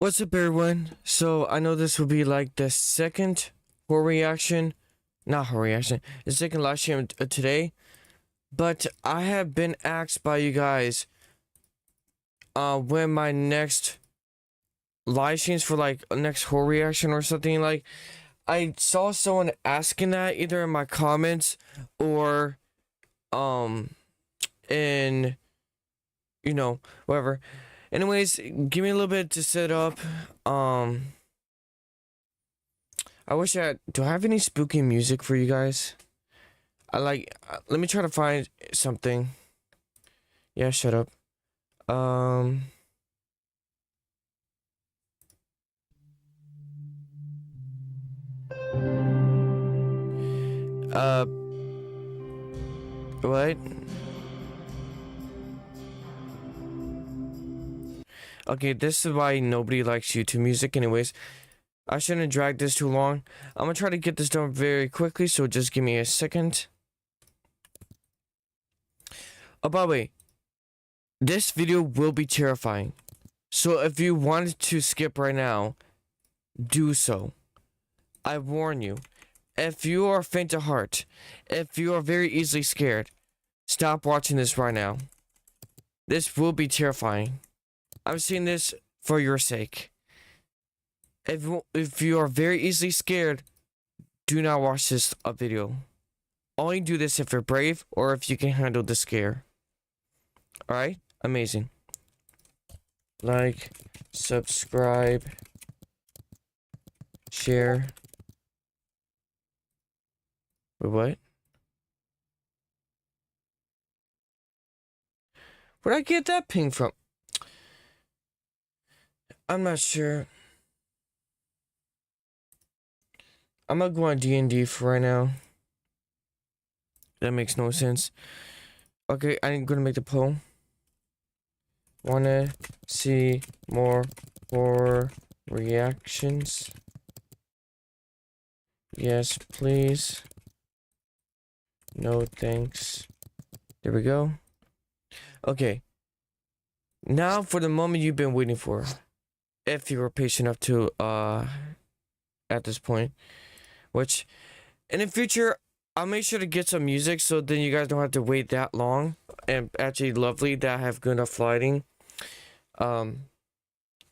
What's up, everyone? So I know this will be like the second horror reaction, not horror reaction, the second live stream today, but I have been asked by you guys when my next live streams for like a next horror reaction or something. Like, I saw someone asking that either in my comments or in whatever. Anyways, give me a little bit to set up. I wish do I have any spooky music for you guys? Let me try to find something. Yeah, shut up. What? Okay, this is why nobody likes YouTube music anyways. I shouldn't drag this too long. I'm gonna try to get this done very quickly, so just give me a second. Oh, by the way, this video will be terrifying. So if you wanted to skip right now, do so. I warn you. If you are faint of heart, if you are very easily scared, stop watching this right now. This will be terrifying. I'm saying this for your sake. If you are very easily scared, do not watch this video. Only do this if you're brave or if you can handle the scare. Alright? Amazing. Like, subscribe, share. Wait, what? Where'd I get that ping from? I'm not sure. I'm gonna go on D&D for right now. That makes no sense. Okay, I'm gonna make the poll. Wanna see more horror reactions? Yes, please. No, thanks. There we go. Okay. Now for the moment you've been waiting for. If you were patient enough to, at this point. Which, in the future, I'll make sure to get some music so then you guys don't have to wait that long. And actually lovely that I have good enough lighting.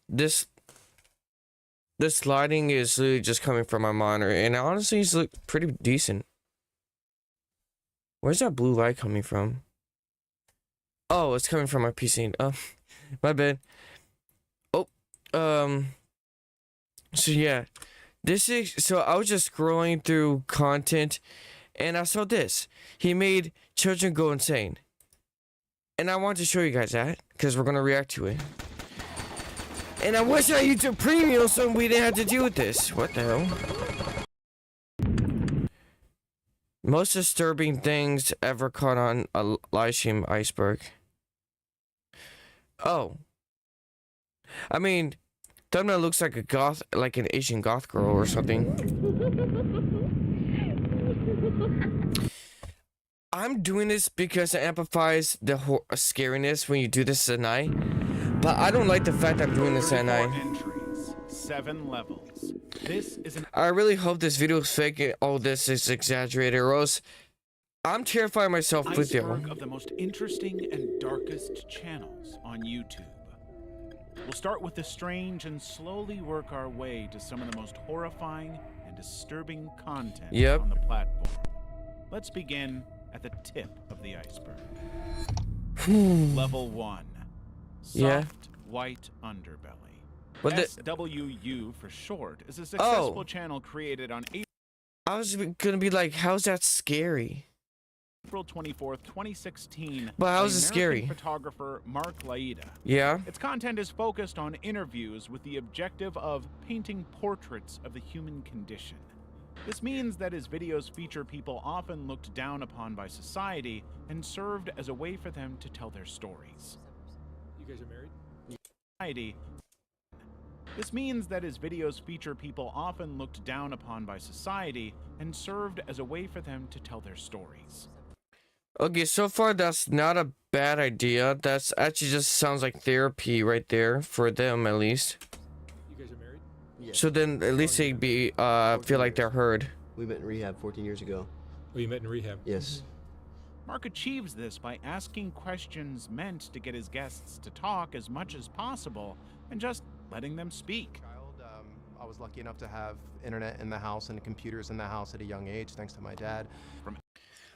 This lighting is literally just coming from my monitor. And honestly, it's look pretty decent. Where's that blue light coming from? Oh, it's coming from my PC. Oh, my bad. Oh, so yeah. So I was just scrolling through content and I saw this. He made children go insane. And I wanted to show you guys that because we're going to react to it. And I wish I YouTube Premium so we didn't have to deal with this. What the hell? Most disturbing things ever caught on a live stream iceberg. Oh. I mean, thumbnail looks like a goth, like an Asian goth girl or something. I'm doing this because it amplifies the scariness when you do this at night. But I don't like the fact that I'm doing this at night. Entries, 7 levels. This is an I really hope this video is fake and all this is exaggerated, or else I'm terrifying myself with you. iceberg of the most interesting and darkest channels on YouTube. We'll start with the strange and slowly work our way to some of the most horrifying and disturbing content on the platform. Let's begin at the tip of the iceberg. Level 1. Soft white underbelly. What the SWU for short is a successful channel created on I was gonna be like, how's that scary? April 24th, 2016. But how's it scary? Photographer Mark Laida. Yeah. Its content is focused on interviews with the objective of painting portraits of the human condition. This means that his videos feature people often looked down upon by society and served as a way for them to tell their stories. You guys are married? Society. This means that his videos feature people often looked down upon by society and served as a way for them to tell their stories. Okay, so far that's not a bad idea. That's actually just sounds like therapy right there, for them at least. Yeah. So then at least they'd be feel like they're heard. We met in rehab 14 years ago. Oh, you met in rehab? Yes. Mark achieves this by asking questions meant to get his guests to talk as much as possible and just letting them speak. I was lucky enough to have internet in the house and computers in the house at a young age, thanks to my dad.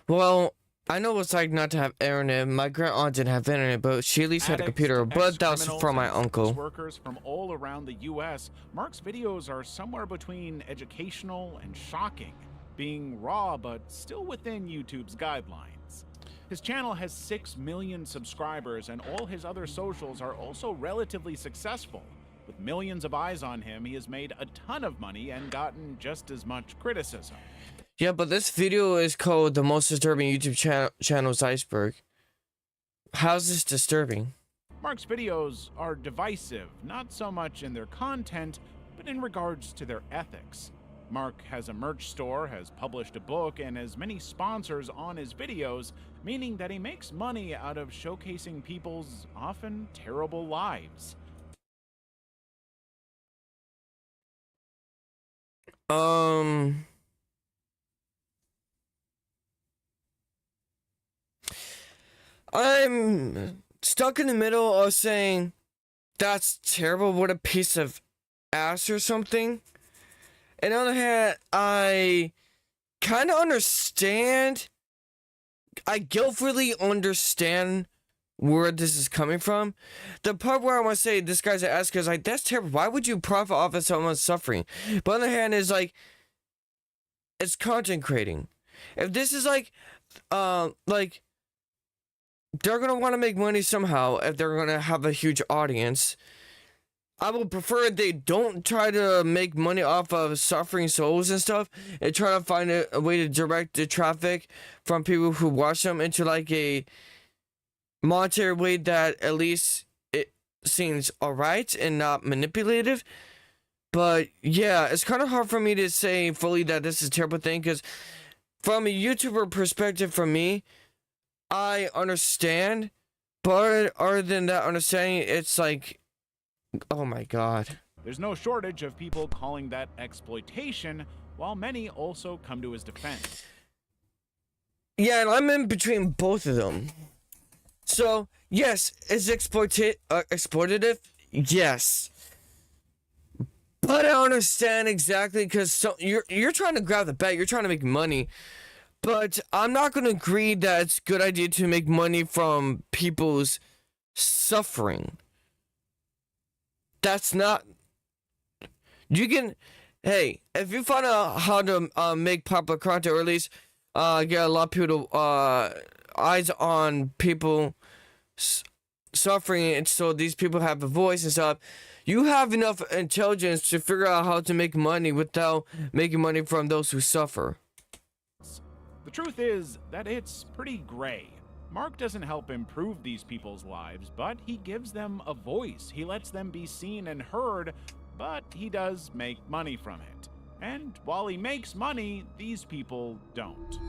Well, I know it's like not to have internet. My grandaunt didn't have internet, but she at least had a computer. But that was from my uncle. Workers from all around the U.S. Mark's videos are somewhere between educational and shocking, being raw but still within YouTube's guidelines. His channel has 6 million subscribers, and all his other socials are also relatively successful. With millions of eyes on him, he has made a ton of money and gotten just as much criticism. Yeah, but this video is called The Most Disturbing YouTube Channel's Iceberg. How's this disturbing? Mark's videos are divisive, not so much in their content, but in regards to their ethics. Mark has a merch store, has published a book, and has many sponsors on his videos, meaning that he makes money out of showcasing people's often terrible lives. I'm stuck in the middle of saying that's terrible, what a piece of ass or something. And on the other hand, I kind of understand, I guiltfully understand where this is coming from. The part where I want to say this guy's an ass is like, that's terrible. Why would you profit off of someone's suffering? But on the other hand, is like, it's content creating. If this is like they're gonna want to make money somehow if they're gonna have a huge audience. I would prefer they don't try to make money off of suffering souls and stuff and try to find a way to direct the traffic from people who watch them into like a monetary way that at least it seems alright and not manipulative. But yeah, it's kind of hard for me to say fully that this is a terrible thing, because from a YouTuber perspective, for me, I understand, but other than that understanding, it's like, oh my god. There's no shortage of people calling that exploitation, while many also come to his defense. Yeah, and I'm in between both of them. So, yes, is exploitative? Yes. But I understand exactly, because you're trying to grab the bag, you're trying to make money. But I'm not going to agree that it's a good idea to make money from people's suffering. That's not... You can... Hey, if you find out how to make popular content, or at least get a lot of people eyes on people suffering, and so these people have a voice and stuff, you have enough intelligence to figure out how to make money without making money from those who suffer. The truth is that it's pretty gray. Mark doesn't help improve these people's lives, but he gives them a voice. He lets them be seen and heard, but he does make money from it. And while he makes money, these people don't.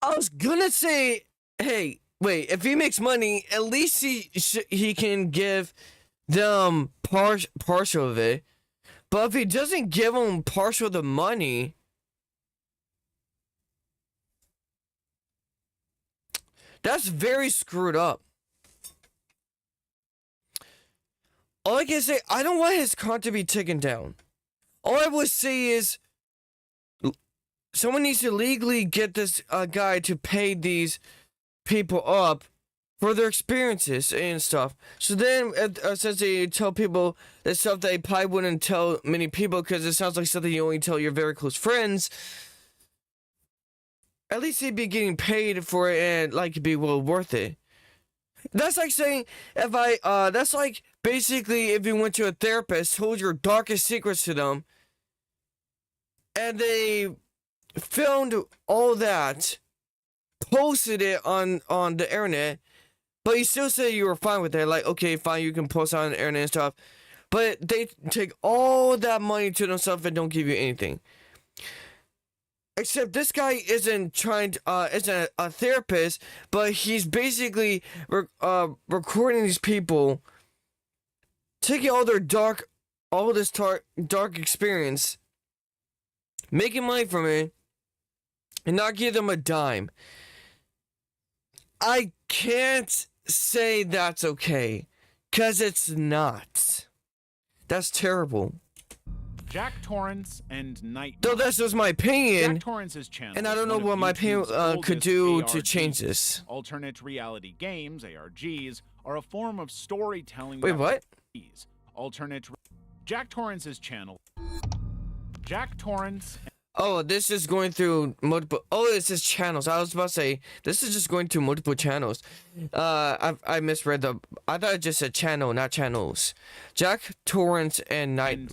I was gonna say, hey, wait, if he makes money, at least he can give them partial of it. But if he doesn't give them partial of the money, that's very screwed up. All I can say, I don't want his content to be taken down. All I would say is, someone needs to legally get this guy to pay these people up for their experiences and stuff. So then, since they tell people the stuff they probably wouldn't tell many people, because it sounds like something you only tell your very close friends, at least they'd be getting paid for it, and like it'd be well worth it. That's like saying, that's like basically if you went to a therapist, told your darkest secrets to them, and they filmed all that, posted it on the internet, but you still say you were fine with it. Like, okay, fine, you can post on the internet and stuff, but they take all that money to themselves and don't give you anything. Except this guy isn't isn't a therapist, but he's basically recording these people, taking all their dark all this dark experience, making money from it, and not give them a dime. I can't say that's okay, cause it's not. That's terrible. Jack Torrance and Night. Though that's just my opinion, Jack Torrance's channel, and I don't is know one of what my opinion YouTube's could oldest do to ARGs. change this. Alternate reality games, ARGs, are a form of storytelling. Wait, what? Jack Torrance's channel. Jack Torrance. Oh, this is going through multiple. Oh, this is channels. I was about to say this is just going through multiple channels. I misread the. I thought it just said channel, not channels. Jack Torrance and Night.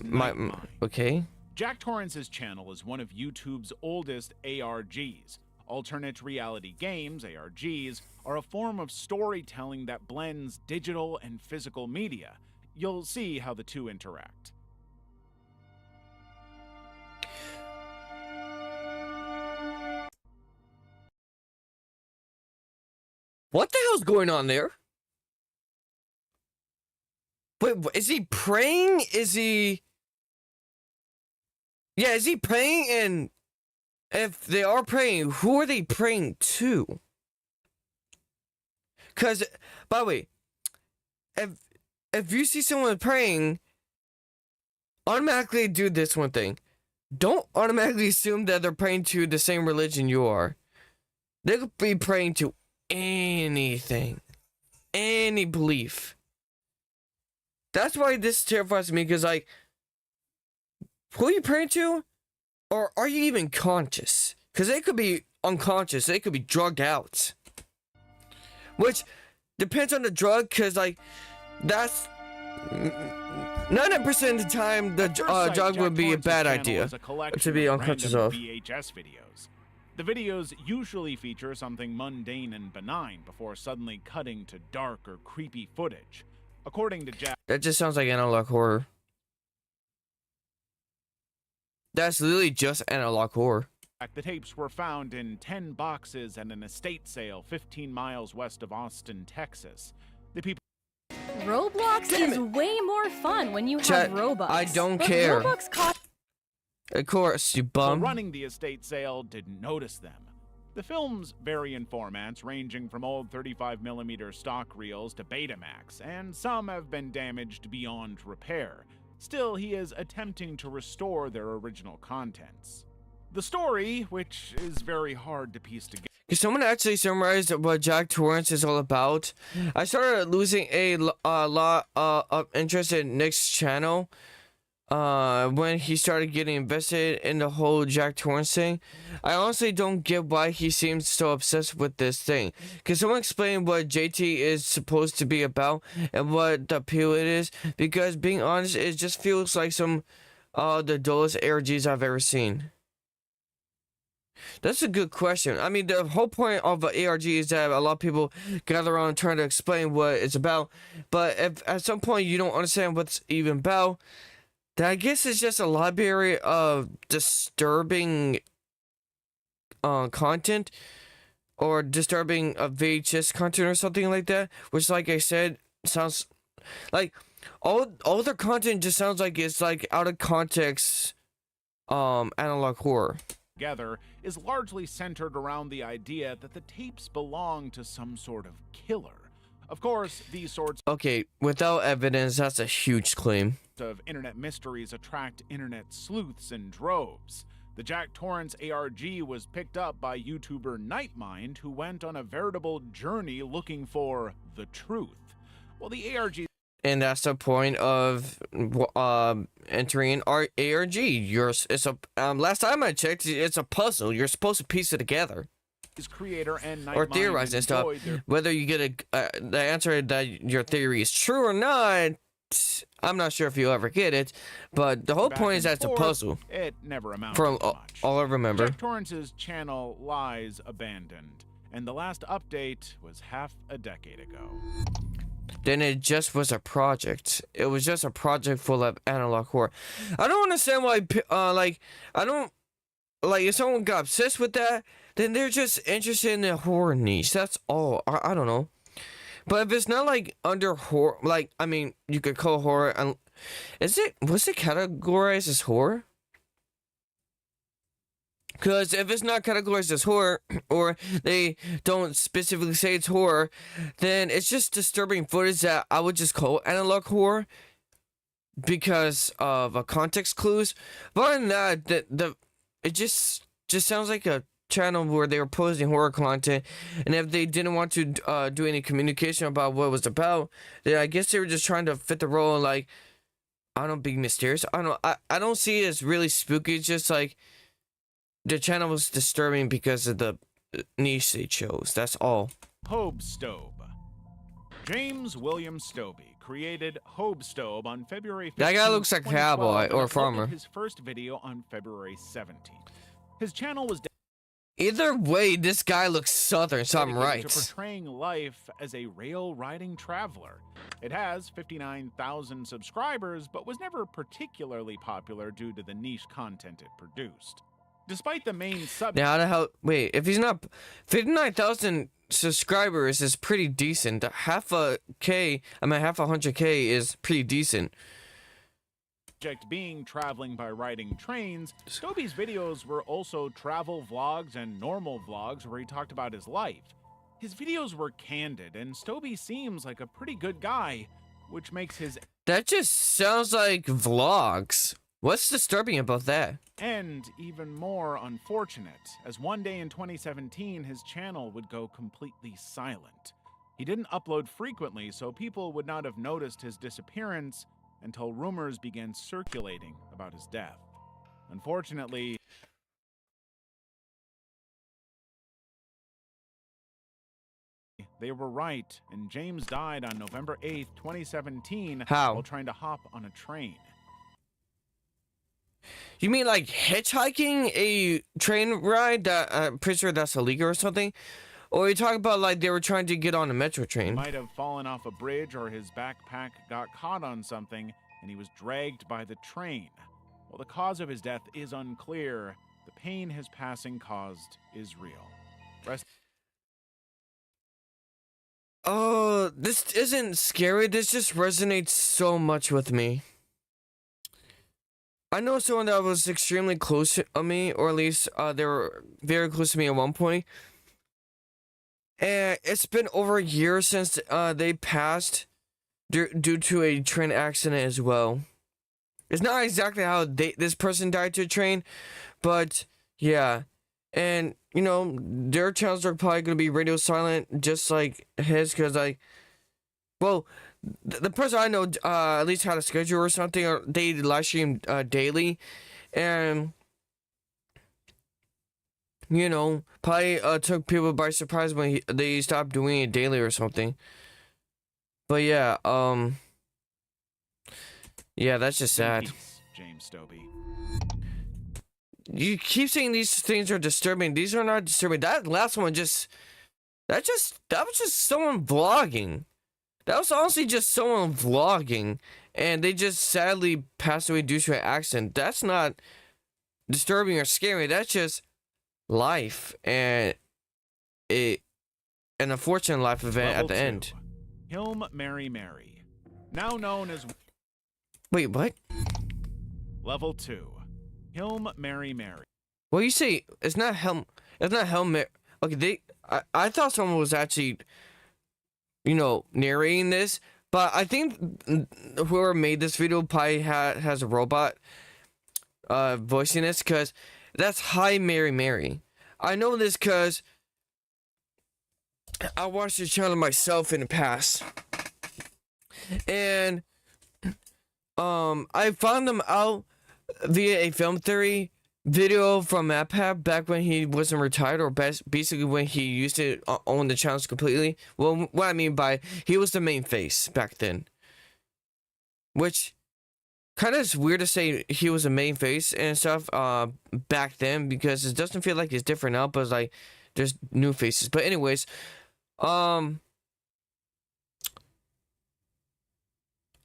Okay. Jack Torrance's channel is one of YouTube's oldest ARGs. Alternate reality games, ARGs, are a form of storytelling that blends digital and physical media. You'll see how the two interact. What the hell's going on there? Wait, is he praying? Is he... Yeah, is he praying? And if they are praying, who are they praying to? Because, by the way, if you see someone praying, automatically do this one thing. Don't automatically assume that they're praying to the same religion you are. They could be praying to anything, any belief. That's why this terrifies me, because like, who are you praying to, or are you even conscious? Because they could be unconscious, they could be drugged out, which depends on the drug, because like, that's 90% of the time the drug would be a bad idea to be unconscious of. VHS videos. The videos usually feature something mundane and benign before suddenly cutting to dark or creepy footage. According to Jack, that just sounds like analog horror. That's literally just analog horror. the tapes were found in 10 boxes at an estate sale 15 miles west of Austin, Texas. The people Roblox is way more fun when you Chat, have Robux. I don't but care. Robux cost Of course, you bum. running the estate sale didn't notice them. The films vary in formats, ranging from old 35mm stock reels to Betamax, and some have been damaged beyond repair. Still, he is attempting to restore their original contents. The story, which is very hard to piece together. Can someone actually summarize what Jack Torrance is all about? I started losing a lot of interest in Nick's channel when he started getting invested in the whole Jack Torrance thing. I honestly don't get why he seems so obsessed with this thing. Can someone explain what JT is supposed to be about and what the appeal it is? Because being honest, it just feels like some the dullest ARGs I've ever seen. That's a good question. I mean, the whole point of an ARG is that a lot of people gather around trying to explain what it's about. But if at some point you don't understand what's even about, then I guess it's just a library of disturbing content, or disturbing VHS content or something like that. Which, like I said, sounds like all their content just sounds like it's like out of context analog horror. Together is largely centered around the idea that the tapes belong to some sort of killer. Of course, these sorts Okay, without evidence, that's a huge claim. of internet mysteries attract internet sleuths in droves. The Jack Torrance ARG was picked up by YouTuber Nightmind, who went on a veritable journey looking for the truth. Well, the ARG And that's the point of entering our ARG. It's a last time I checked, it's a puzzle. You're supposed to piece it together creator and or Nightmind theorize and stuff. enjoyed their Whether you get the answer that your theory is true or not, I'm not sure if you'll ever get it. But the whole back point is and that it's a forth. puzzle. It never amounted From to much. all I remember. Jack Torrance's channel lies abandoned, and the last update was half a decade ago. Then it just was a project. It was just a project full of analog horror. I don't understand why, if someone got obsessed with that, then they're just interested in the horror niche. That's all. I don't know. But if it's not like under horror, like I mean, you could call horror. Was it categorized as horror? Because if it's not categorized as horror, or they don't specifically say it's horror, then it's just disturbing footage that I would just call analog horror because of context clues. But other than that, it just sounds like a channel where they were posting horror content, and if they didn't want to do any communication about what it was about, then I guess they were just trying to fit the role. Like, I don't know, being mysterious. I don't know. I don't see it as really spooky. It's just like the channel was disturbing because of the niche they chose. That's all. Hobstobe. James William Stobie created Hobstobe on February 15th, That guy looks like a 2012, cowboy and or a uploaded farmer. his first video on February 17th. His channel was Either way, this guy looks southern, so I'm dedicated right. to portraying life as a rail-riding traveler. It has 59,000 subscribers, but was never particularly popular due to the niche content it produced. Despite the main subject, Now, how the hell? Wait, if he's not 59,000 subscribers is pretty decent. Half a 100K is pretty decent. being traveling by riding trains, Stobie's videos were also travel vlogs and normal vlogs where he talked about his life. His videos were candid, and Stobie seems like a pretty good guy, which makes his That just sounds like vlogs. What's disturbing about that? end even more unfortunate, as one day in 2017 his channel would go completely silent. He didn't upload frequently, so people would not have noticed his disappearance until rumors began circulating about his death. Unfortunately, they were right, and James died on November 8th, 2017 How? while trying to hop on a train. You mean like hitchhiking a train ride? That I'm pretty sure that's illegal or something. Or you talk about like they were trying to get on a metro He train? might have fallen off a bridge, or his backpack got caught on something and he was dragged by the train. While the cause of his death is unclear, the pain his passing caused is real. Oh, this isn't scary. This just resonates so much with me. I know someone that was extremely close to me, or at least they were very close to me at one point. And it's been over a year since they passed due to a train accident as well. It's not exactly how this person died to a train, but yeah. And, you know, their channels are probably going to be radio silent just like his, because, like, well, the person I know at least had a schedule or something, or they live stream daily, and you know, probably took people by surprise when they stopped doing it daily or something. But yeah, yeah, that's just sad. Peace, James Stobie. You keep saying these things are disturbing. These are not disturbing. That last one that was just someone vlogging. That was honestly just someone vlogging, and they just sadly passed away due to an accident. That's not disturbing or scary. That's just life, and an unfortunate life event at the end. Hilm Mary Mary, now known as Wait, what? Level 2. Hilm Mary Mary. Well, you say it's not Helm. It's not Helm. Okay, I thought someone was actually, you know, narrating this, but I think whoever made this video probably has a robot voicing this, because that's Hi Mary Mary. I know this because I watched the channel myself in the past, and I found them out via a film theory video from MapHab back when he wasn't retired, or basically when he used to own the channels completely. Well, what I mean by he was the main face back then, which kind of is weird to say he was the main face and stuff back then, because it doesn't feel like it's different now, but it's like there's new faces. But anyways, all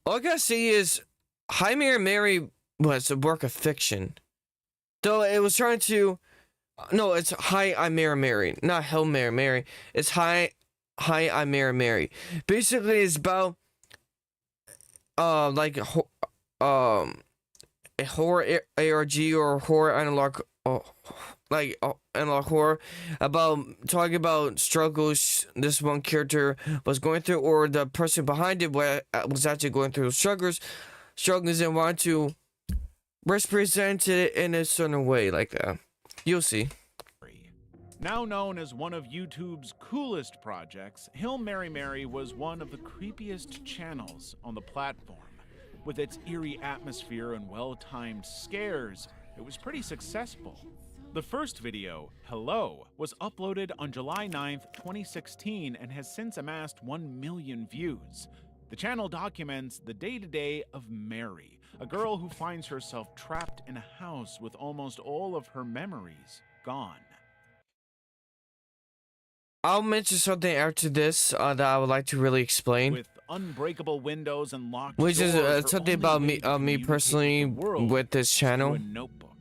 I gotta say is Hi Mary Mary was a work of fiction. Though it was trying to, no, it's Hi, I'm Mary Mary, not Hell Mary Mary. It's Hi Hi, I'm Mary. Basically, it's about like a horror ARG or horror analog, analog horror, about talking about struggles this one character was going through, or the person behind it was actually going through struggles and want to represent it in a certain way, like that. You'll see. Now known as one of YouTube's coolest projects, Hill Mary was one of the creepiest channels on the platform. With its eerie atmosphere and well-timed scares, it was pretty successful. The first video, Hello, was uploaded on July 9th, 2016 and has since amassed 1 million views. The channel documents the day-to-day of Mary, a girl who finds herself trapped in a house with almost all of her memories gone. I'll mention something after this that I would like to really explain. With unbreakable windows and locked Which is doors, her something only about way me, to me communicate personally with the world with this is channel. through a notebook.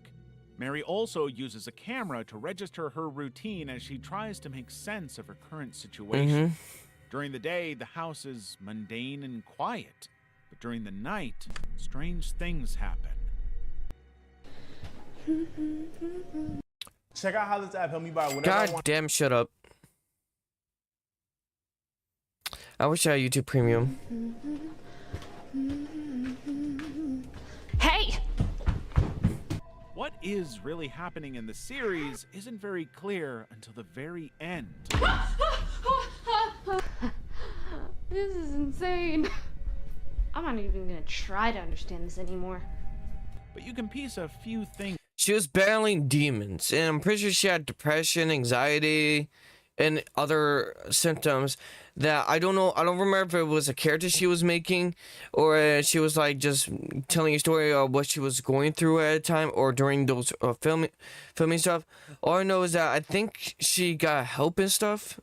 Mary also uses a camera to register her routine as she tries to make sense of her current situation. During the day, the house is mundane and quiet, but during the night, strange things happen. Check out how this app helped me buy whenever God damn, shut up. I wish I had YouTube Premium. Hey! What is really happening in the series isn't very clear until the very end. This is insane. I'm not even gonna try to understand this anymore. But you can piece a few things. She was battling demons, and I'm pretty sure she had depression, anxiety, and other symptoms that I don't know. I don't remember if it was a character she was making, or she was like just telling a story of what she was going through at a time, or during those filming stuff. All I know is that I think she got help and stuff,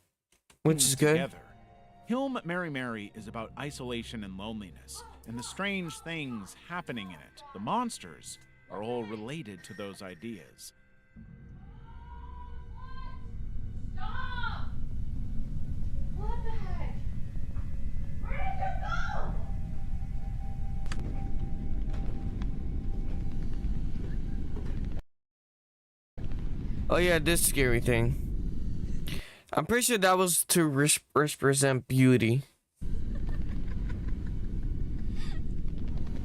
which is good. Together. Hilm Mary is about isolation and loneliness, and the strange things happening in it. The monsters are all related to those ideas. Stop! What the heck? Where did you go? Oh yeah, this scary thing. I'm pretty sure that was to represent beauty.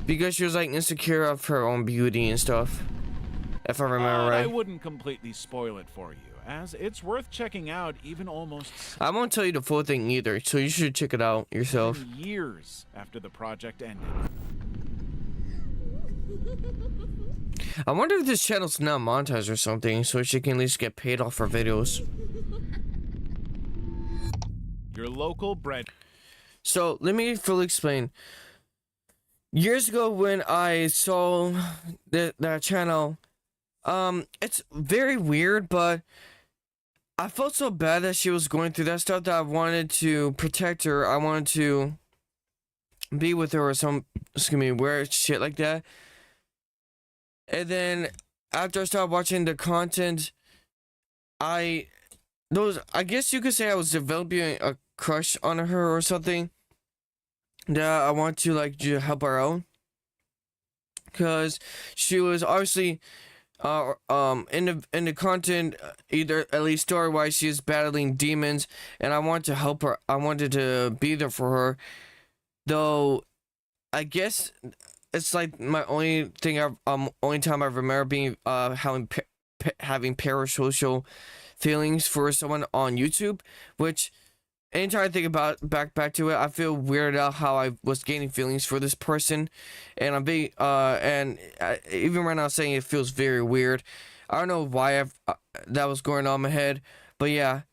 Because she was like insecure of her own beauty and stuff. If I remember But I right. wouldn't completely spoil it for you, as it's worth checking out even almost I won't tell you the full thing either, so you should check it out yourself. 7 years after the project ended. I wonder if this channel's not monetized or something, so she can at least get paid off her videos. Your local bread. So let me fully explain. Years ago when I saw that channel, it's very weird, but I felt so bad that she was going through that stuff that I wanted to protect her. I wanted to be with her or some, weird shit like that. And then after I started watching the content, I guess you could say I was developing a crush on her or something. That I want to like help her out, because she was obviously in the content, either at least story wise, she is battling demons, and I want to help her. I wanted to be there for her, though. I guess it's like my only thing. Only time I remember being having parasocial feelings for someone on YouTube, which. Anytime I think about back to it, I feel weirded out how I was gaining feelings for this person, and I'm being even right now saying it feels very weird. I don't know why that was going on in my head, but yeah.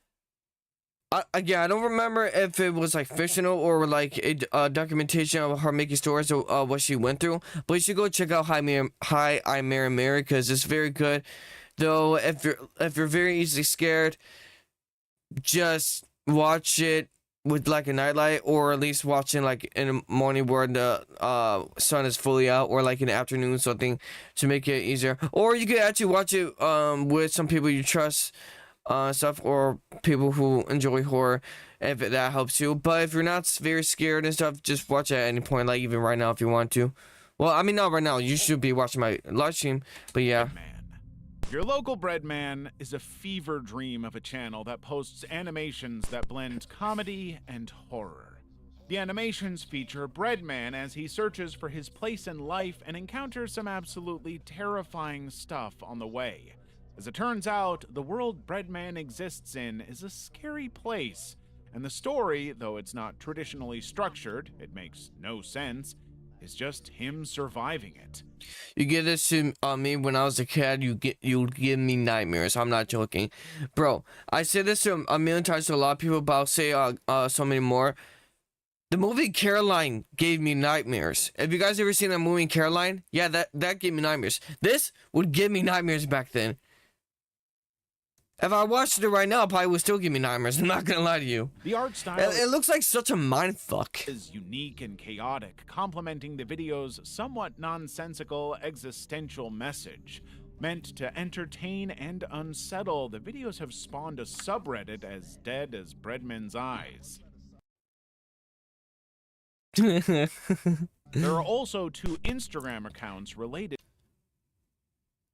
I don't remember if it was like fictional or like a documentation of her making stories of what she went through. But you should go check out Hi, I'm Mary because it's very good. Though if you're very easily scared, just watch it with like a nightlight, or at least watching like in the morning where the sun is fully out, or like in the afternoon, something to make it easier. Or you could actually watch it with some people you trust, stuff, or people who enjoy horror. if that helps you. But if you're not very scared and stuff, just watch at any point, like even right now if you want to. Well, I mean, not right now. You should be watching my live stream, but yeah. Man. Your local Breadman is a fever dream of a channel that posts animations that blend comedy and horror. The animations feature Breadman as he searches for his place in life and encounters some absolutely terrifying stuff on the way. As it turns out, the world Breadman exists in is a scary place, and the story, though it's not traditionally structured, it makes no sense, is just him surviving it. You get this to me when I was a kid. You give me nightmares. I'm not joking, bro. I said this to a million times to a lot of people, but I'll say so many more. The movie Caroline gave me nightmares. Have you guys ever seen that movie Caroline? Yeah, that gave me nightmares. This would give me nightmares back then. If I watched it right now, it probably would still give me nightmares. I'm not gonna lie to you. The art style It looks like such a mindfuck. is unique and chaotic, complementing the video's somewhat nonsensical existential message. Meant to entertain and unsettle, the videos have spawned a subreddit as dead as Breadman's eyes. There are also 2 Instagram accounts related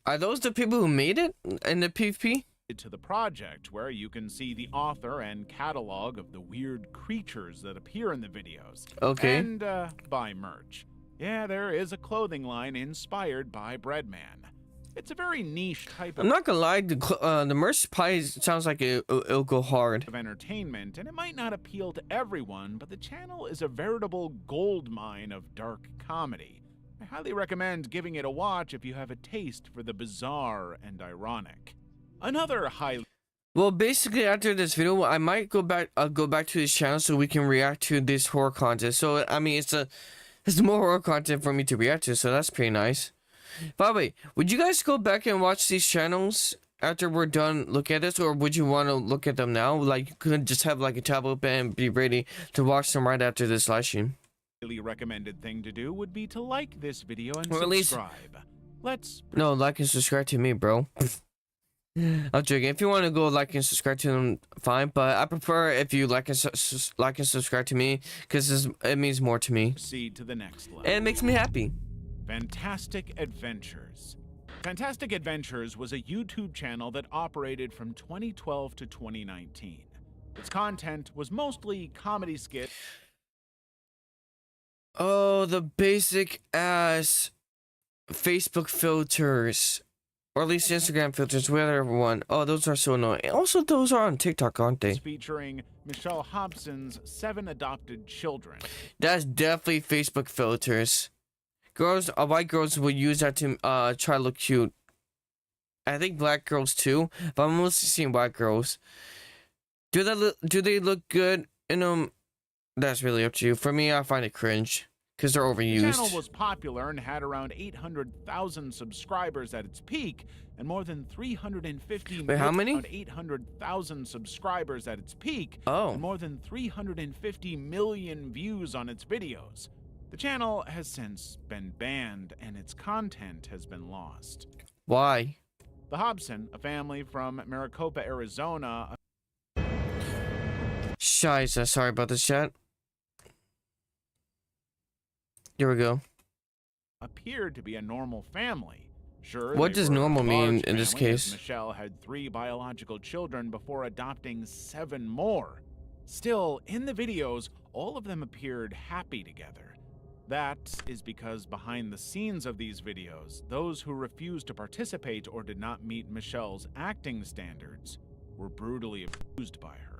Are those the people who made it in the PvP? to the project, where you can see the author and catalog of the weird creatures that appear in the videos. Okay. And buy merch. Yeah, there is a clothing line inspired by Breadman. It's a very niche type I'm not gonna lie, the merch pie sounds like it'll go hard. of entertainment, and it might not appeal to everyone, but the channel is a veritable gold mine of dark comedy. I highly recommend giving it a watch if you have a taste for the bizarre and ironic. Another highly Well, basically after this video, I might go back to this channel so we can react to this horror content. So I mean, it's more horror content for me to react to, so that's pretty nice. By the way, would you guys go back and watch these channels after we're done looking at this, or would you want to look at them now? Like, you could just have like a tab open and be ready to watch them right after this live stream. recommended thing to do would be to like this video and Or at least- subscribe. Let's No, like and subscribe to me, bro. I'm joking. If you want to go like and subscribe to them, fine. But I prefer if you like and subscribe to me, because it means more to me, proceed to the next level. and it makes me happy. Fantastic Adventures. Fantastic Adventures was a YouTube channel that operated from 2012 to 2019. Its content was mostly comedy skits. Oh, the basic ass Facebook filters, or at least Instagram filters, whatever one. Oh, those are so annoying. Also, those are on TikTok, aren't they? Featuring Michelle Hobson's 7 adopted children. That's definitely Facebook filters. Girls, white girls would use that to try to look cute. I think black girls too, but I'm mostly seeing white girls. Do they look good in them? That's really up to you. For me, I find it cringe because they're The channel overused. was popular and had around 800,000 subscribers at its peak, and more than 350 Wait, how many? around 800,000 subscribers at its peak, Oh. and more than 350 million views on its videos. The channel has since been banned, and its content has been lost. Why? The Hobson, a family from Maricopa, Arizona, Shiza, sorry about this, chat. Here we go. appeared to be a normal family. Sure, What they does were a normal mean large in this family, as case? Michelle had 3 biological children before adopting 7 more. Still, in the videos, all of them appeared happy together. That is because behind the scenes of these videos, those who refused to participate or did not meet Michelle's acting standards were brutally abused by her.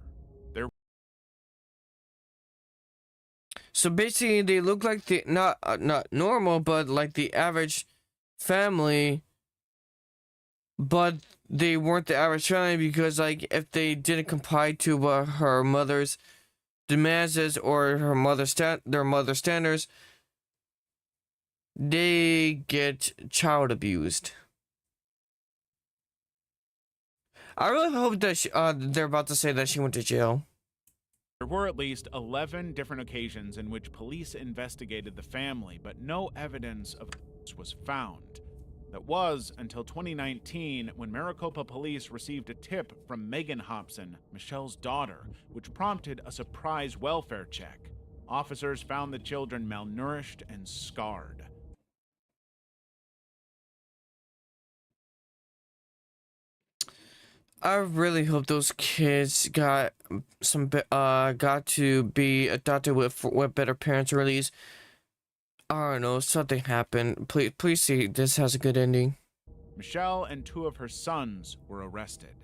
So basically, they look like the not normal, but like the average family. But they weren't the average family because, like, if they didn't comply to what her mother's demands is or her their mother's standards, they get child abused. I really hope that they're about to say that she went to jail. There were at least 11 different occasions in which police investigated the family, but no evidence of this was found. That was until 2019 when Maricopa police received a tip from Megan Hobson, Michelle's daughter, which prompted a surprise welfare check. Officers found the children malnourished and scarred. I really hope those kids got got to be adopted with better parents, or at least, I don't know, something happened. Please see this has a good ending. Michelle and 2 of her sons were arrested.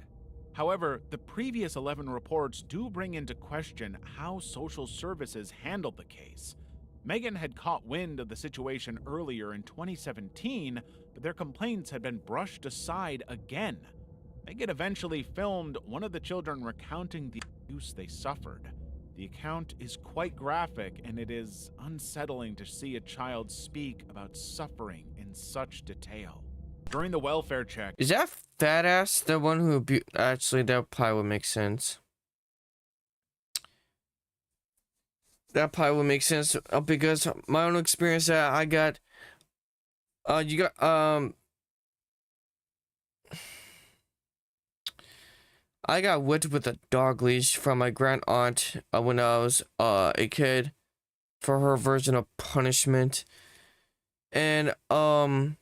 However, the previous 11 reports do bring into question how social services handled the case. Megan had caught wind of the situation earlier in 2017, but their complaints had been brushed aside again. Megan eventually filmed one of the children recounting the abuse they suffered. The account is quite graphic, and it is unsettling to see a child speak about suffering in such detail. During the welfare check, Is that fat ass the one who actually, that probably would make sense. That probably would make sense because my own experience that I got, I got whipped with a dog leash from my grand aunt when I was a kid for her version of punishment. And the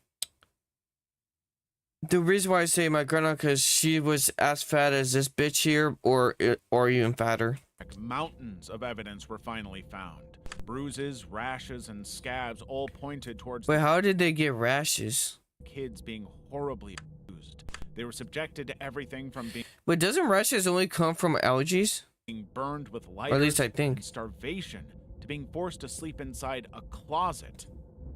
reason why I say my grand aunt, because she was as fat as this bitch here, or even fatter. mountains of evidence were finally found. Bruises, rashes, and scabs all pointed towards Wait, the how did they get rashes? kids being horribly abused. They were subjected to everything from Wait, doesn't rashes only come from allergies? being burned with Or lighters at least I think. and starvation to being forced to sleep inside a closet.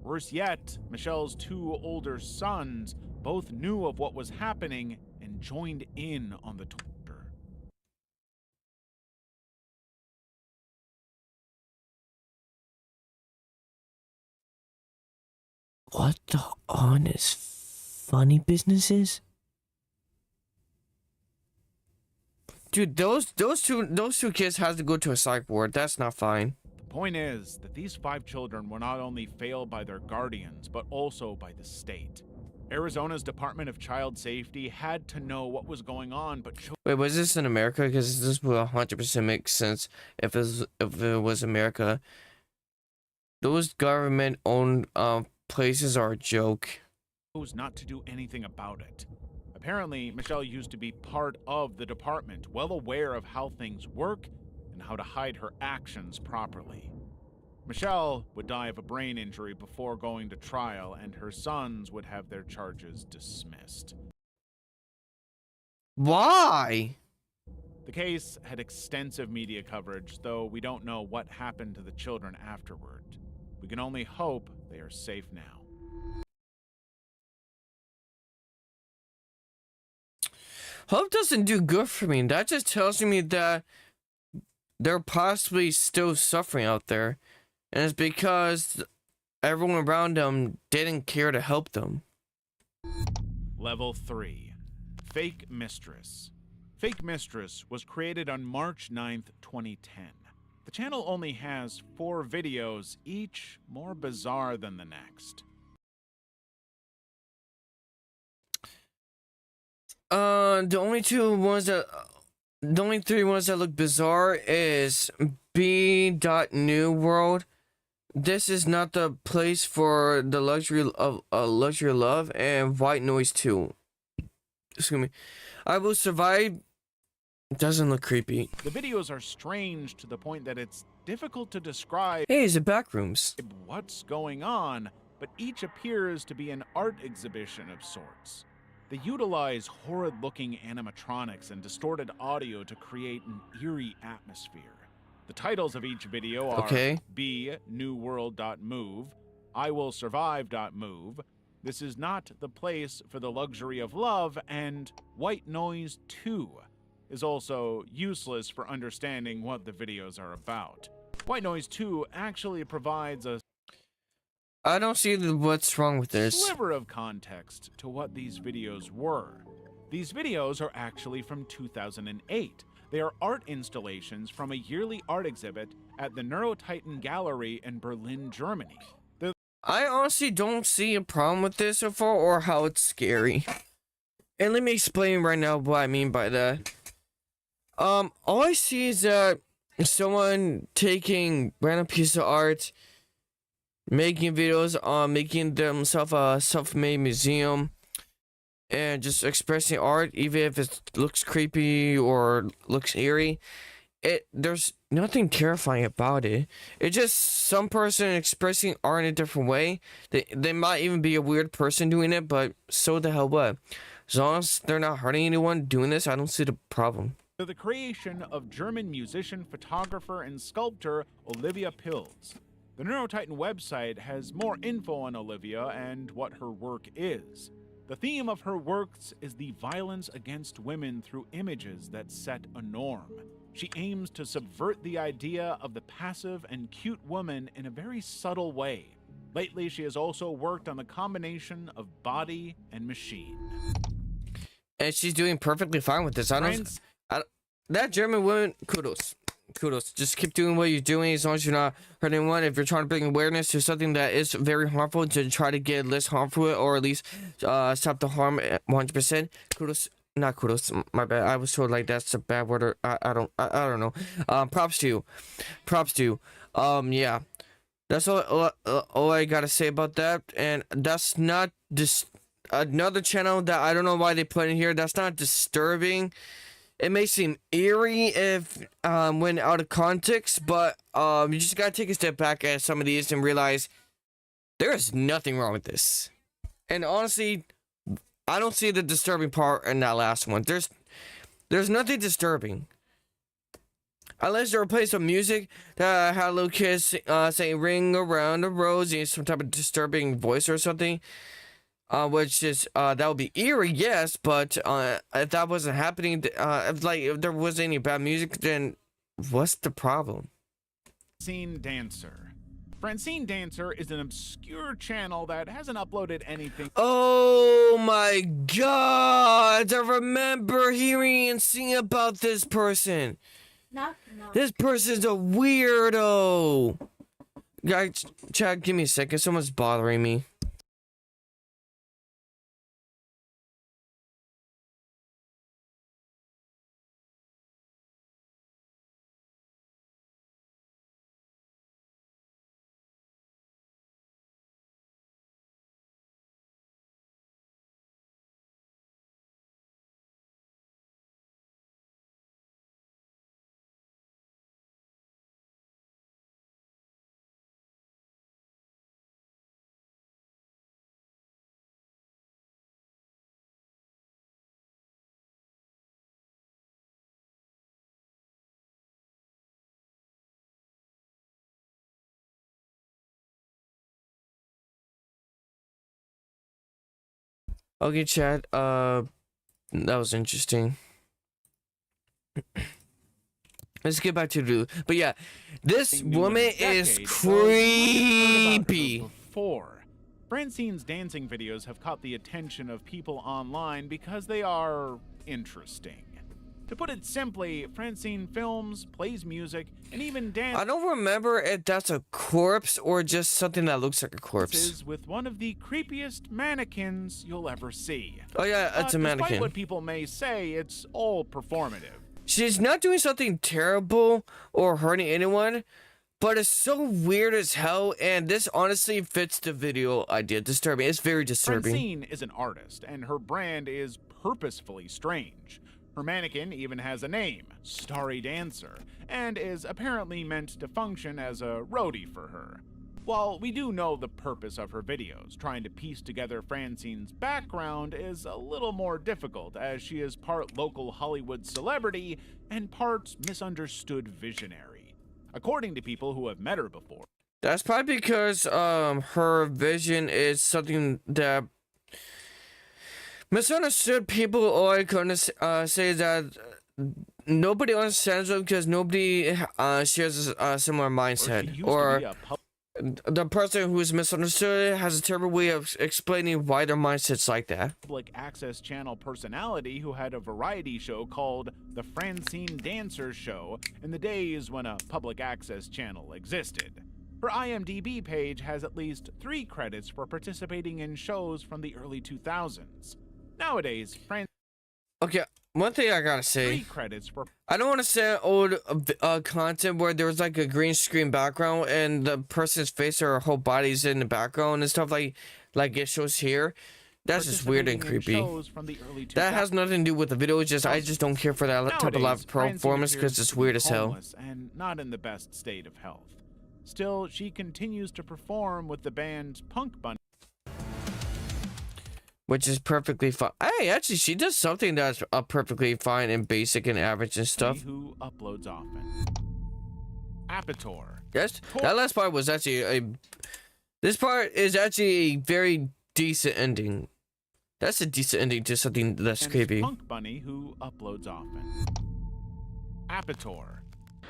Worse yet, Michelle's 2 older sons both knew of what was happening and joined in on the torture. What the honest funny business is? Dude, those two kids has to go to a psych ward. That's not fine. The point is that these 5 children were not only failed by their guardians, but also by the state. Arizona's Department of Child Safety had to know what was going on, but Wait, was this in America? Because this will 100% make sense if it was America. Those government-owned places are a joke. chose not to do anything about it. Apparently, Michelle used to be part of the department, well aware of how things work and how to hide her actions properly. Michelle would die of a brain injury before going to trial, and her sons would have their charges dismissed. Why? The case had extensive media coverage, though we don't know what happened to the children afterward. We can only hope they are safe now. Hope doesn't do good for me. That just tells me that they're possibly still suffering out there. And it's because everyone around them didn't care to help them. Level 3. Fake Mistress. Fake Mistress was created on March 9th, 2010. The channel only has 4 videos, each more bizarre than the next. The only 3 ones that look bizarre is B.New World. This is not the place for the luxury of love, and White Noise 2. Excuse me. I Will Survive doesn't look creepy. The videos are strange to the point that it's difficult to describe Hey, it's the Backrooms. what's going on, but each appears to be an art exhibition of sorts. They utilize horrid-looking animatronics and distorted audio to create an eerie atmosphere. The titles of each video are BNewWorld.move, IWillSurvive.move, This Is Not the Place for the Luxury of Love, and White Noise 2 is also useless for understanding what the videos are about. White Noise 2 actually provides a I don't see what's wrong with this. sliver of context to what these videos were. These videos are actually from 2008. They are art installations from a yearly art exhibit at the Neurotitan Gallery in Berlin, Germany. I honestly don't see a problem with this so far or how it's scary. And let me explain right now what I mean by that. All I see is that someone taking random piece of art, making videos on making themselves a self-made museum, and just expressing art, even if it looks creepy or looks eerie. There's nothing terrifying about it. It's just some person expressing art in a different way. They might even be a weird person doing it, but so the hell what? As long as they're not hurting anyone doing this, I don't see the problem. To the creation of German musician, photographer, and sculptor Olivia Pilz. The Neurotitan website has more info on Olivia and what her work is. The theme of her works is the violence against women through images that set a norm. She aims to subvert the idea of the passive and cute woman in a very subtle way. Lately, she has also worked on the combination of body and machine. And she's doing perfectly fine with this. That German woman, kudos. Just keep doing what you're doing as long as you're not hurting anyone. If you're trying to bring awareness to something that is very harmful, to try to get less harmful or at least stop the harm 100%. Kudos. Not kudos, my bad. I was told like that's a bad word. Or I don't know. Props to you. Yeah, that's all I gotta say about that. And that's not just another channel that I don't know why they put in here. That's not disturbing. It may seem eerie if when out of context, but you just gotta take a step back at some of these and realize there is nothing wrong with this. And honestly, I don't see the disturbing part in that last one. There's nothing disturbing. Unless they replace some music that had little kids saying "Ring Around the Rosie," some type of disturbing voice or something. Which is that would be eerie, yes, but if that wasn't happening, if there wasn't any bad music, then what's the problem? Francine Dancer. Francine Dancer is an obscure channel that hasn't uploaded anything. Oh my god! I remember hearing and seeing about this person. This person's a weirdo. Guys, chat, give me a second. Someone's bothering me. Okay, chat. That was interesting. Let's get back to the. But yeah, this woman is creepy. Before, Francine's dancing videos have caught the attention of people online because they are interesting. To put it simply, Francine films, plays music, and even dances. I don't remember if that's a corpse or just something that looks like a corpse. With one of the creepiest mannequins you'll ever see. Oh yeah, it's a mannequin. Despite what people may say, it's all performative. She's not doing something terrible or hurting anyone, but it's so weird as hell, and this honestly fits the video idea. Disturbing. It's very disturbing. Francine is an artist, and her brand is purposefully strange. Her mannequin even has a name, Starry Dancer, and is apparently meant to function as a roadie for her. While we do know the purpose of her videos, trying to piece together Francine's background is a little more difficult, as she is part local Hollywood celebrity and part misunderstood visionary. According to people who have met her before. That's probably because her vision is something that misunderstood people, or I couldn't say that nobody understands it because nobody shares a similar mindset, or the person who is misunderstood has a terrible way of explaining why their mindset's like that. Public access channel personality who had a variety show called The Francine Dancer Show in the days when a public access channel existed. Her IMDb page has at least 3 credits for participating in shows from the early 2000s. Nowadays, Okay, one thing I gotta 3 say, credits for I don't want to say old content where there was like a green screen background and the person's face or whole body's in the background and stuff like it shows here. That's just weird and participating in creepy. shows from the early 2000s. That has nothing to do with the video. It's just I just don't care for that type of live Nowadays, Francine performance because appears it's to be weird as hell. homeless and not in the best state of health. Still, she continues to perform with the band Punk Bunny, Which is perfectly fine. Hey, actually, she does something that's perfectly fine and basic and average and stuff. who uploads often. Apator. Yes, that last part was actually a. This part is actually a very decent ending. That's a decent ending to something that's And creepy. Punk Bunny, who uploads often. Apator.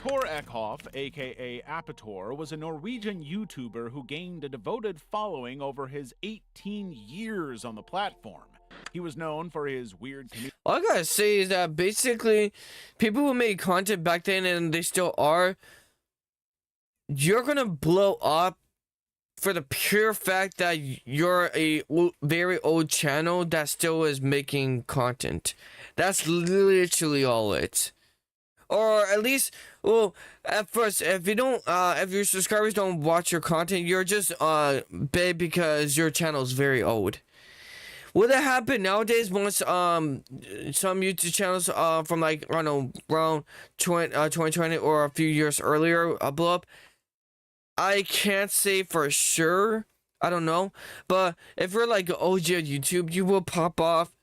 Tor Eckhoff, aka Apator, was a Norwegian YouTuber who gained a devoted following over his 18 years on the platform. He was known for his weird All I gotta say is that basically, people who made content back then and they still are, you're gonna blow up for the pure fact that you're a very old channel that still is making content. That's literally all it. Or at least, well, at first, if you don't, if your subscribers don't watch your content, you're just big because your channel is very old. Will that happen nowadays once some YouTube channels from like I don't know around 2020 or a few years earlier blow up? I can't say for sure. I don't know, but if you're like OG on YouTube, you will pop off.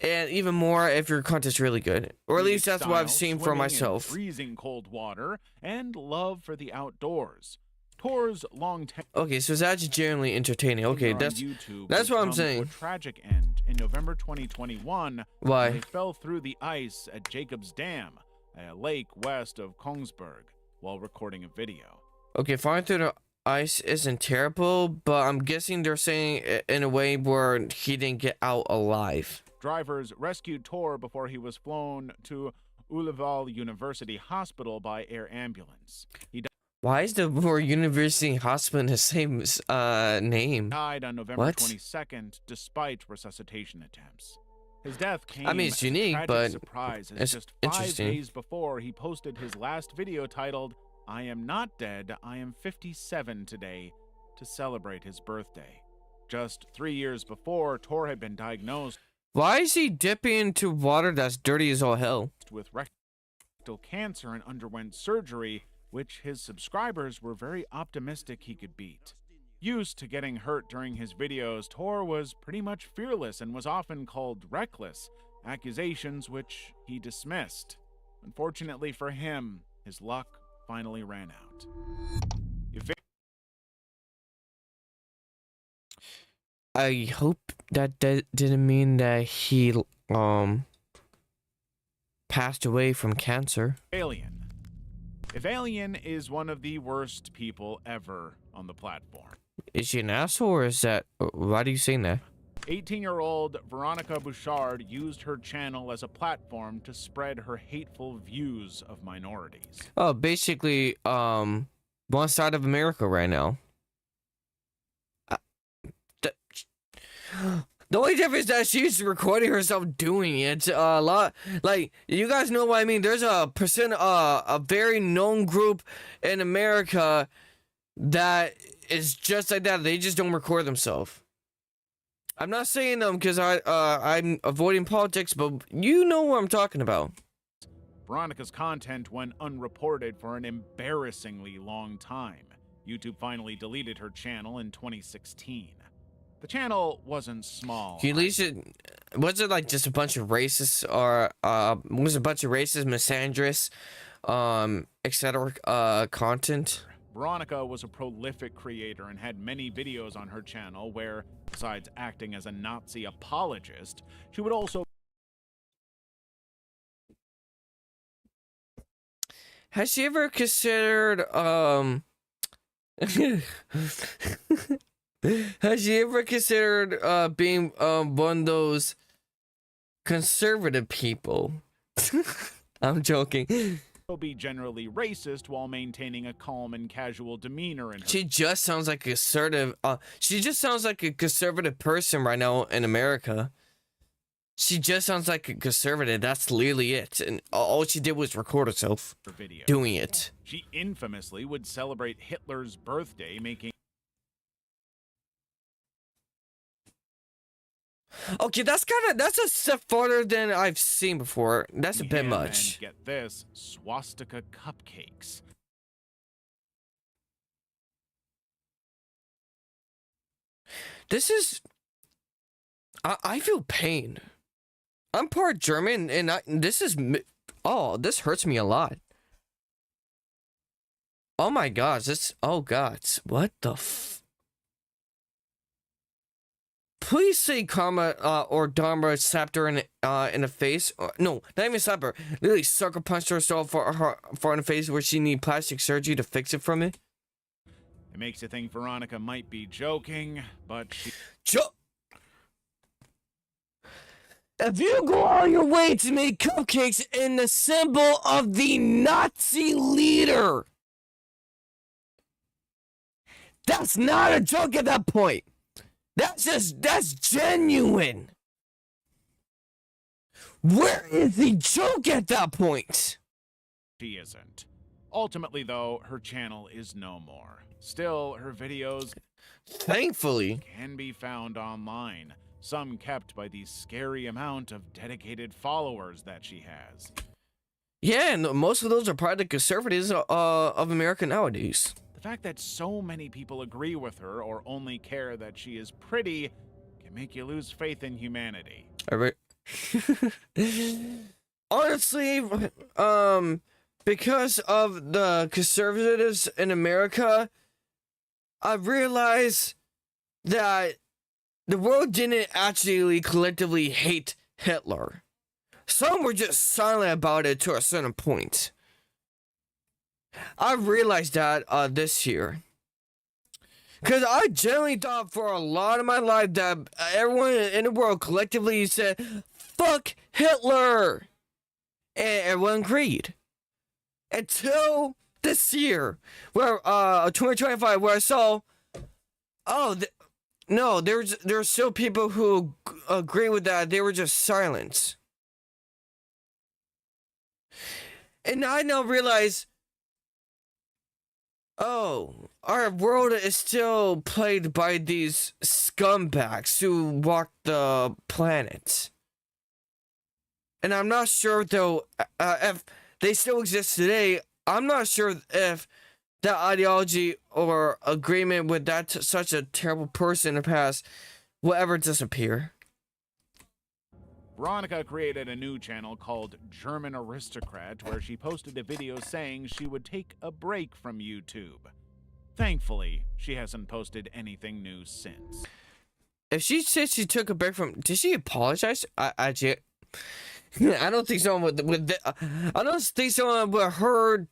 And even more if your content's really good. Or at least that's what I've seen for swimming in myself. freezing cold water and love for the outdoors. Tor's long Okay, so it's actually genuinely entertaining. Okay, on that's YouTube what would I'm come to saying. A tragic end in November 2021. Why? When they fell through the ice at Jacob's Dam, a lake west of Kongsberg, while recording a video. Okay, falling through the ice isn't terrible, but I'm guessing they're saying it in a way where he didn't get out alive. Drivers rescued Tor before he was flown to Ullevål University Hospital by air ambulance. He Why is the word University Hospital in the same name? died on November What? 22nd despite resuscitation attempts. His death came I mean, it's as a unique, tragic but surprise as it's just 5 interesting. days before he posted his last video titled, "I am not dead, I am 57 today," to celebrate his birthday. Just 3 years before, Tor had been diagnosed Why is he dipping into water that's dirty as all hell? with rectal cancer and underwent surgery, which his subscribers were very optimistic he could beat. Used to getting hurt during his videos, Tor was pretty much fearless and was often called reckless, accusations which he dismissed. Unfortunately for him, his luck finally ran out. I hope that didn't mean that he passed away from cancer. Alien. If Alien is one of the worst people ever on the platform. Is she an asshole or is that? Why are you saying that? 18-year-old Veronica Bouchard used her channel as a platform to spread her hateful views of minorities. Oh, basically, one side of America right now. The only difference is that she's recording herself doing it. A lot, like you guys know what I mean. There's a very known group in America that is just like that. They just don't record themselves. I'm not saying them because I'm avoiding politics, but you know what I'm talking about. Veronica's content went unreported for an embarrassingly long time. YouTube finally deleted her channel in 2016. The channel wasn't small. He least was it like just a bunch of racists or was it a bunch of racist, misandrous, etc. Content? Veronica was a prolific creator and had many videos on her channel where, besides acting as a Nazi apologist, she would also Has she ever considered has she ever considered being one of those conservative people? I'm joking. be generally racist while maintaining a calm and casual demeanor in her. She just sounds like a assertive. She just sounds like a conservative person right now in America. She just sounds like a conservative. That's literally it. And all she did was record herself Video. doing it. She infamously would celebrate Hitler's birthday, making Okay, that's a step farther than I've seen before. That's a bit him, much. and get this, swastika cupcakes. This is. I feel pain. I'm part German, and this is. Oh, this hurts me a lot. Oh my gosh, this. Oh god, what the Please say karma or Dharma slapped her in the face. No, not even slap her. Literally sucker punched herself for in the face where she need plastic surgery to fix it from it. It makes you think Veronica might be joking, but she... If you go on your way to make cupcakes in the symbol of the Nazi leader, that's not a joke at that point. That's genuine. Where is the joke at that point? She isn't. Ultimately, though, her channel is no more. Still, her videos, thankfully, can be found online. Some kept by the scary amount of dedicated followers that she has. Yeah, and most of those are probably the conservatives of America nowadays. The fact that so many people agree with her or only care that she is pretty can make you lose faith in humanity. All right. Honestly, because of the conservatives in America, I realized that the world didn't actually collectively hate Hitler. Some were just silent about it to a certain point. I realized that this year. Because I generally thought for a lot of my life that everyone in the world collectively said, fuck Hitler! And everyone agreed. Until this year, where 2025, where I saw, no, there's still people who agree with that. They were just silent. And I now realize, oh, our world is still plagued by these scumbags who walk the planet. And I'm not sure, though, if they still exist today. I'm not sure if that ideology or agreement with that such a terrible person in the past will ever disappear. Veronica created a new channel called German Aristocrat, where she posted a video saying she would take a break from YouTube. Thankfully, she hasn't posted anything new since. If she said she took a break from, did she apologize? I don't think someone I don't think someone with her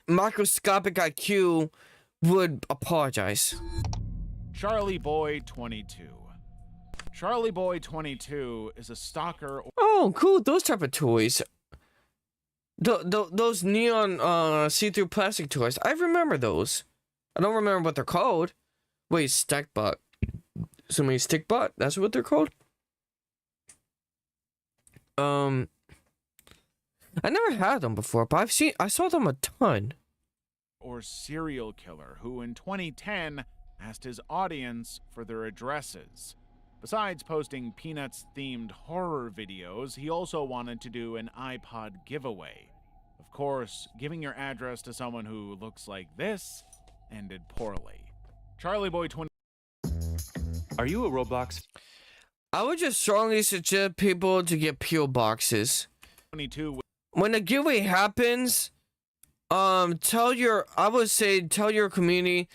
microscopic IQ would apologize. Charlie Boy 22. Charlie Boy 22 is a stalker. Oh, cool! Those type of toys. Those neon see-through plastic toys. I remember those. I don't remember what they're called. Wait, Stackbot. Somebody Stickbot? That's what they're called? I never had them before, but I saw them a ton. Or serial killer who in 2010 asked his audience for their addresses. Besides posting Peanuts-themed horror videos, he also wanted to do an iPod giveaway. Of course, giving your address to someone who looks like this ended poorly. Charlie Boy 20. Are you a Roblox? I would just strongly suggest people to get P.O. boxes. 22. When the giveaway happens, tell your community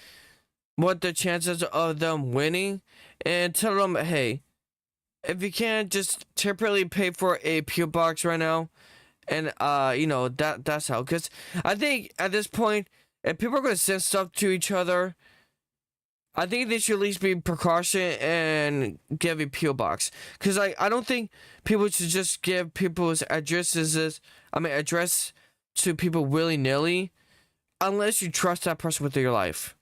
what the chances of them winning, and tell them, hey, if you can't, just temporarily pay for a P.O. box right now, and that's how. Because I think at this point, if people are going to send stuff to each other, I think they should at least be precaution and give a P.O. box. Because I don't think people should just give people's address to people willy-nilly unless you trust that person with your life.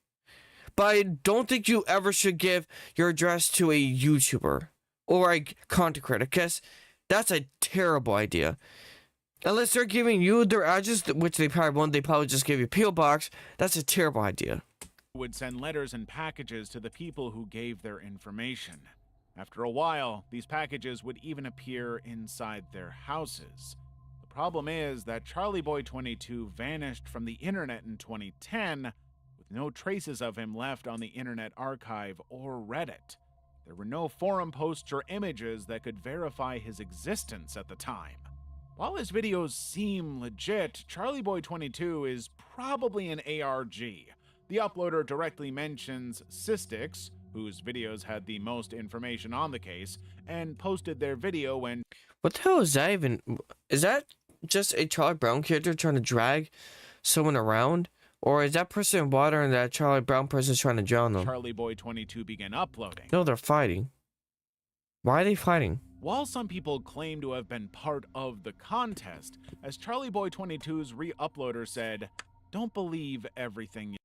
But I don't think you ever should give your address to a YouTuber or a content creator, because that's a terrible idea. Unless they're giving you their address, which they probably won't, they probably just give you a P.O. box. That's a terrible idea. Would send letters and packages to the people who gave their information. After a while, these packages would even appear inside their houses. The problem is that Charlie Boy 22 vanished from the internet in 2010, with no traces of him left on the Internet Archive or Reddit. There were no forum posts or images that could verify his existence at the time. While his videos seem legit, Charlie Boy 22 is probably an ARG. The uploader directly mentions Cystix, whose videos had the most information on the case, and posted their video when... What the hell is that even? Is that just a Charlie Brown character trying to drag someone around? Or is that person in water and that Charlie Brown person is trying to drown them? Charlie Boy 22 began uploading. No, they're fighting. Why are they fighting? While some people claim to have been part of the contest, as Charlie Boy 22's re-uploader said, "Don't believe everything."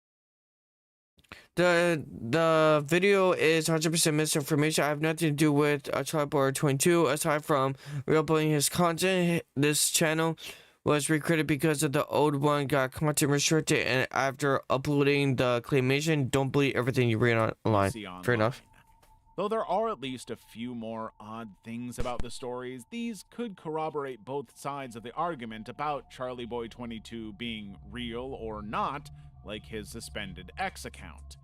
The video is 100% misinformation. I have nothing to do with Charlie Boy 22 aside from re-uploading his content. This channel was recreated because of the old one got content restricted, and after uploading the claymation, don't believe everything you read online. Fair enough. Though there are at least a few more odd things about the stories, these could corroborate both sides of the argument about Charlie Boy 22 being real or not, like his suspended X account.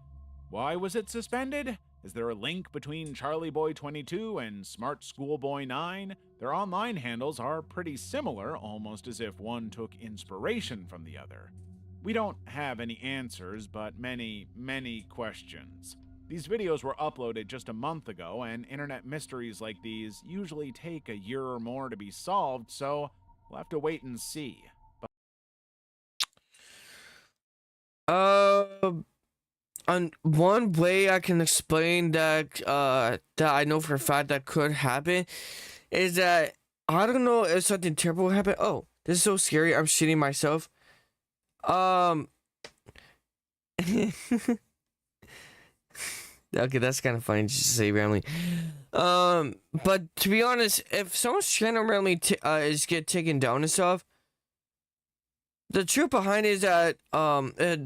Why was it suspended? Is there a link between Charlie Boy 22 and Smart Schoolboy 9? Their online handles are pretty similar, almost as if one took inspiration from the other. We don't have any answers, but many, many questions. These videos were uploaded just a month ago, and internet mysteries like these usually take a year or more to be solved, so we'll have to wait and see. On one way I can explain that that I know for a fact that could happen is that I don't know if something terrible will happen. Oh, this is so scary. I'm shitting myself. Okay, that's kind of funny just to say randomly. But to be honest, if someone's channel randomly is get taken down and stuff, the truth behind it is that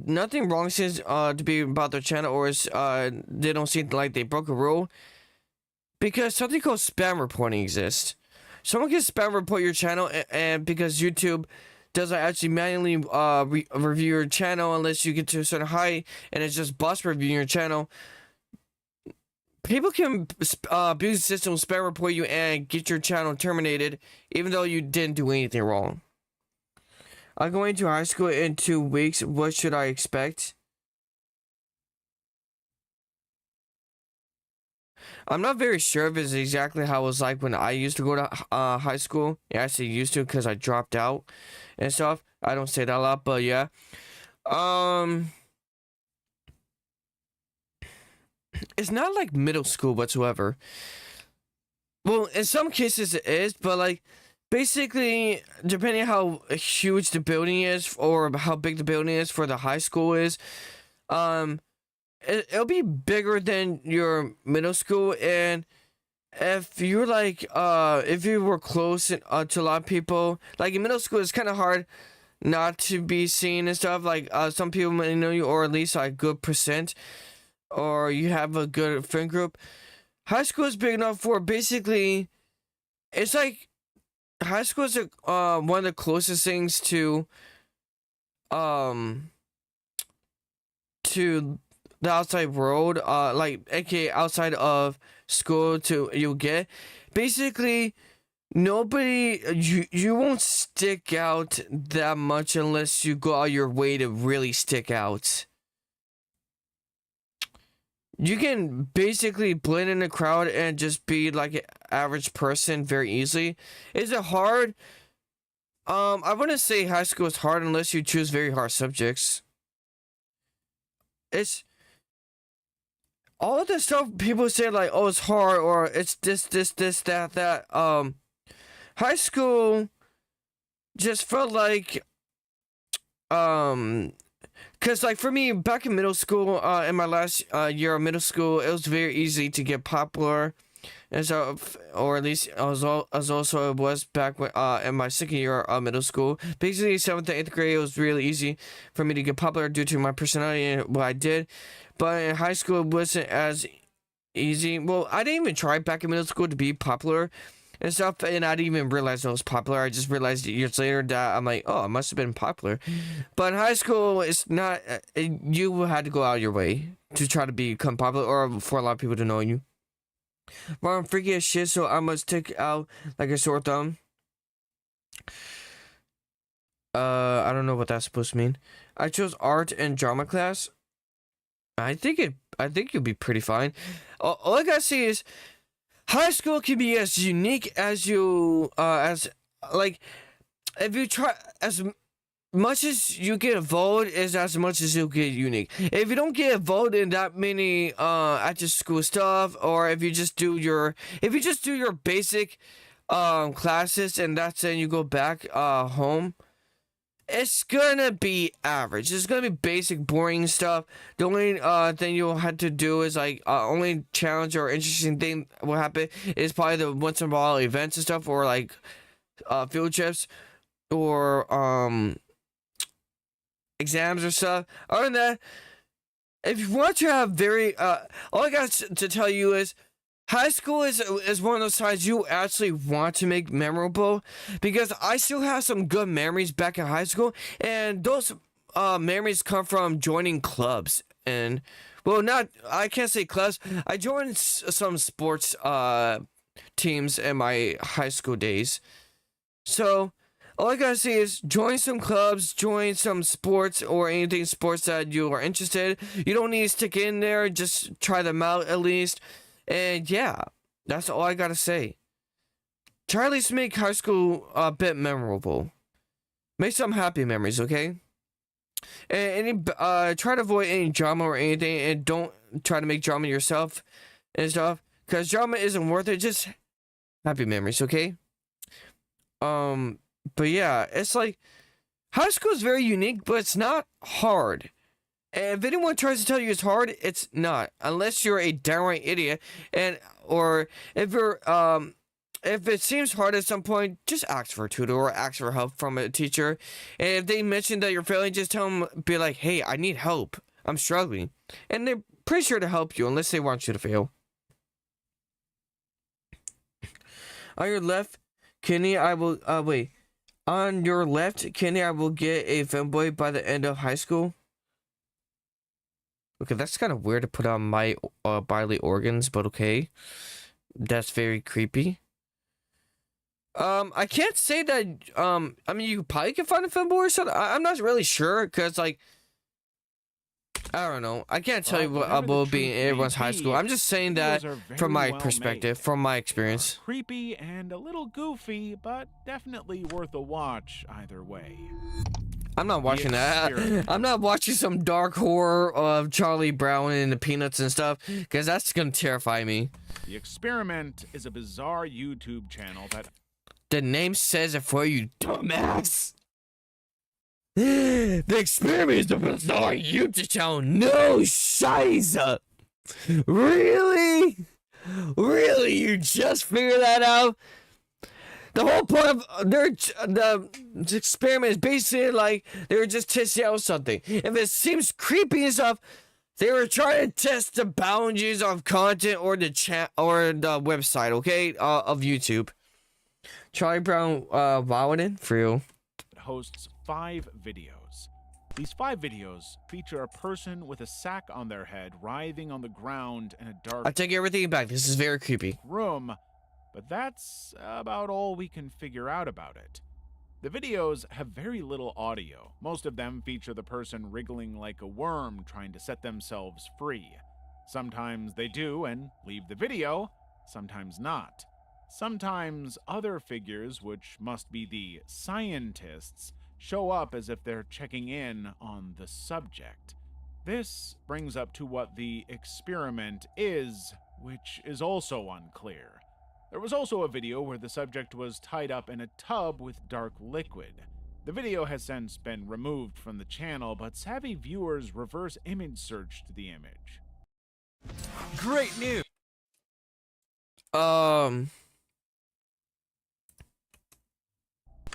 nothing wrong seems to be about their channel, or is they don't seem like they broke a rule, because something called spam reporting exists. Someone can spam report your channel, and because YouTube doesn't actually manually review your channel unless you get to a certain height, and it's just bots reviewing your channel. People can abuse the system, spam report you, and get your channel terminated, even though you didn't do anything wrong. I'm going to high school in 2 weeks. What should I expect? I'm not very sure if it's exactly how it was like when I used to go to high school. Yeah, I say used to because I dropped out and stuff. I don't say that a lot, but yeah. It's not like middle school whatsoever. Well, in some cases it is, but like basically, depending on how huge the building is or how big the building is for the high school is, it'll be bigger than your middle school. And if you're like, if you were close to a lot of people, like in middle school, it's kind of hard not to be seen and stuff. Like some people may know you, or at least like a good percent, or you have a good friend group. High school is big enough for basically, it's like high school is one of the closest things to the outside world, like aka outside of school to you get. Basically, nobody, you won't stick out that much unless you go out your way to really stick out. You can basically blend in the crowd and just be like an average person very easily. Is it hard? I wouldn't say high school is hard unless you choose very hard subjects. It's all of the stuff people say like, oh, it's hard, or it's this, that. High school just felt like Cause like for me back in middle school, in my last year of middle school, it was very easy to get popular, and so, or at least as also it was back when in my second year of middle school. Basically, 7th to 8th grade, it was really easy for me to get popular due to my personality and what I did. But in high school, it wasn't as easy. Well, I didn't even try back in middle school to be popular and stuff, and I didn't even realize I was popular. I just realized years later that I'm like, oh, I must have been popular. But in high school, it's not. You had to go out of your way to try to become popular, or for a lot of people to know you. Well, I'm freaky as shit, so I must stick out like a sore thumb. I don't know what that's supposed to mean. I chose art and drama class. I think you'll be pretty fine. All I gotta say is, high school can be as unique as you as like if you try as much as you get involved is as much as you'll get unique. If you don't get involved in that many after school stuff, or if you just do your basic classes and that's it, and you go back home, it's gonna be average. It's gonna be basic, boring stuff. The only thing you'll have to do is like only challenge or interesting thing will happen is probably the once in a while events and stuff, or like field trips, or exams or stuff. Other than that, if you want to have very all I got to tell you is, high school is one of those times you actually want to make memorable, because I still have some good memories back in high school, and those memories come from joining clubs. And well, not, I can't say clubs, I joined some sports teams in my high school days. So all I gotta say is join some clubs, join some sports, or anything sports that you are interested. You don't need to stick in there, just try them out at least. And yeah, that's all I gotta say. Try at least make high school a bit memorable. Make some happy memories, okay? And try to avoid any drama or anything, and don't try to make drama yourself and stuff, because drama isn't worth it. Just happy memories, okay? But yeah, it's like high school is very unique, but it's not hard. And if anyone tries to tell you it's hard, it's not, unless you're a downright idiot. And or if you're if it seems hard at some point, just ask for a tutor or ask for help from a teacher. And if they mention that you're failing, just tell them, be like, hey, I need help, I'm struggling, and they're pretty sure to help you unless they want you to fail. On your left, Kenny, I will wait. On your left, Kenny, I will get a femboy by the end of high school. Okay, that's kind of weird to put on my bodily organs, but okay. That's very creepy. I can't say that, I mean, you probably can find a femboy or something. I'm not really sure, because, like, I don't know. I can't tell you what will be in everyone's high school. I'm just saying that from my perspective, from my experience. Creepy and a little goofy, but definitely worth a watch either way. I'm not watching that. I'm not watching some dark horror of Charlie Brown and the Peanuts and stuff, because that's gonna terrify me. The Experiment is a bizarre YouTube channel that... The name says it for you, dumbass. The Experiment is a bizarre YouTube channel. No scheiße. Really? Really? You just figured that out? The whole point of the experiment is basically like they were just testing out something. If it seems creepy and stuff, they were trying to test the boundaries of content or the chat or the website, okay, of YouTube. Charlie Brown, Wowden for you. It hosts 5 videos. These 5 videos feature a person with a sack on their head writhing on the ground in a dark I take everything back. This is very creepy. room. But that's about all we can figure out about it. The videos have very little audio. Most of them feature the person wriggling like a worm trying to set themselves free. Sometimes they do and leave the video, sometimes not. Sometimes other figures, which must be the scientists, show up as if they're checking in on the subject. This brings up to what the experiment is, which is also unclear. There was also a video where the subject was tied up in a tub with dark liquid. The video has since been removed from the channel, but savvy viewers reverse image searched the image. Great news! The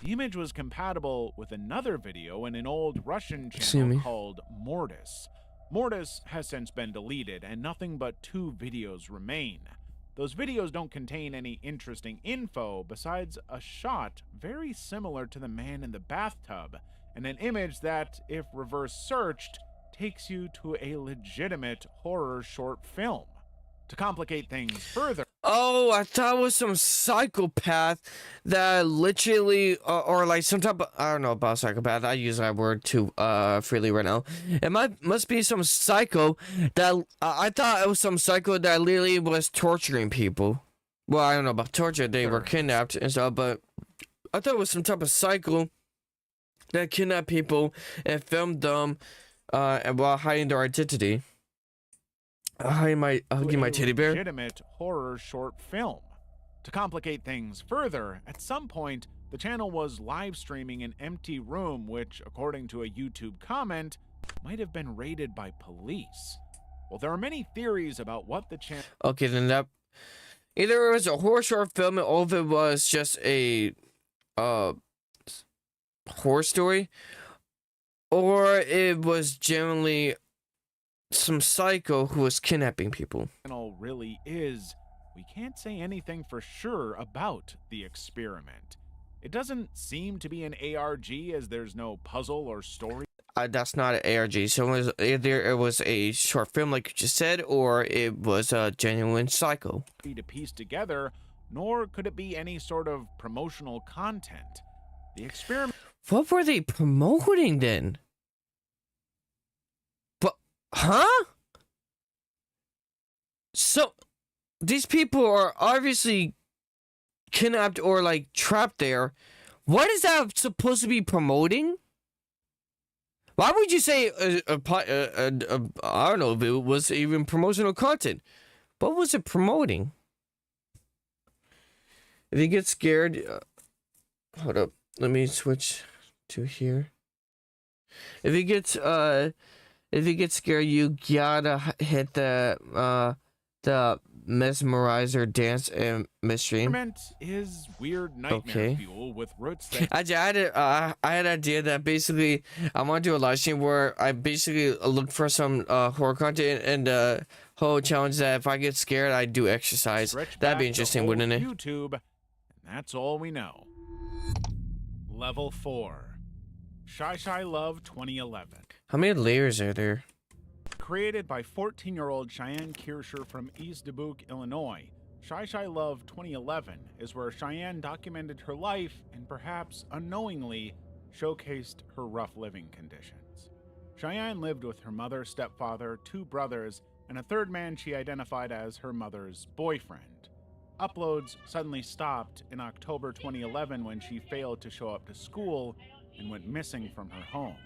image was compatible with another video in an old Russian channel called Mortis. Mortis has since been deleted, and nothing but 2 videos remain. Those videos don't contain any interesting info besides a shot very similar to the man in the bathtub, and an image that, if reverse searched, takes you to a legitimate horror short film. To complicate things further... Oh, I thought it was some psychopath that literally, or like some type of, I don't know about psychopath. I use that word too freely right now. It must be some psycho that, I thought it was some psycho that literally was torturing people. Well, I don't know about torture. They were kidnapped and stuff, but I thought it was some type of psycho that kidnapped people and filmed them while hiding their identity. I'll give my teddy bear. Legitimate horror short film. To complicate things further, at some point, the channel was live streaming an empty room, which, according to a YouTube comment, might have been raided by police. Well, there are many theories about what the channel... Okay, then that... Either it was a horror short film or all of it was just a horror story, or it was generally some psycho who was kidnapping people. Really is, we can't say anything for sure about the experiment. It doesn't seem to be an ARG, as there's no puzzle or story. That's not an ARG, so it was either it was a short film like you just said, or it was a genuine psycho. To piece together, nor could it be any sort of promotional content. The experiment... What were they promoting then? Huh? So, these people are obviously kidnapped or like trapped there. What is that supposed to be promoting? Why would you say I don't know if it was even promotional content? What was it promoting? If you get scared, hold up. Let me switch to here. If you get scared, you gotta hit the mesmerizer dance and mystery. Is weird nightmare fuel with roots that... I had an idea that basically I want to do a live stream where I basically look for some horror content and whole challenge that if I get scared, I do exercise. That'd be interesting, wouldn't it? YouTube, and that's all we know. Level 4. Shy Shy Love 2011. How many layers are there? Created by 14-year-old Cheyenne Kircher from East Dubuque, Illinois, Shy Shy Love 2011 is where Cheyenne documented her life and perhaps unknowingly showcased her rough living conditions. Cheyenne lived with her mother, stepfather, 2 brothers, and a third man she identified as her mother's boyfriend. Uploads suddenly stopped in October 2011 when she failed to show up to school and went missing from her home.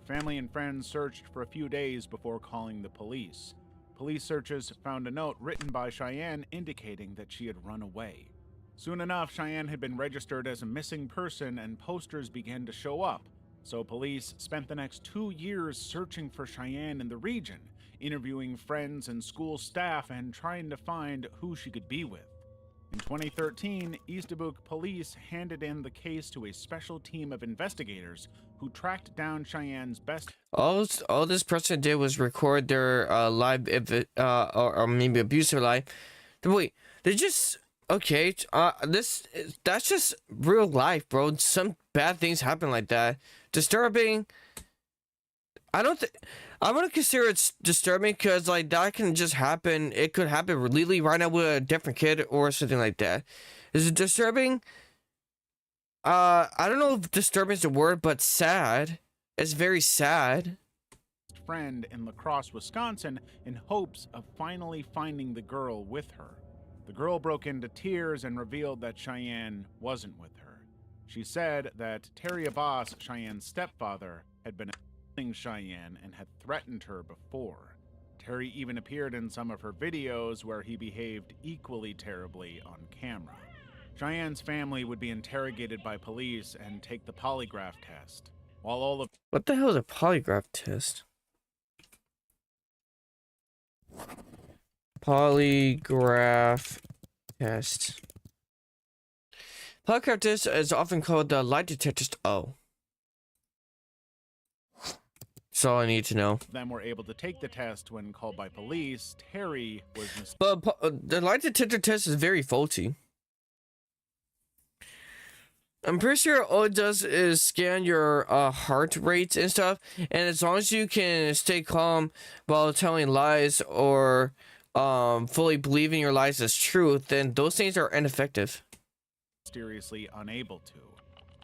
Family and friends searched for a few days before calling the police. Police searches found a note written by Cheyenne indicating that she had run away. Soon enough, Cheyenne had been registered as a missing person and posters began to show up. So police spent the next 2 years searching for Cheyenne in the region, interviewing friends and school staff and trying to find who she could be with. In 2013, East Dubuque police handed in the case to a special team of investigators who tracked down Cheyenne's best... All this person did was record their live, or maybe abuse their life. Wait, they just... Okay, that's just real life, bro. Some bad things happen like that. Disturbing. I don't think... I wouldn't consider it disturbing because, like, that can just happen. It could happen really right now with a different kid or something like that. Is it disturbing? I don't know if disturbing is the word, but sad. It's very sad. Friend in La Crosse, Wisconsin, in hopes of finally finding the girl with her. The girl broke into tears and revealed that Cheyenne wasn't with her. She said that Terry Abbas, Cheyenne's stepfather, had been Cheyenne and had threatened her before. Terry even appeared in some of her videos where he behaved equally terribly on camera. Cheyenne's family would be interrogated by police and take the polygraph test, while all of What the hell is a polygraph test? Polygraph test. Polygraph test is often called the lie detector test. Oh. That's all I need to know. them were able to take the test when called by police. Terry was But the lie detector test is very faulty. I'm pretty sure all it does is scan your heart rate and stuff, and as long as you can stay calm while telling lies or fully believing your lies as truth, then those things are ineffective. mysteriously unable to.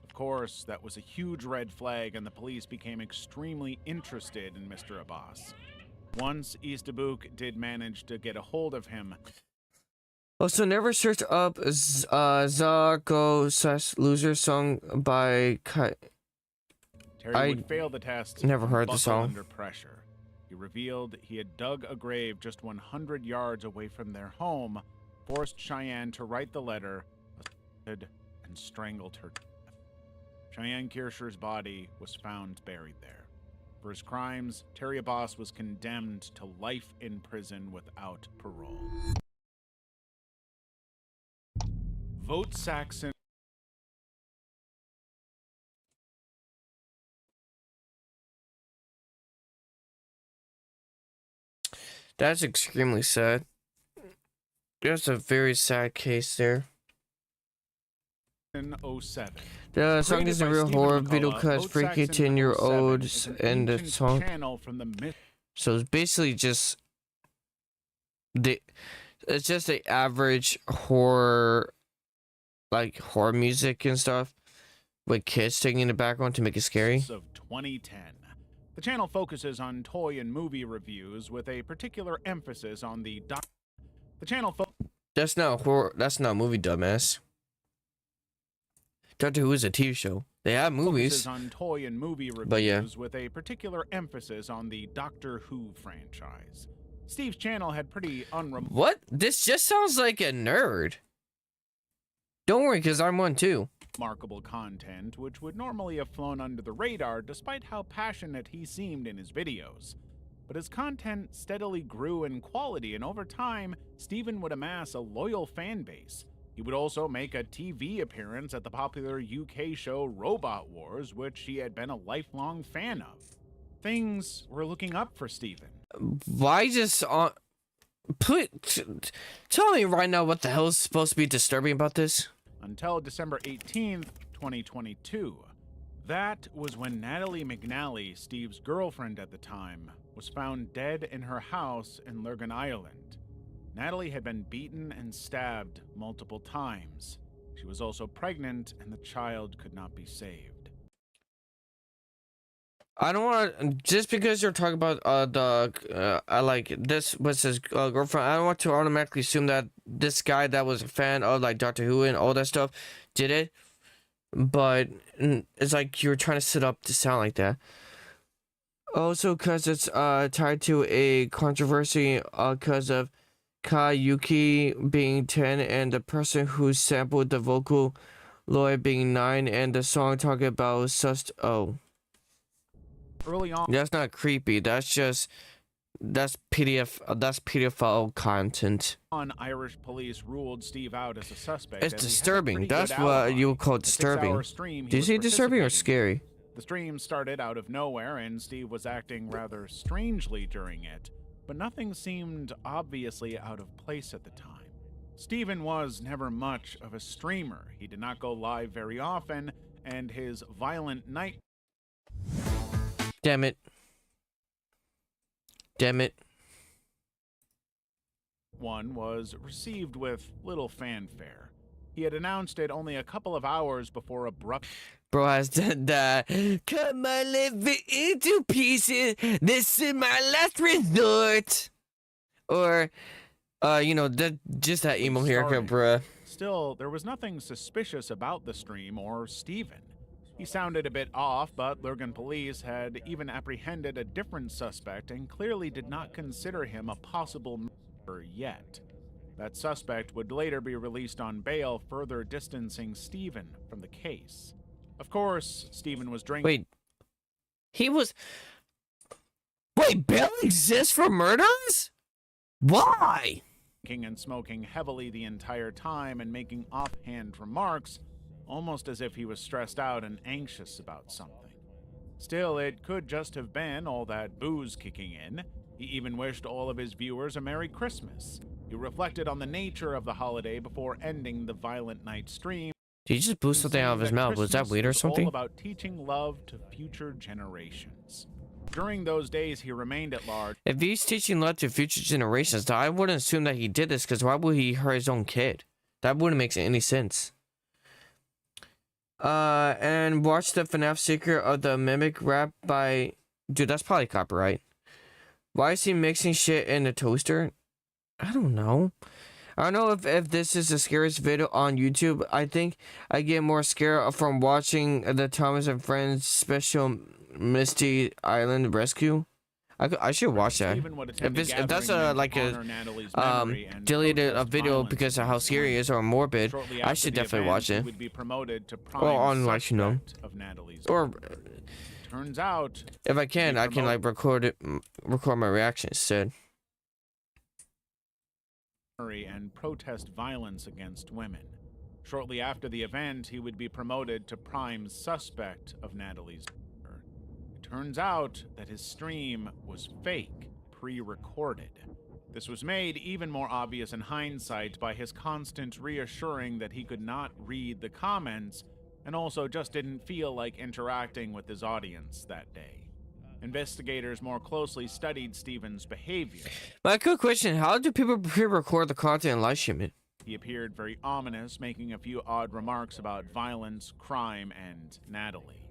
Of course, that was a huge red flag, and the police became extremely interested in Mr. Abbas. Once Eastabook did manage to get a hold of him, Also, never search up Zago / Loser song by Terry I would fail the test. never and heard the buckle song. Under pressure, he revealed he had dug a grave just 100 yards away from their home, forced Cheyenne to write the letter, assaulted and strangled her to death. Cheyenne Kirschner's body was found buried there. For his crimes, Terry Abbas was condemned to life in prison without parole. Vote Saxon. That's extremely sad. That's a very sad case there. 07. The song Created is a by real Stephen horror McCullough, video cuts Vote freaky Saxon 10-year-olds 07 is an and the ancient song. channel from the myth. So it's basically just it's just the average horror, like horror music and stuff, with kids singing in the background to make it scary. Of 2010. The channel focuses on toy and movie reviews with a particular emphasis on the channel That's not horror. That's not a movie, dumbass. Doctor Who is a TV show. They have movies. focuses on toy and movie reviews But yeah. with a particular emphasis on the Doctor Who franchise. Steve's channel had pretty What? This just sounds like a nerd. Don't worry, because I'm one too. remarkable content which would normally have flown under the radar despite how passionate he seemed in his videos. But his content steadily grew in quality, and over time, Steven would amass a loyal fan base. He would also make a TV appearance at the popular UK show Robot Wars, which he had been a lifelong fan of. Things were looking up for Steven. Why just tell me right now what the hell is supposed to be disturbing about this? Until December 18th, 2022. That was when Natalie McNally, Steve's girlfriend at the time, was found dead in her house in Lurgan Island. Natalie had been beaten and stabbed multiple times. She was also pregnant, and the child could not be saved. I don't want to, just because you're talking about I like this was his girlfriend. I don't want to automatically assume that this guy that was a fan of like Doctor Who and all that stuff did it, but it's like you're trying to set up to sound like that. Also, because it's tied to a controversy because of Kayuki being 10 and the person who sampled the vocal Lloyd being 9 and the song talking about Early on, That's not creepy. That's pedophile content. Irish police ruled Steve out as a suspect. It's as he had a disturbing. pretty That's good what alibi. you would call The 6-hour disturbing. stream he Do you was say disturbing or participating in. scary? The stream started out of nowhere, and Steve was acting rather strangely during it, but nothing seemed obviously out of place at the time. Steven was never much of a streamer. He did not go live very often, and his violent night Damn it. Damn it. one was received with little fanfare. He had announced it only a couple of hours before abrupt Bro has done that. Cut my liver into pieces. This is my last resort. Or, just that emo haircut, bruh. Still, there was nothing suspicious about the stream or Steven. He sounded a bit off, but Lurgan police had even apprehended a different suspect and clearly did not consider him a possible murderer yet. That suspect would later be released on bail, further distancing Stephen from the case. Of course, Stephen was drinking. Wait. He was... Wait, bail exists for murders? Why? And smoking heavily the entire time and making offhand remarks, almost as if he was stressed out and anxious about something. Still, it could just have been all that booze kicking in. He even wished all of his viewers a Merry Christmas. He reflected on the nature of the holiday before ending the violent night stream. Did he just boost something out of his mouth? Was that weed or something? All about teaching love to future generations. During those days, he remained at large. If he's teaching love to future generations, I wouldn't assume that he did this, because why would he hurt his own kid? That wouldn't make any sense. And watch the FNAF Secret of the Mimic rap by... Dude, that's probably copyright. Why is he mixing shit in a toaster? I don't know. I don't know if this is the scariest video on YouTube. I think I get more scared from watching the Thomas and Friends special Misty Island Rescue. I should watch that. If that's deleted a video because of how scary it is or morbid, I should definitely watch it. Or on, like, you know, or turns out, if I can like record my reaction instead. And protest violence against women. Shortly after the event, he would be promoted to prime suspect of Natalie's murder. It turns out that his stream was fake, pre-recorded. This was made even more obvious in hindsight by his constant reassuring that he could not read the comments and also just didn't feel like interacting with his audience that day. Investigators more closely studied Stephen's behavior. My quick question, how do people pre-record the content and live stream it? He appeared very ominous, making a few odd remarks about violence, crime, and Natalie.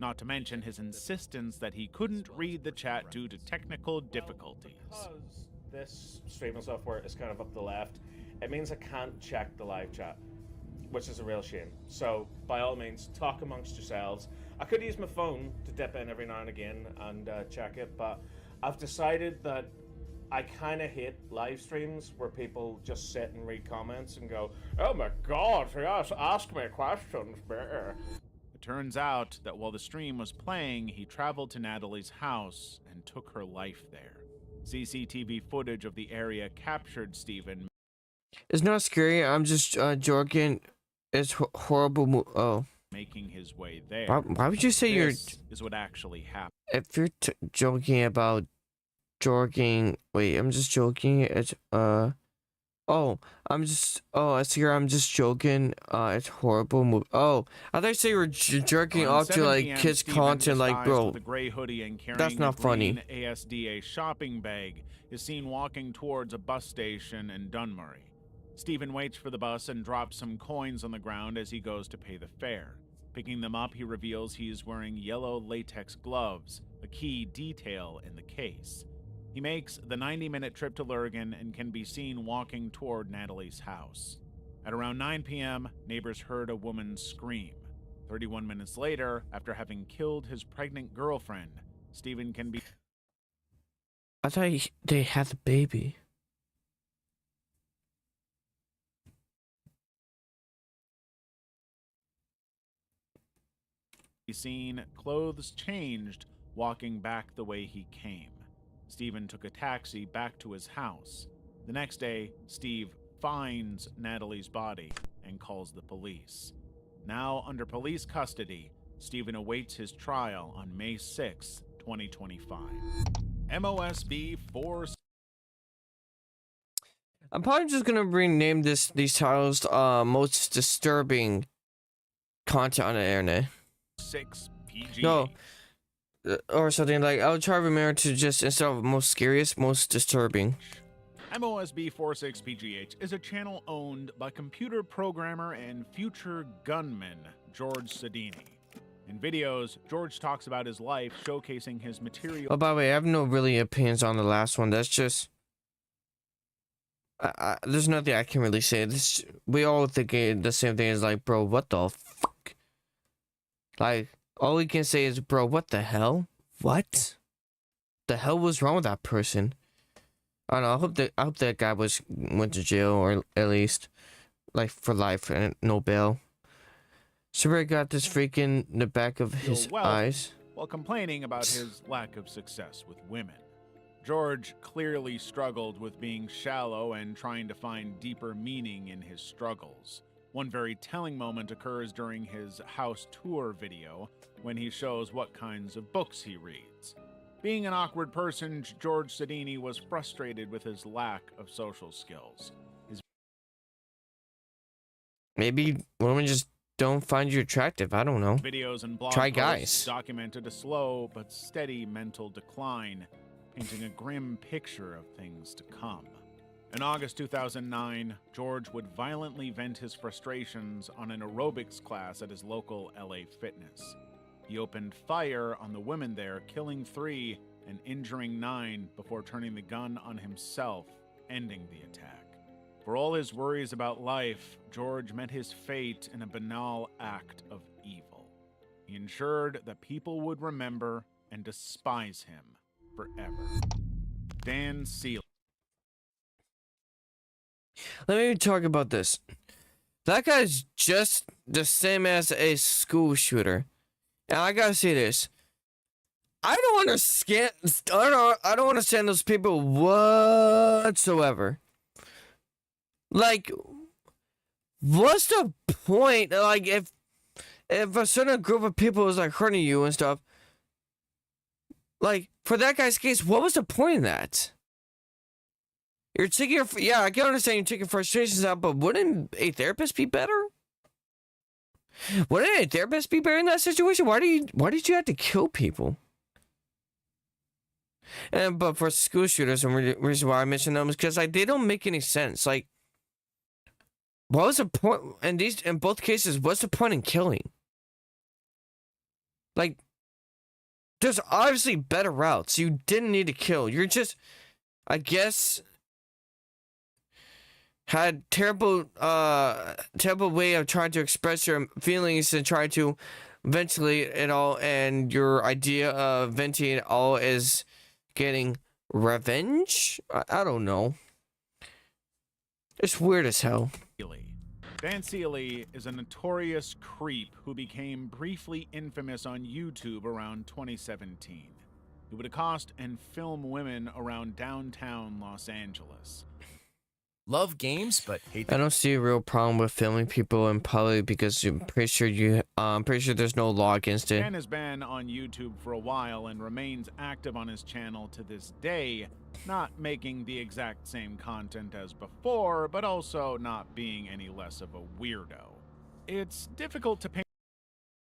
Not to mention his insistence that he couldn't read the chat due to technical difficulties. Because this streaming software is kind of up the left, it means I can't check the live chat, which is a real shame. So, by all means, talk amongst yourselves. I could use my phone to dip in every now and again and check it, but I've decided that I kind of hate live streams where people just sit and read comments and go, "Oh my God, yes, ask me questions." It turns out that while the stream was playing, he traveled to Natalie's house and took her life there. CCTV footage of the area captured Stephen. It's not scary. I'm just joking. It's horrible. Oh. Making his way there. Why would you say this is what actually happened? If you're joking about joking, wait, I'm just joking. It's I see. I'm just joking. It's horrible. Oh, I thought you say you were jerking off to like kids' Stephen, content, like, bro. with a gray hoodie and carrying that's not a green funny. ASDA shopping bag, is seen walking towards a bus station in Dunmurry. Stephen waits for the bus and drops some coins on the ground as he goes to pay the fare. Picking them up, he reveals he is wearing yellow latex gloves, a key detail in the case. He makes the 90-minute trip to Lurgan and can be seen walking toward Natalie's house. At around 9 p.m., neighbors heard a woman scream. 31 minutes later, after having killed his pregnant girlfriend, Stephen can be... I thought they had the baby. seen, clothes changed, walking back the way he came. Stephen took a taxi back to his house. The next day, Steve finds Natalie's body and calls the police. Now under police custody, Stephen awaits his trial on May 6, 2025. MOSB 4... I'm probably just gonna rename these titles most disturbing content on the internet. 6 PG. No, or something like I'll try to remember to just instead of most scariest, most disturbing. MOSB 46PGH is a channel owned by computer programmer and future gunman George Sedini. In videos, George talks about his life, showcasing his material. Oh, by the way, I have no really opinions on the last one. That's just there's nothing I can really say. This we all think the same thing. Is like, bro, what the fuck? Like, all we can say is, bro, what the hell? What the hell was wrong with that person? I don't know. I hope that guy went to jail, or at least like for life and no bail. Super got this freak in the back of his eyes while complaining about his lack of success with women. George clearly struggled with being shallow and trying to find deeper meaning in his struggles. One very telling moment occurs during his house tour video when he shows what kinds of books he reads. Being an awkward person, George Sedini was frustrated with his lack of social skills. Maybe women just don't find you attractive. I don't know. Videos and blog Try posts guys. documented a slow but steady mental decline, painting a grim picture of things to come. In August 2009, George would violently vent his frustrations on an aerobics class at his local LA Fitness. He opened fire on the women there, killing 3 and injuring 9 before turning the gun on himself, ending the attack. For all his worries about life, George met his fate in a banal act of evil. He ensured that people would remember and despise him forever. Dan Seeley. Let me talk about this. That guy's just the same as a school shooter. And I gotta say this. I don't understand. I don't understand those people whatsoever. Like, what's the point? Like, if a certain group of people is like hurting you and stuff, like for that guy's case, what was the point in that? You're taking your, yeah, I can understand you're taking frustrations out, but wouldn't a therapist be better? Wouldn't a therapist be better in that situation? Why did you have to kill people? But for school shooters, and the reason why I mention them is because like they don't make any sense. Like, what was the point in both cases? What's the point in killing? Like, there's obviously better routes. You didn't need to kill. You're just, I guess, had terrible way of trying to express your feelings and try to ventilate it all, and your idea of venting it all is getting revenge? I don't know. It's weird as hell. Dan Seeley is a notorious creep who became briefly infamous on YouTube around 2017. He would accost and film women around downtown Los Angeles. Love games, but hate I don't see a real problem with filming people in public because I'm pretty sure there's no law against it. Dan has been on YouTube for a while and remains active on his channel to this day, not making the exact same content as before, but also not being any less of a weirdo. It's difficult to paint.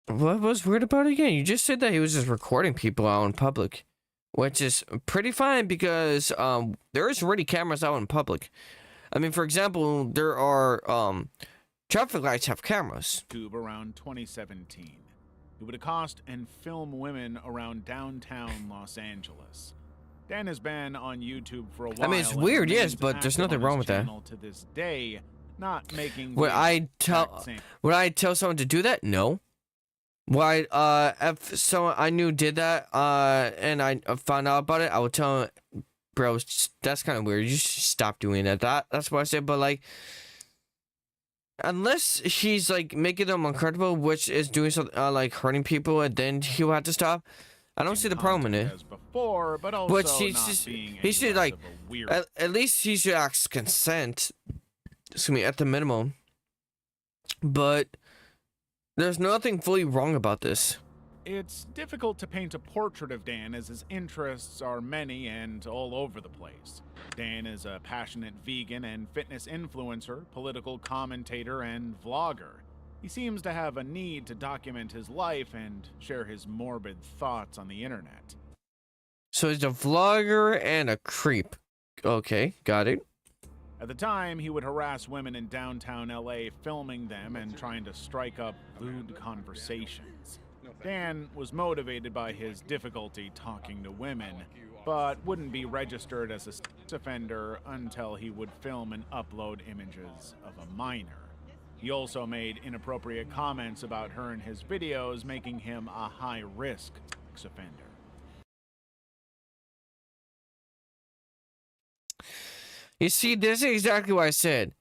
What was weird about it again? You just said that he was just recording people out in public, which is pretty fine because there is already cameras out in public. I mean, for example, there are traffic lights have cameras. YouTube around 2017. He would accost and film women around downtown Los Angeles. Dan has been on YouTube for a while. I mean, it's weird, yes, but there's nothing wrong with that. To this day, not making. Would I tell someone to do that? No. Why? If someone I knew did that, and I found out about it, I would tell him, bro, that's kind of weird. You should stop doing that. That's what I said. But like, unless he's like making them uncomfortable, which is doing something like hurting people, and then he'll have to stop. I don't see the problem in it. As before, but also But he should like at least he should ask consent. Excuse me, at the minimum. But there's nothing fully wrong about this. It's difficult to paint a portrait of Dan as his interests are many and all over the place. Dan is a passionate vegan and fitness influencer, political commentator, and vlogger. He seems to have a need to document his life and share his morbid thoughts on the internet. So he's a vlogger and a creep. Okay, got it. At the time, he would harass women in downtown LA, filming them and trying to strike up lewd conversations. Dan was motivated by his difficulty talking to women, but wouldn't be registered as a sex offender until he would film and upload images of a minor. He also made inappropriate comments about her in his videos, making him a high-risk sex offender. You see, this is exactly what I said.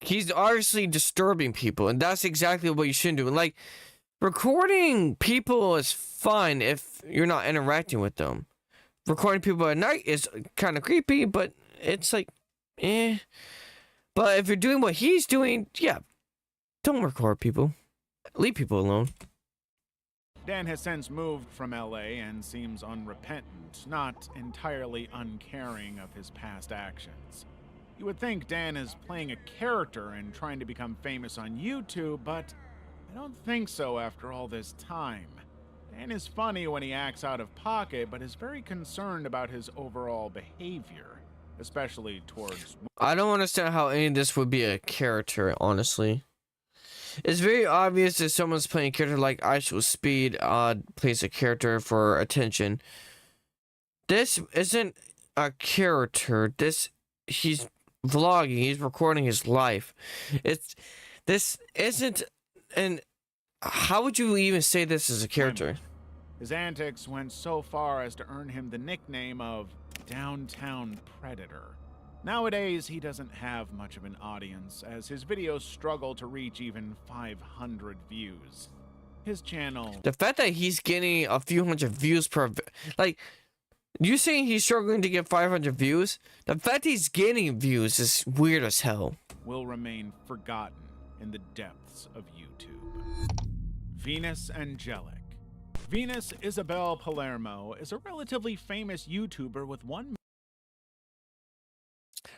He's obviously disturbing people, and that's exactly what you shouldn't do. Like, recording people is fine if you're not interacting with them. Recording people at night is kind of creepy, but it's like, eh. But if you're doing what he's doing, yeah, don't record people. Leave people alone. Dan has since moved from LA and seems unrepentant, not entirely uncaring of his past actions. You would think Dan is playing a character and trying to become famous on YouTube, but I don't think so after all this time. Dan is funny when he acts out of pocket, but is very concerned about his overall behavior, especially towards... I don't understand how any of this would be a character, honestly. It's very obvious that someone's playing a character like Actual Speed plays a character for attention. This isn't a character. He's vlogging. He's recording his life. This isn't an... How would you even say this is a character? His antics went so far as to earn him the nickname of Downtown Predator. Nowadays, he doesn't have much of an audience, as his videos struggle to reach even 500 views. His channel... The fact that he's getting a few hundred views per... Like, you saying he's struggling to get 500 views? The fact he's getting views is weird as hell. ...will remain forgotten in the depths of YouTube. Venus Angelic. Venus Isabel Palermo is a relatively famous YouTuber with 1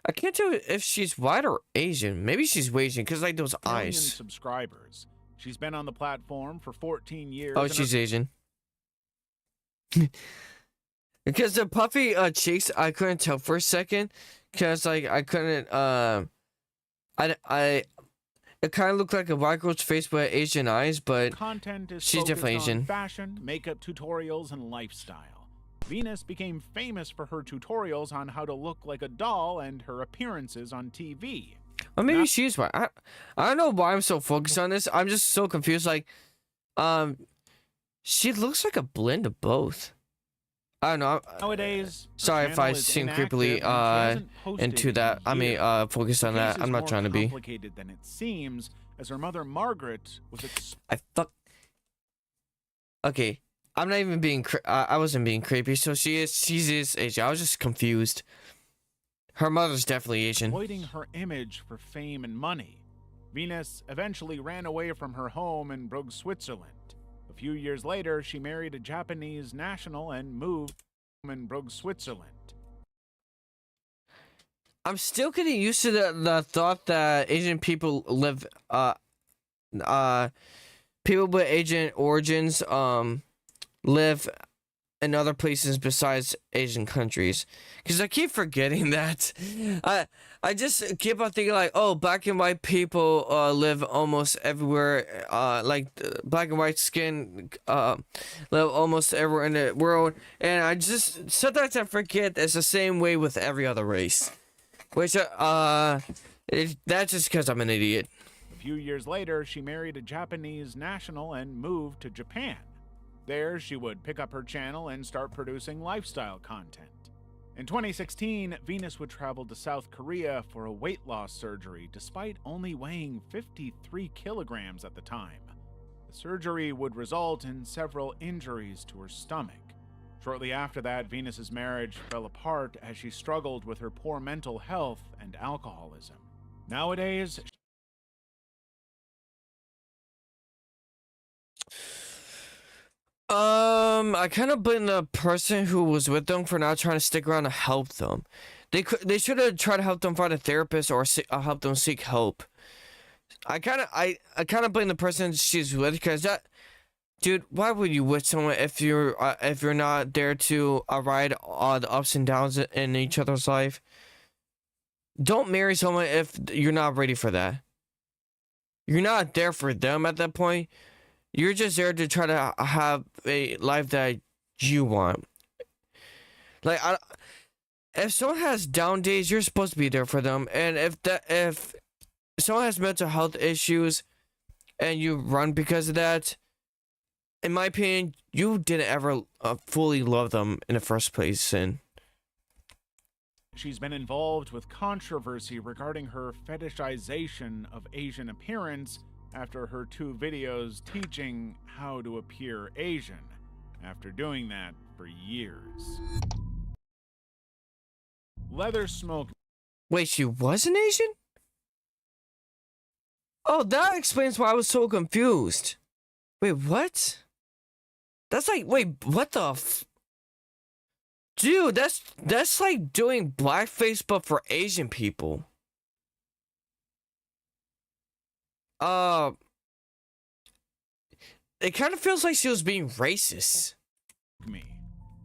I can't tell if she's white or Asian. Maybe she's Asian because like those million eyes. subscribers. She's been on the platform for 14 years. Oh, and she's her Asian. Because the puffy cheeks, I couldn't tell for a second. Because like I couldn't. It kind of looked like a white girl's face with Asian eyes, but content is she's definitely focused on Asian. fashion, makeup tutorials, and lifestyle. Venus became famous for her tutorials on how to look like a doll and her appearances on TV. Or maybe she's white. I don't know why I'm so focused on this. I'm just so confused. Like, she looks like a blend of both. I don't know. Nowadays, her Sorry if I channel is seem inactive creepily and she hasn't posted into that. in I mean, years. focused on The that. case I'm is not more trying to be. complicated than it seems, as her mother Margaret was Okay, I'm not even being. I wasn't being creepy. So she is Asian. I was just confused. Her mother's definitely Asian. exploiting her image for fame and money. Venus eventually ran away from her home in Brugg, Switzerland. A few years later, she married a Japanese national and moved in Brugg, Switzerland. I'm still getting used to the thought that Asian people live people with Asian origins live in other places besides Asian countries, because I keep forgetting that. I just keep on thinking like, oh, black and white people live almost everywhere, like black and white skin live almost everywhere in the world, and I just sometimes I forget it's the same way with every other race, which that's just because I'm an idiot. A few years later, she married a Japanese national and moved to Japan. There, she would pick up her channel and start producing lifestyle content. In 2016, Venus would travel to South Korea for a weight loss surgery despite only weighing 53 kilograms at the time. The surgery would result in several injuries to her stomach. Shortly after that, Venus's marriage fell apart as she struggled with her poor mental health and alcoholism. Nowadays, I kind of blame the person who was with them for not trying to stick around to help them. They should have tried to help them find a therapist or help them seek help. I kind of blame the person she's with, because that, dude, why would you with someone if you're not there to ride all the ups and downs in each other's life? Don't marry someone if you're not ready for that. You're not there for them at that point. You're just there to try to have a life that you want. Like, if someone has down days, you're supposed to be there for them. And if someone has mental health issues and you run because of that, in my opinion, you didn't ever fully love them in the first place. And She's been involved with controversy regarding her fetishization of Asian appearance after her 2 videos teaching how to appear Asian, after doing that for years. Leather Smoke. Wait, she was an Asian? Oh, that explains why I was so confused. Wait, what? That's like, wait, what the Dude, that's like doing blackface but for Asian people. It kind of feels like she was being racist. Me.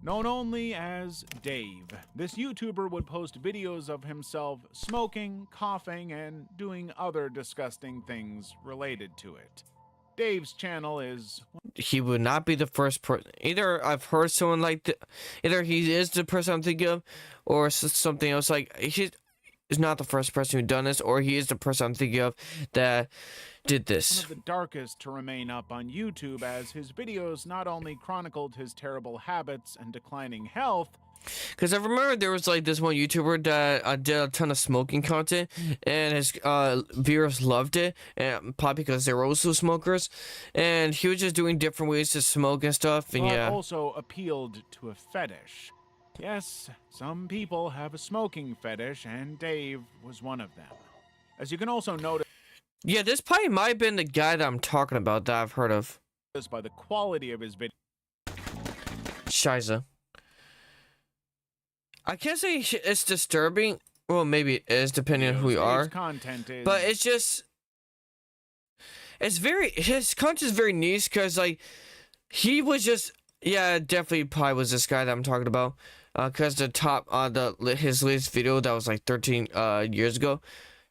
Known only as Dave, this YouTuber would post videos of himself smoking, coughing, and doing other disgusting things related to it. Dave's channel is... He would not be the first person. Either I've heard someone either he is the person I'm thinking of, or something else. Like, he is not the first person who done this, or he is the person I'm thinking of that did this. One of the darkest to remain up on YouTube, as his videos not only chronicled his terrible habits and declining health. Because I remember there was like this one YouTuber that did a ton of smoking content, and his viewers loved it, and probably because they were also smokers, and he was just doing different ways to smoke and stuff, and yeah. Also appealed to a fetish. Yes, some people have a smoking fetish, and Dave was one of them. As you can also notice... Yeah, this probably might have been the guy that I'm talking about that I've heard of. ...by the quality of his video. Shiza. I can't say it's disturbing. Well, maybe it is, depending on who you are. Content is... But it's just... His content is very niche, because, like, he was just... Yeah, definitely probably was this guy that I'm talking about. Because his latest video that was, like, 13 years ago,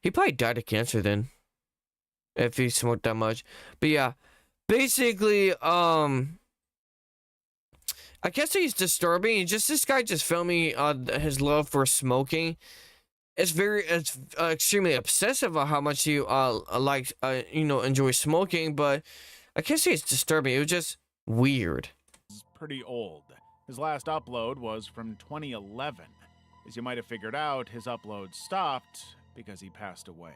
he probably died of cancer then. If he smoked that much. But yeah, basically, I guess he's disturbing. Just this guy just filming his love for smoking. It's extremely obsessive on how much he enjoys smoking. But I can't say it's disturbing. It was just weird. It's pretty old. His last upload was from 2011. As you might have figured out, his upload stopped because he passed away.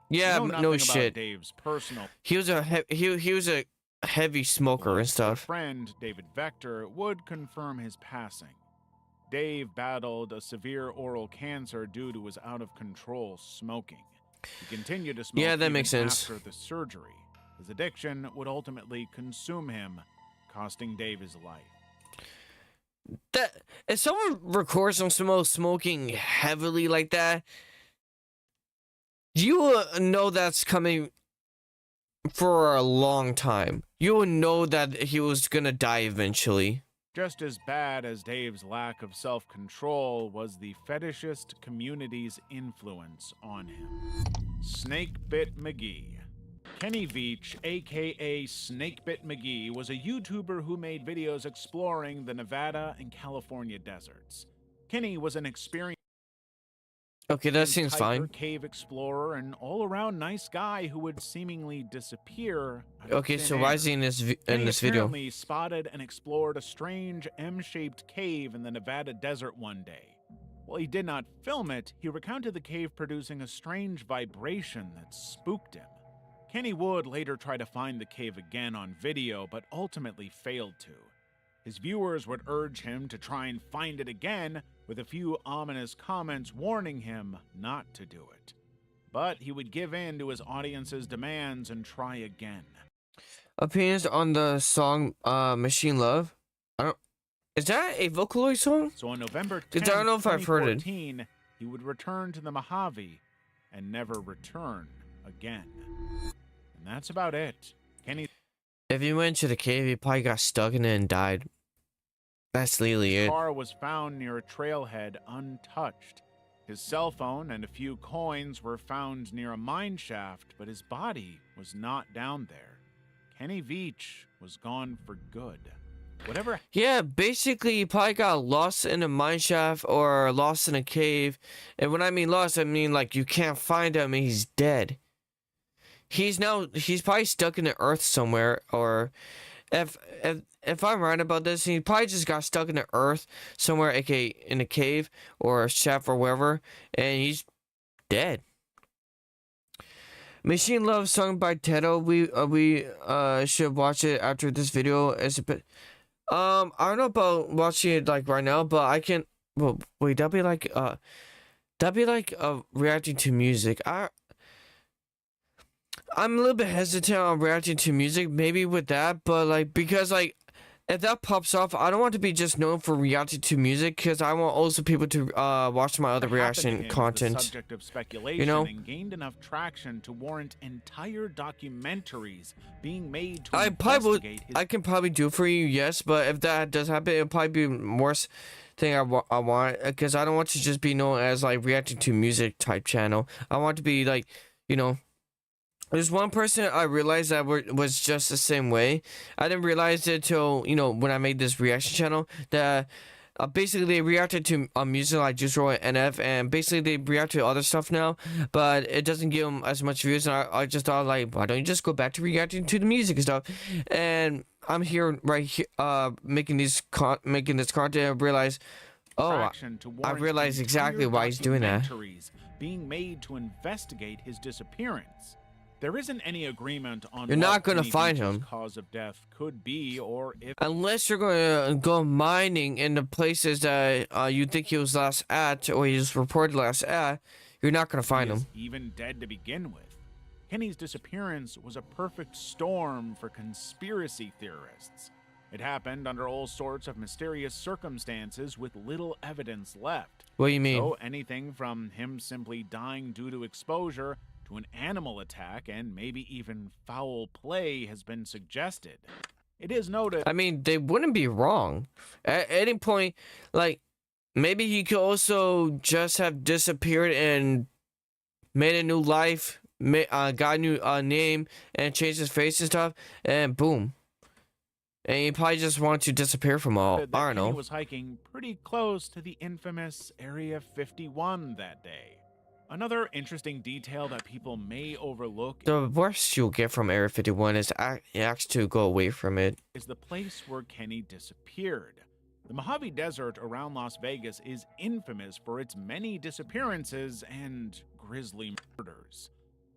Yeah, no shit. Dave's personal. He was a heavy smoker and stuff. His friend David Vector would confirm his passing. Dave battled a severe oral cancer due to his out-of-control smoking. He continued to smoke. Yeah, that makes sense. After the surgery, his addiction would ultimately consume him, costing Dave his life. That if someone records some smoking heavily like that, you will know that's coming for a long time. You will know that he was gonna die eventually. Just as bad as Dave's lack of self-control was the fetishist community's influence on him. Snakebit McGee. Kenny Veach, aka Snakebit McGee, was a YouTuber who made videos exploring the Nevada and California deserts. Kenny was an experienced Okay, that seems fine. Cave explorer and all-around nice guy who would seemingly disappear. Okay, so why is he in this video? Apparently spotted and explored a strange M-shaped cave in the Nevada desert one day. While he did not film it, he recounted the cave producing a strange vibration that spooked him. Kenny would later try to find the cave again on video, but ultimately failed to. His viewers would urge him to try and find it again, with a few ominous comments warning him not to do it. But he would give in to his audience's demands and try again. Opinions on the song Machine Love? Is that a Vocaloid song? So on November 10th, I don't know if I've heard it. He would return to the Mojave and never return again. And that's about it. Kenny... If he went to the cave, he probably got stuck in it and died. That's literally it. His car was found near a trailhead untouched. His cell phone and a few coins were found near a mine shaft, but his body was not down there. Kenny Veach was gone for good. Whatever. Yeah, basically, he probably got lost in a mine shaft or lost in a cave. And when I mean lost, I mean like you can't find him and he's dead. He's probably stuck in the earth somewhere, or if I'm right about this, he probably just got stuck in the earth somewhere, aka in a cave or a shaft or wherever, and he's dead. Machine Love sung by Teto. We should watch it after this video. It's a bit I don't know about watching it like right now, but I can. Well, wait, that'd be like reacting to music. I'm a little bit hesitant on reacting to music, maybe with that, but like because like if that pops off, I don't want to be just known for reacting to music, because I want also people to watch my other reaction content. The subject of speculation, you know, and gained enough traction to warrant entire documentaries being made to I investigate his... can probably do for you, yes, but if that does happen, it'll probably be worse thing I want, because I don't want to just be known as like reacting to music type channel. I want to be like, you know. There's one person I realized that was just the same way. I didn't realize it till, you know, when I made this reaction channel, that basically they reacted to music like Juice WRLD and NF, and basically they react to other stuff now, but it doesn't give them as much views, and I just thought, like, why don't you just go back to reacting to the music and stuff? And I'm here right here making this content and realize, oh, I realized exactly why he's doing that. Being made to investigate his disappearance. There isn't any agreement on You're not gonna find his him. Cause of death could be, or if unless you're going to go mining in the places that you think he was last at, or he was reported last at. You're not gonna find him. Even dead to begin with. Kenny's disappearance was a perfect storm for conspiracy theorists. It happened under all sorts of mysterious circumstances with little evidence left. What do you mean? So anything from him simply dying due to exposure to an animal attack and maybe even foul play has been suggested. It is noted. I mean, they wouldn't be wrong. At any point, like, maybe he could also just have disappeared and made a new life, got a new name, and changed his face and stuff, and boom. And he probably just wanted to disappear from all. I don't know. He was hiking pretty close to the infamous Area 51 that day. Another interesting detail that people may overlook, the worst you'll get from Area 51 is asked to go away from it, is the place where Kenny disappeared. The Mojave Desert around Las Vegas is infamous for its many disappearances and grisly murders.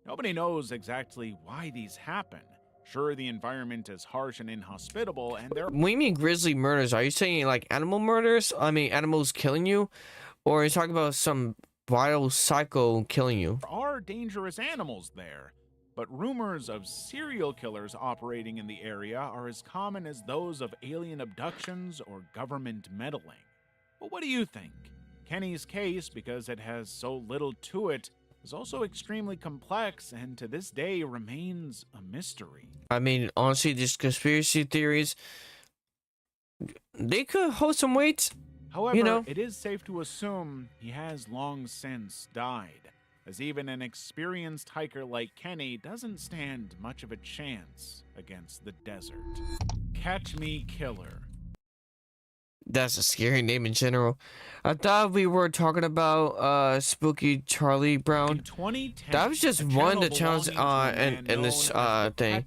Nobody knows exactly why these happen. Sure, the environment is harsh and inhospitable, and there... What do you mean grisly murders? Are you saying like animal murders? I mean animals killing you? Or are you talking about some wild psycho killing you? There are dangerous animals there, but rumors of serial killers operating in the area are as common as those of alien abductions or government meddling. But what do you think? Kenny's case, because it has so little to it, is also extremely complex and to this day remains a mystery. I mean, honestly, these conspiracy theories, they could hold some weight. However, you know, it is safe to assume he has long since died, as even an experienced hiker like Kenny doesn't stand much of a chance against the desert. Catch Me Killer. That's a scary name in general. I thought we were talking about Spooky Charlie Brown. In 2010, that was just one of the channels in this thing.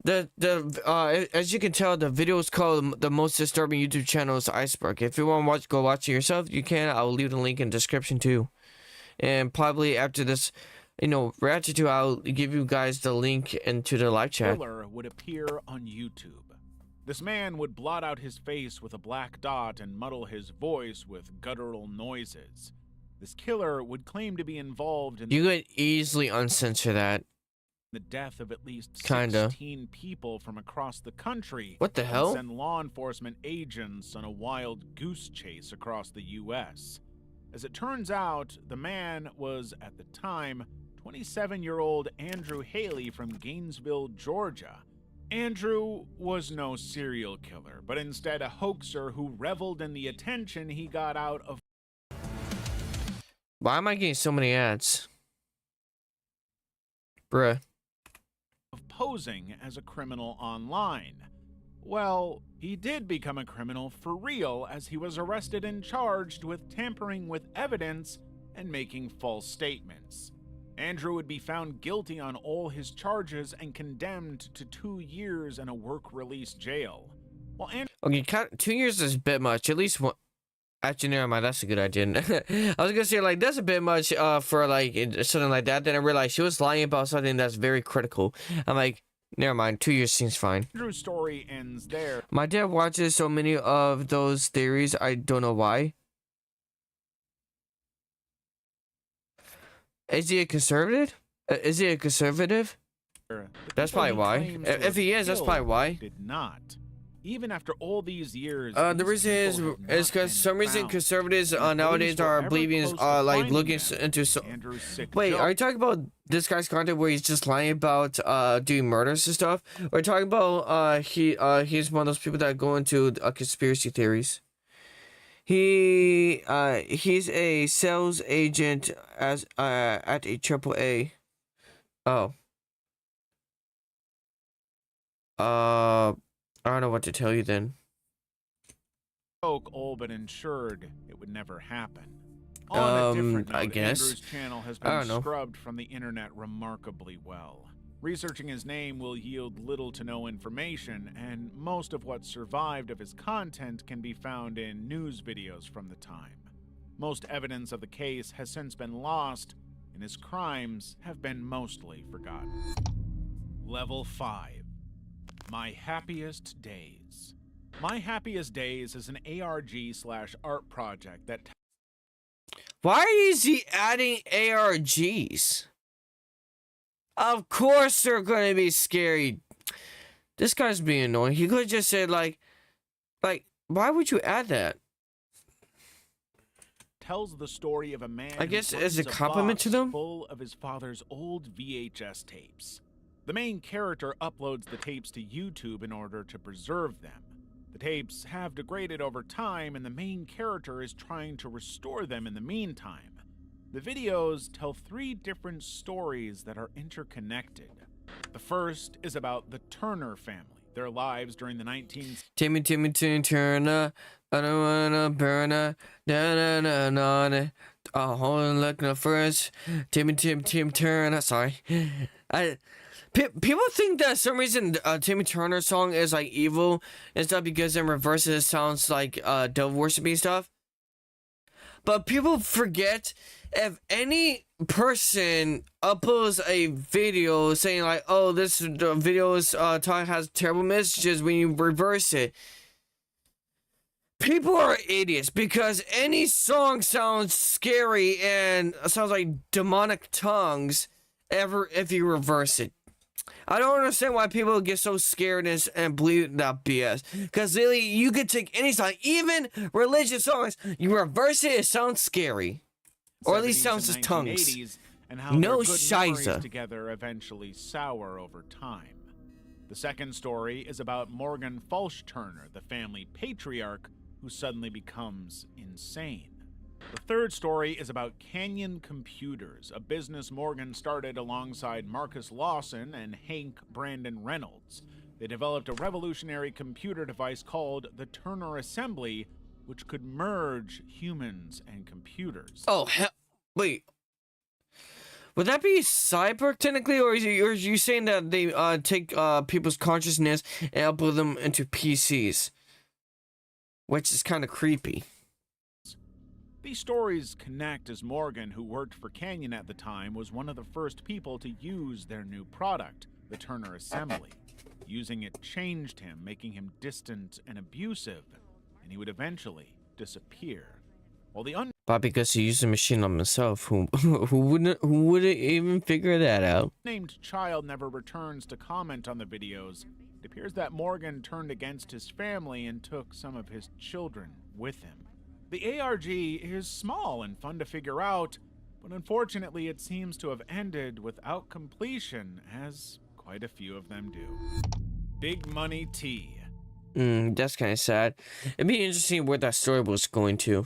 As you can tell, the video is called The Most Disturbing YouTube Channels Iceberg. If you want to go watch it yourself, you can. I'll leave the link in the description too. And probably after this, you know, reaction to, I'll give you guys the link into the live chat. Killer would appear on YouTube. This man would blot out his face with a black dot and muddle his voice with guttural noises. This killer would claim to be involved in... You could easily uncensor that. The death of at least Kinda. 16 people from across the country. What the hell? Send law enforcement agents on a wild goose chase across the U.S. As it turns out, the man was, at the time, 27-year-old Andrew Haley from Gainesville, Georgia. Andrew was no serial killer, but instead a hoaxer who reveled in the attention he got out of... Why am I getting so many ads? Bruh. ...of posing as a criminal online. Well, he did become a criminal for real, as he was arrested and charged with tampering with evidence and making false statements. Andrew would be found guilty on all his charges and condemned to 2 years in a work-release jail. While Okay, 2 years is a bit much. At least one. Actually, never mind. That's a good idea. I was gonna say like that's a bit much for like something like that. Then I realized she was lying about something that's very critical. I'm like, never mind. 2 years seems fine. Andrew's story ends there. My dad watches so many of those theories. I don't know why. Is he a conservative? Is he a conservative? That's probably why. If he is, that's probably why. Did not. Even after all these years, The reason is because some reason conservatives nowadays are believing like looking into so. Wait, are you talking about this guy's content where he's just lying about doing murders and stuff? Or are you talking about he's one of those people that go into conspiracy theories? He's a sales agent at a AAA. Oh. I don't know what to tell you then. All but ensured it would never happen. On a different note, I guess. Andrew's channel has been scrubbed from the internet remarkably well. Researching his name will yield little to no information, and most of what survived of his content can be found in news videos from the time. Most evidence of the case has since been lost, and his crimes have been mostly forgotten. Level 5. My Happiest Days. My Happiest Days is an ARG/art project that... Why is he adding ARGs? Of course they're going to be scary. This guy's being annoying. He could have just said like, why would you add that? Tells the story of a man, I guess who as a owns compliment to box them? full of his father's old VHS tapes. The main character uploads the tapes to YouTube in order to preserve them. The tapes have degraded over time, and the main character is trying to restore them in the meantime. The videos tell 3 different stories that are interconnected. The first is about the Turner family, their lives during the 19... Timmy Turner, I don't wanna burn her, na. Oh, hold on, look no first. Timmy Turner, sorry. People think that for some reason Timmy Turner's song is like evil and stuff because in reverse it sounds like devil worshiping stuff. But people forget, if any person uploads a video saying like, oh, this video is has terrible messages, when you reverse it, people are idiots because any song sounds scary and sounds like demonic tongues if you reverse it. I don't understand why people get so scared and believe that BS. Because really, you could take any song, even religious songs, you reverse it, it sounds scary. Or at least sounds as tongues. And how No their good memories shiza. together eventually sour over time. The second story is about Morgan Falsh Turner, the family patriarch who suddenly becomes insane. The third story is about Canyon Computers, a business Morgan started alongside Marcus Lawson and Hank Brandon Reynolds. They developed a revolutionary computer device called the Turner Assembly, which could merge humans and computers. Oh, hell. Wait. Would that be cyber technically, or are you saying that they take people's consciousness and upload them into PCs? Which is kind of creepy. These stories connect as Morgan, who worked for Canyon at the time, was one of the first people to use their new product, the Turner Assembly. Using it changed him, making him distant and abusive, and he would eventually disappear. While the But because he used the machine on himself, who wouldn't even figure that out? unnamed child never returns to comment on the videos, it appears that Morgan turned against his family and took some of his children with him. The ARG is small and fun to figure out, but unfortunately it seems to have ended without completion, as quite a few of them do. Big Money T. That's kind of sad. It'd be interesting where that story was going to.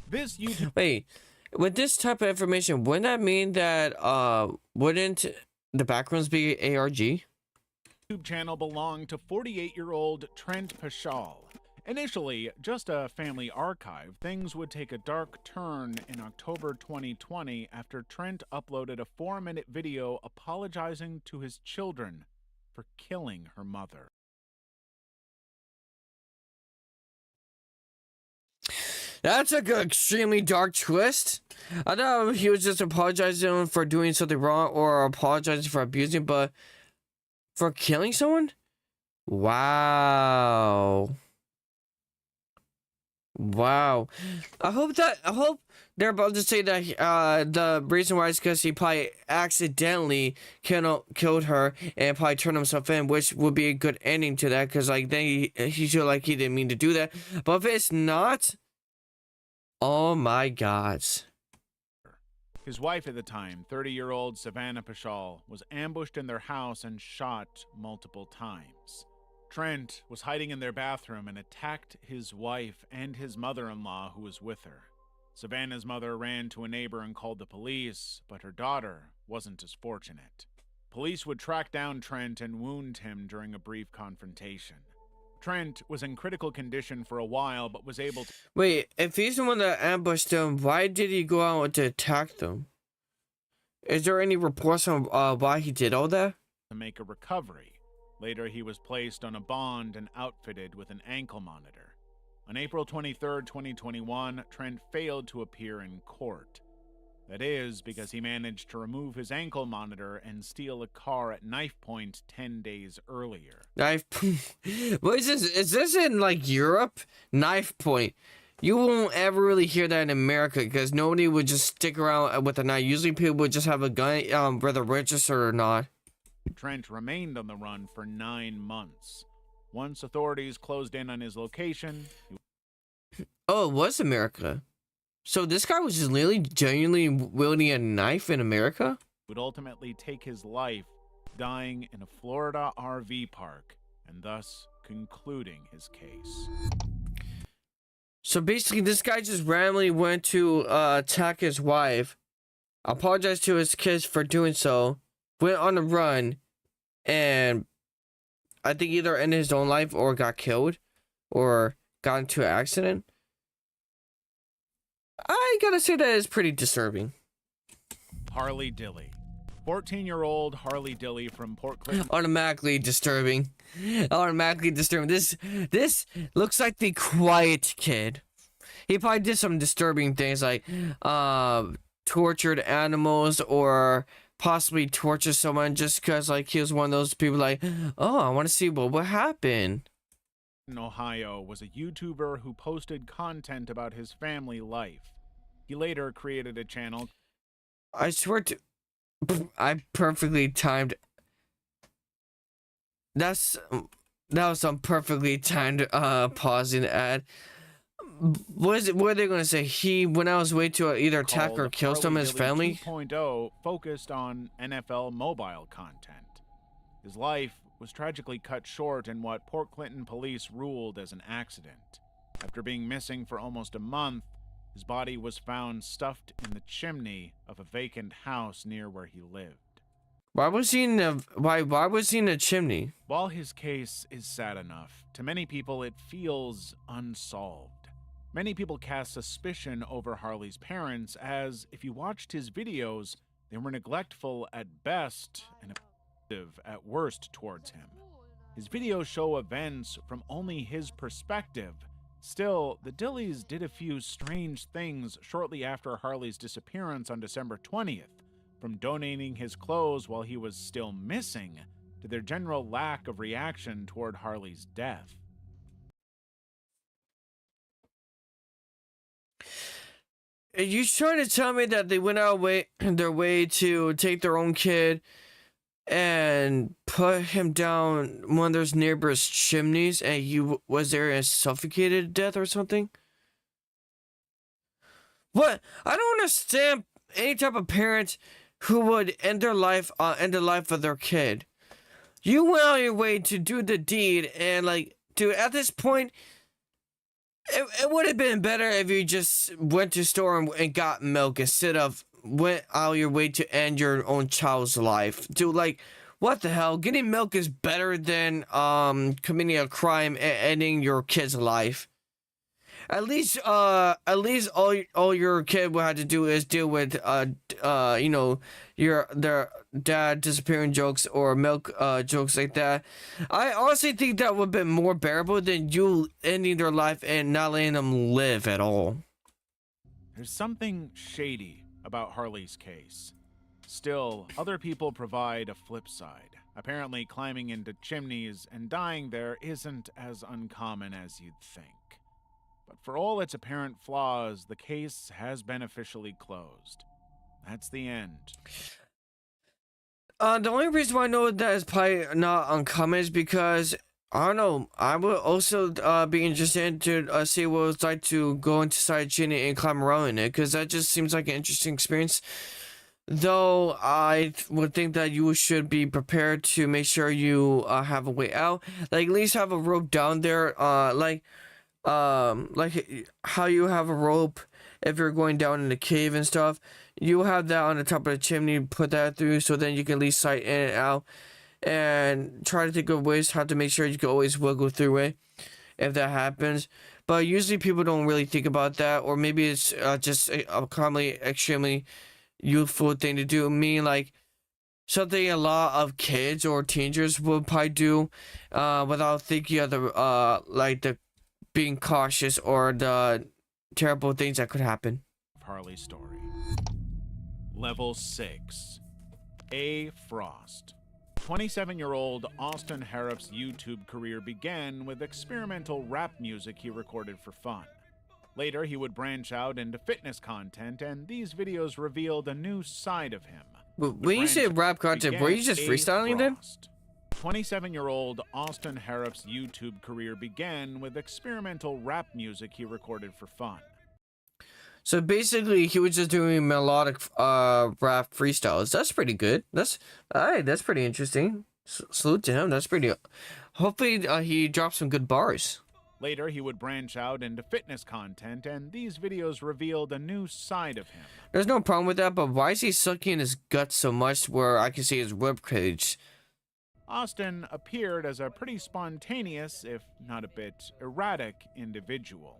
This YouTube Wait, with this type of information, wouldn't that mean that wouldn't the backgrounds be ARG? channel belonged to 48-year-old Trent Pashal. Initially, just a family archive, things would take a dark turn in October 2020 after Trent uploaded a 4-minute video apologizing to his children for killing her mother. That's a good, extremely dark twist. I thought he was just apologizing for doing something wrong or apologizing for abusing, but for killing someone? Wow. Wow. I hope they're about to say that the reason why is because he probably accidentally killed her and probably turned himself in, which would be a good ending to that, because like then he feel like he didn't mean to do that. But if it's not, oh my God. His wife at the time, 30-year-old Savannah Pashal, was ambushed in their house and shot multiple times. Trent was hiding in their bathroom and attacked his wife and his mother-in-law, who was with her. Savannah's mother ran to a neighbor and called the police, but her daughter wasn't as fortunate. Police would track down Trent and wound him during a brief confrontation. Trent was in critical condition for a while, but was able to... Wait, if he's the one that ambushed them, why did he go out to attack them? Is there any reports on why he did all that? ...to make a recovery. Later, he was placed on a bond and outfitted with an ankle monitor. On April 23, 2021, Trent failed to appear in court. That is, because he managed to remove his ankle monitor and steal a car at knife point 10 days earlier. Knife what is this? Is this in like Europe? Knife point. You won't ever really hear that in America because nobody would just stick around with a knife. Usually people would just have a gun, whether registered or not. Trent remained on the run for 9 months. Once authorities closed in on his location... Oh, it was America. So this guy was just literally genuinely wielding a knife in America? ...would ultimately take his life, dying in a Florida RV park, and thus concluding his case. So basically, this guy just randomly went to attack his wife, apologized to his kids for doing so, went on a run, and I think either ended his own life or got killed or got into an accident. I gotta say that is pretty disturbing. Harley Dilly. 14-year-old Harley Dilly from Port Clinton. Automatically disturbing. Automatically disturbing. This looks like the quiet kid. He probably did some disturbing things like tortured animals or possibly torture someone just because like he was one of those people like, oh, I want to see what happened. In Ohio was a YouTuber who posted content about his family life. He later created a channel. I swear to... I perfectly timed... That was some perfectly timed pausing ad. What are they gonna say? He went out his way to either attack or kill some of his family? 2.0 focused on NFL mobile content. His life was tragically cut short in what Port Clinton police ruled as an accident. After being missing for almost a month, his body was found stuffed in the chimney of a vacant house near where he lived. Why was he in a chimney? While his case is sad enough, to many people it feels unsolved. Many people cast suspicion over Harley's parents as, if you watched his videos, they were neglectful at best and abusive at worst towards him. His videos show events from only his perspective. Still, the Dillys did a few strange things shortly after Harley's disappearance on December 20th, from donating his clothes while he was still missing to their general lack of reaction toward Harley's death. Are you trying to tell me that they went out their way to take their own kid and put him down one of those neighbors' chimneys and he was there and suffocated to death or something? What? I don't understand any type of parent who would end the life of their kid. You went out your way to do the deed and like, dude, at this point, it would have been better if you just went to the store and got milk instead of went out your way to end your own child's life. Dude, like, What the hell? Getting milk is better than committing a crime and ending your kid's life. At least all your kid will have to do is deal with you know, their dad disappearing jokes or milk jokes like that. I honestly think that would have been more bearable than you ending their life and not letting them live at all. There's something shady about Harley's case. Still, other people provide a flip side. Apparently, climbing into chimneys and dying there isn't as uncommon as you'd think. But for all its apparent flaws, the case has been officially closed. That's the end. The only reason why I know that is probably not uncommon is because, I don't know, I would also be interested to see what it's like to go inside a chimney and climb around in it, because that just seems like an interesting experience. Though I would think that you should be prepared to make sure you have a way out. Like, at least have a rope down there, like how you have a rope if you're going down in the cave and stuff. You have that on the top of the chimney, put that through, so then you can at least sight in and out, and try to think of ways how to make sure you can always wiggle through it if that happens. But usually people don't really think about that, or maybe it's just a commonly extremely youthful thing to do. Me, like, something a lot of kids or teenagers would probably do without thinking of the like the being cautious or the terrible things that could happen. Harley's story. Level 6. A. Frost. 27-year-old Austin Harrop's YouTube career began with experimental rap music he recorded for fun. Later, he would branch out into fitness content, and these videos revealed a new side of him. When you say rap content, were you just freestyling then? 27-year-old Austin Harrop's YouTube career began with experimental rap music he recorded for fun. So basically, he was just doing melodic rap freestyles. That's pretty good. That's pretty interesting. Salute to him. That's pretty. Hopefully, he drops some good bars. Later, he would branch out into fitness content, and these videos revealed a new side of him. There's no problem with that, but why is he sucking his guts so much where I can see his rib cage? Austin appeared as a pretty spontaneous, if not a bit erratic, individual.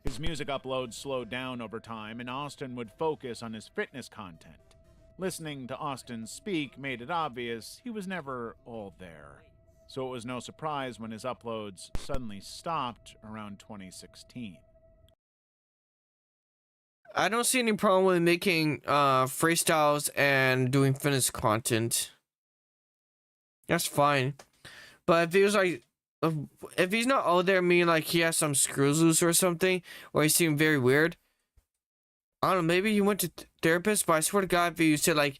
His music uploads slowed down over time, and Austin would focus on his fitness content. Listening to Austin speak made it obvious he was never all there. So it was no surprise when his uploads suddenly stopped around 2016. I don't see any problem with making freestyles and doing fitness content. That's fine. But if he was like, if he's not all there, meaning like he has some screws loose or something, or he seemed very weird, I don't know, maybe he went to therapist, but I swear to God, if you said like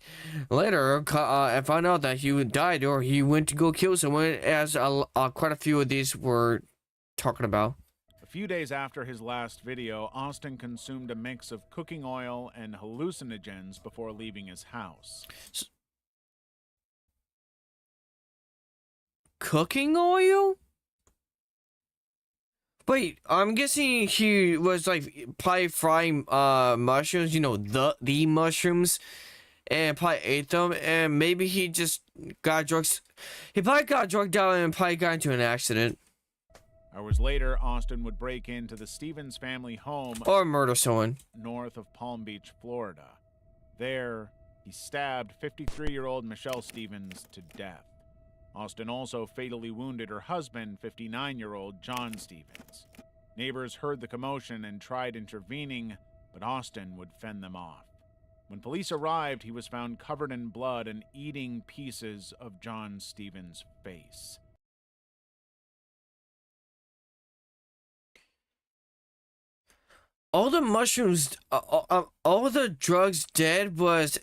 later, I found out that he died or he went to go kill someone, as quite a few of these were talking about. A few days after his last video, Austin consumed a mix of cooking oil and hallucinogens before leaving his house. Cooking oil? Wait, I'm guessing he was like probably frying mushrooms, you know, the mushrooms, and probably ate them, and maybe he just got drugs. He probably got drugged out and probably got into an accident. Hours later, Austin would break into the Stevens family home or murder someone north of Palm Beach, Florida. There, he stabbed 53-year-old Michelle Stevens to death. Austin also fatally wounded her husband, 59-year-old John Stevens. Neighbors heard the commotion and tried intervening, but Austin would fend them off. When police arrived, he was found covered in blood and eating pieces of John Stevens' face. All the mushrooms, all the drugs did was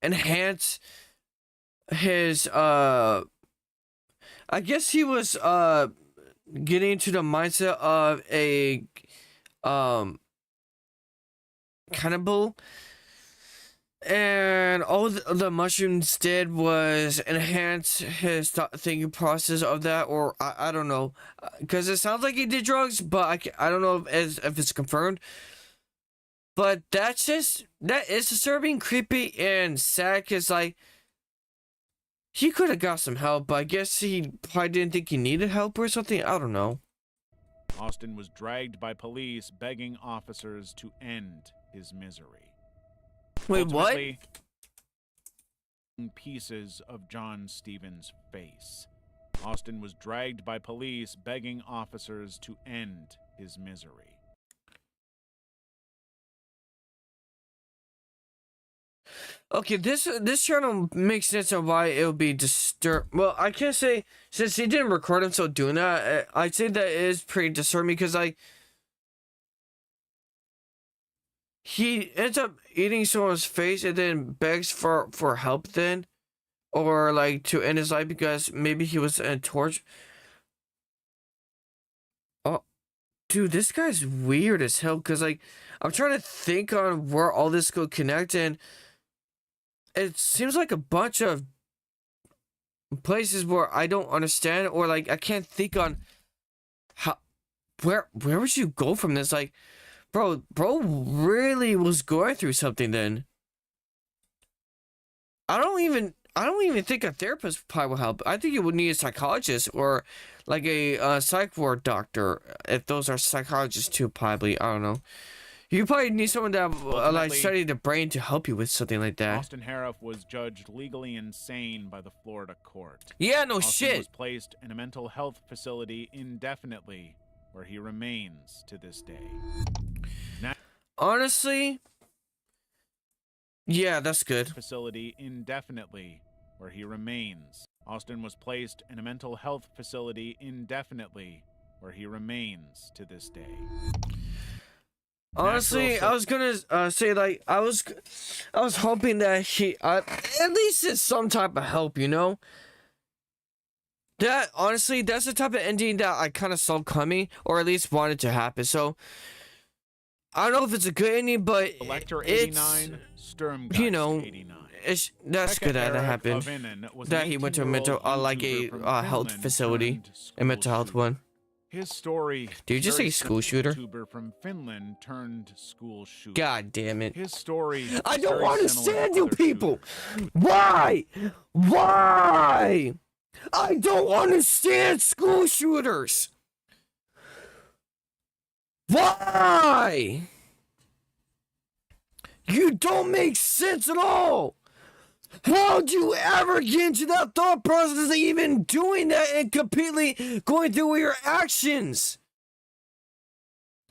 enhance his, I guess he was, getting into the mindset of a, cannibal. And all the mushrooms did was enhance his thinking process of that, or I don't know, because it sounds like he did drugs, but I don't know if it's confirmed. But that is disturbing, creepy, and sad, because like he could have got some help, but I guess he probably didn't think he needed help or something. I don't know. Austin was dragged by police begging officers to end his misery. Wait, what? Ultimately, pieces of John Stevens' face. Austin was dragged by police begging officers to end his misery. Okay, this channel makes sense of why it would be disturbed. Well, I can't say, since he didn't record himself doing that, I'd say that is pretty disturbing because, like, he ends up eating someone's face and then begs for help then, or, like, to end his life because maybe he was in torture. Oh, dude, this guy's weird as hell because, like, I'm trying to think on where all this could connect, and it seems like a bunch of places where I don't understand, or like I can't think on how where would you go from this. Like, bro really was going through something then. I don't even think a therapist probably will help. I think you would need a psychologist or like a psych ward doctor, if those are psychologists too, probably. I don't know. You probably need someone that like study the brain to help you with something like that. Austin Harif was judged legally insane by the Florida court. Yeah, no Austin shit. was placed in a mental health facility indefinitely, where he remains to this day. Honestly, yeah, that's good. Facility indefinitely, where he remains. Austin was placed in a mental health facility indefinitely, where he remains to this day. Honestly, I was gonna say, like, I was hoping that he at least it's some type of help, you know. That honestly, that's the type of ending that I kind of saw coming, or at least wanted to happen. So I don't know if it's a good ending, but Elector it's 89, Sturmgeist you know, 89. that's good that it happened. That he went to a mental like a health facility, a mental health one. His story. Did you just say school shooter? YouTuber from Finland turned school shooter. God damn it! His story. I don't understand you people. Why? Why? I don't understand school shooters. Why? You don't make sense at all. How'd you ever get into that thought process of even doing that and completely going through with your actions?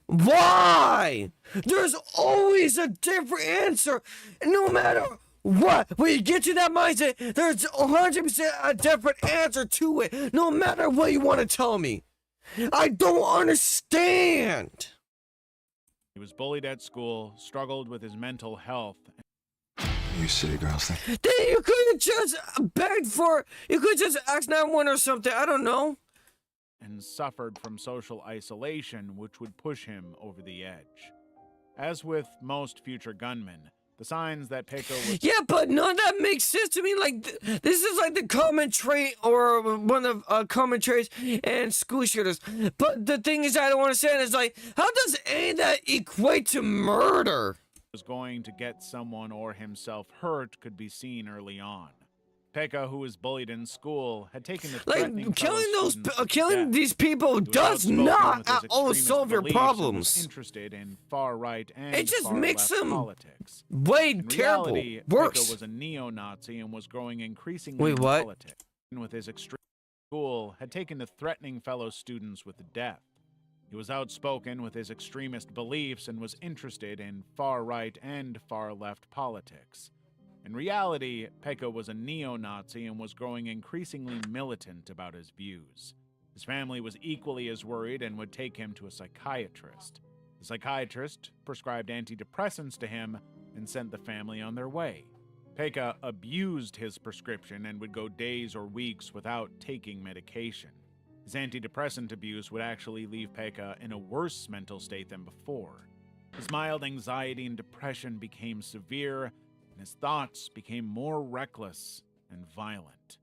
Why? There's always a different answer. No matter what, when you get to that mindset, there's 100% a different answer to it. No matter what you want to tell me. I don't understand. He was bullied at school, struggled with his mental health. You city girls think. Then you could have just begged for, you could just ask 911 or something, I don't know. And suffered from social isolation, which would push him over the edge. As with most future gunmen, the signs that Peko was... Yeah, but none of that makes sense to me. Like, this is like the common trait, or one of common traits in school shooters. But the thing is, I don't understand is, like, how does any of that equate to murder? Was going to get someone or himself hurt could be seen early on. Pekka, who was bullied in school, had taken the like killing these people does not at all solve your problems. Interested in far right and it just makes them politics. Way in terrible. Reality, Worse. Pekka was a neo-Nazi and was growing increasingly Wait, what? politics. With his extreme school, had taken to threatening fellow students with death. He was outspoken with his extremist beliefs and was interested in far-right and far-left politics. In reality, Pekka was a neo-Nazi and was growing increasingly militant about his views. His family was equally as worried and would take him to a psychiatrist. The psychiatrist prescribed antidepressants to him and sent the family on their way. Pekka abused his prescription and would go days or weeks without taking medication. His antidepressant abuse would actually leave Pekka in a worse mental state than before. His mild anxiety and depression became severe, and his thoughts became more reckless and violent.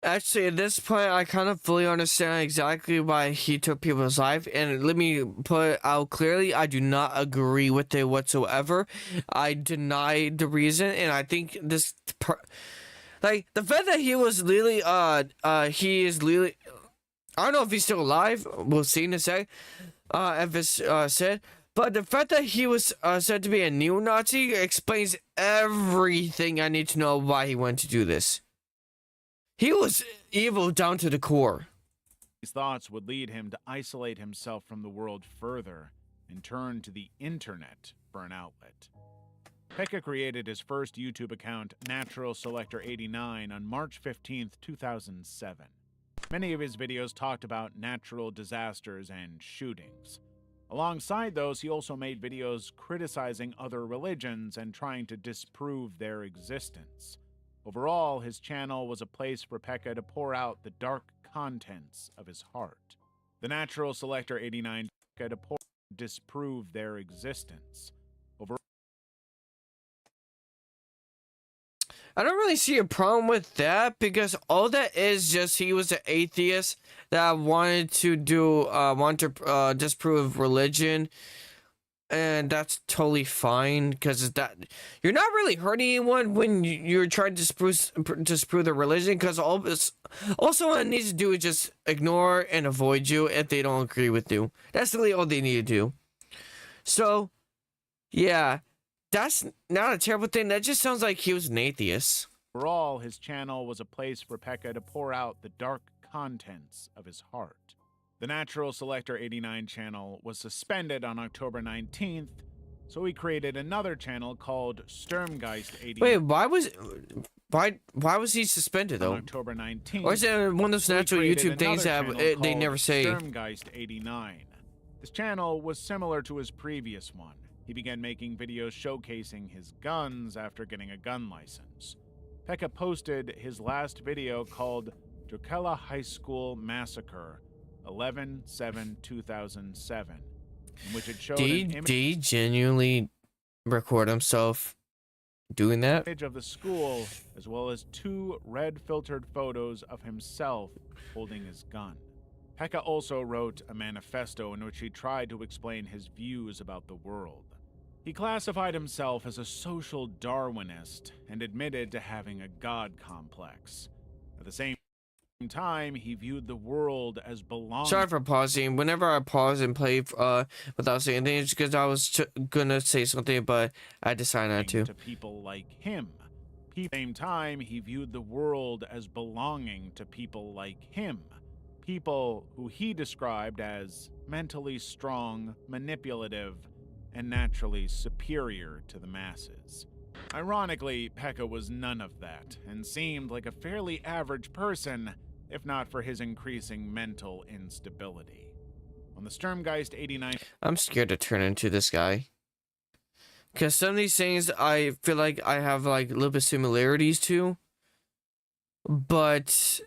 Actually, at this point, I kind of fully understand exactly why he took people's life, and let me put it out clearly, I do not agree with it whatsoever. I deny the reason, and I think this... Like the fact that he was literally he is literally, I don't know if he's still alive. We'll see in a sec. If it's said, but the fact that he was said to be a neo-Nazi explains everything I need to know why he went to do this. He was evil down to the core. These thoughts would lead him to isolate himself from the world further and turn to the internet for an outlet. Pekka created his first YouTube account, Natural Selector 89, on March 15th, 2007. Many of his videos talked about natural disasters and shootings. Alongside those, he also made videos criticizing other religions and trying to disprove their existence. Overall, his channel was a place for Pekka to pour out the dark contents of his heart. The Natural Selector 89 Pekka to disprove their existence. I don't really see a problem with that because all that is just he was an atheist that wanted to disprove religion, and that's totally fine because that you're not really hurting anyone when you're trying to disprove the religion, because all this also what it needs to do is just ignore and avoid you if they don't agree with you. That's really all they need to do. So yeah, that's not a terrible thing. That just sounds like he was an atheist. Overall, his channel was a place for Pekka to pour out the dark contents of his heart. The Natural Selector 89 channel was suspended on October 19th, so he created another channel called Sturmgeist 89. Wait, why was he suspended though? On October 19th. Or is it one of those natural YouTube things that they never say? Sturmgeist 89. This channel was similar to his previous one. He began making videos showcasing his guns after getting a gun license. Pekka posted his last video called Jokela High School Massacre, 11/7/2007, in which it showed Did he genuinely record himself doing that? image of the school, as well as 2 red-filtered photos of himself holding his gun. Pekka also wrote a manifesto in which he tried to explain his views about the world. He classified himself as a social Darwinist and admitted to having a God complex. At the same time, he viewed the world as belonging. Sorry for pausing. Whenever I pause and play without saying anything, it's because I was gonna say something, but I decided not to. To people like him. At the same time, he viewed the world as belonging to people like him. People who he described as mentally strong, manipulative, and naturally superior to the masses. Ironically, Pekka was none of that, and seemed like a fairly average person, if not for his increasing mental instability. On the Sturmgeist 89... I'm scared to turn into this guy. Because some of these things I feel like I have like a little bit similarities to. But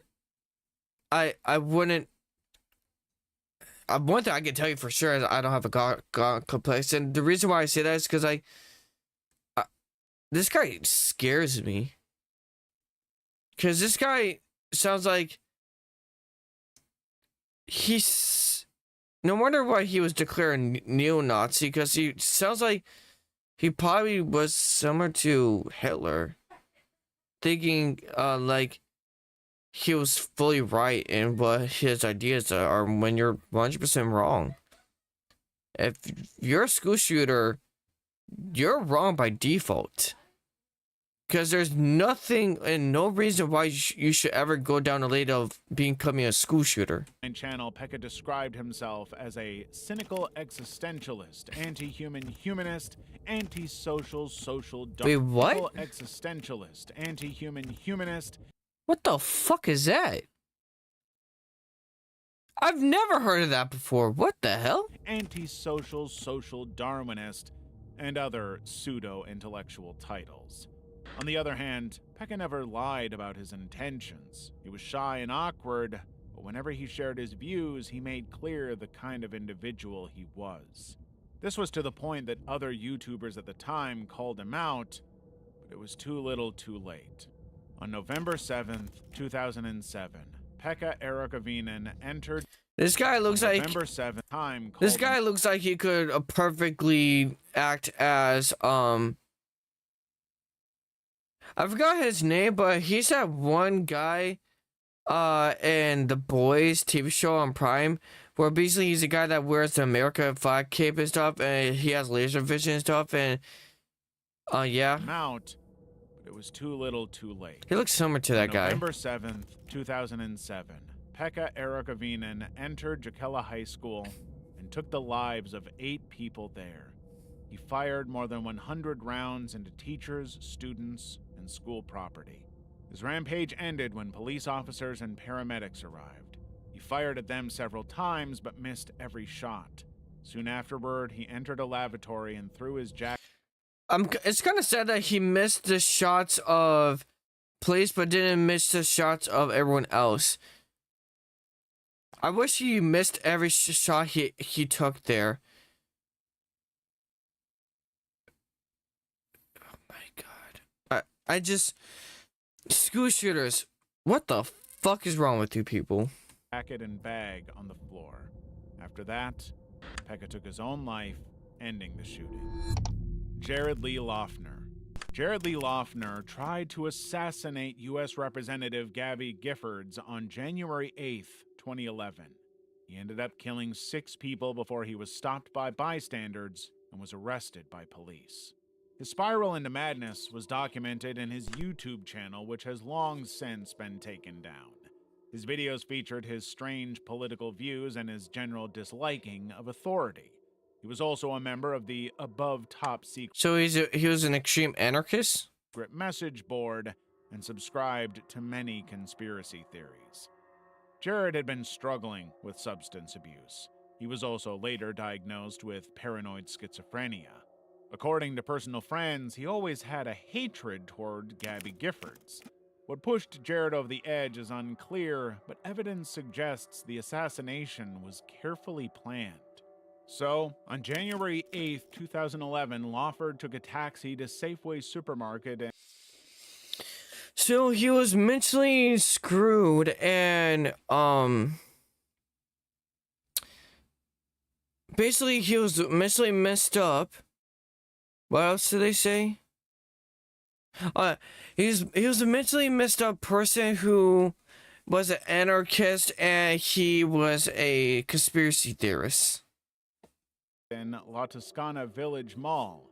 I wouldn't... one thing I can tell you for sure is I don't have a God complex, and the reason why I say that is because this guy scares me. Because this guy sounds like he's... No wonder why he was declared neo-Nazi, because he sounds like he probably was similar to Hitler. Thinking like he was fully right in what his ideas are when you're 100% wrong. If you're a school shooter, you're wrong by default. Because there's nothing and no reason why you should ever go down the lane of becoming a school shooter. Channel, Pekka described himself as a cynical existentialist, anti-human humanist, anti-social social Wait, what? Existentialist, anti-human humanist. What the fuck is that? I've never heard of that before. What the hell? Anti-social social Darwinist, and other pseudo-intellectual titles. On the other hand, Pekka never lied about his intentions. He was shy and awkward, but whenever he shared his views, he made clear the kind of individual he was. This was to the point that other YouTubers at the time called him out, but it was too little too late. On November 7th, 2007, Pekka Erakavinen entered... This guy looks like... November 7th, time this guy looks like he could perfectly act as, I forgot his name, but he's that one guy in the Boys TV show on Prime, where basically he's the guy that wears the America flag cape and stuff, and he has laser vision and stuff, and yeah. Him out, but it was too little too late. He looks similar to that On guy. November 7th, 2007, Pekka Erikavinen entered Jokela High School and took the lives of 8 people there. He fired more than 100 rounds into teachers, students, and school property. His rampage ended when police officers and paramedics arrived. He fired at them several times but missed every shot. Soon afterward, he entered a lavatory and threw his jacket. It's kind of sad that he missed the shots of police but didn't miss the shots of everyone else. I wish he missed every shot he took there. Oh my god. I just... School shooters. What the fuck is wrong with you people? Jacket and bag on the floor. After that, Pekka took his own life, ending the shooting. Jared Lee Loughner. Jared Lee Loughner tried to assassinate U.S. Representative Gabby Giffords on January 8th, 2011. He ended up killing 6 people before he was stopped by bystanders and was arrested by police. His spiral into madness was documented in his YouTube channel, which has long since been taken down. His videos featured his strange political views and his general disliking of authority. He was also a member of the Above Top Secret So he was an extreme anarchist? message board and subscribed to many conspiracy theories. Jared had been struggling with substance abuse. He was also later diagnosed with paranoid schizophrenia. According to personal friends, he always had a hatred toward Gabby Giffords. What pushed Jared over the edge is unclear, but evidence suggests the assassination was carefully planned. So, on January 8th, 2011, Lawford took a taxi to Safeway Supermarket and... So he was mentally screwed and, basically he was mentally messed up. What else did they say? He was a mentally messed up person who was an anarchist and he was a conspiracy theorist. in La Toscana Village Mall.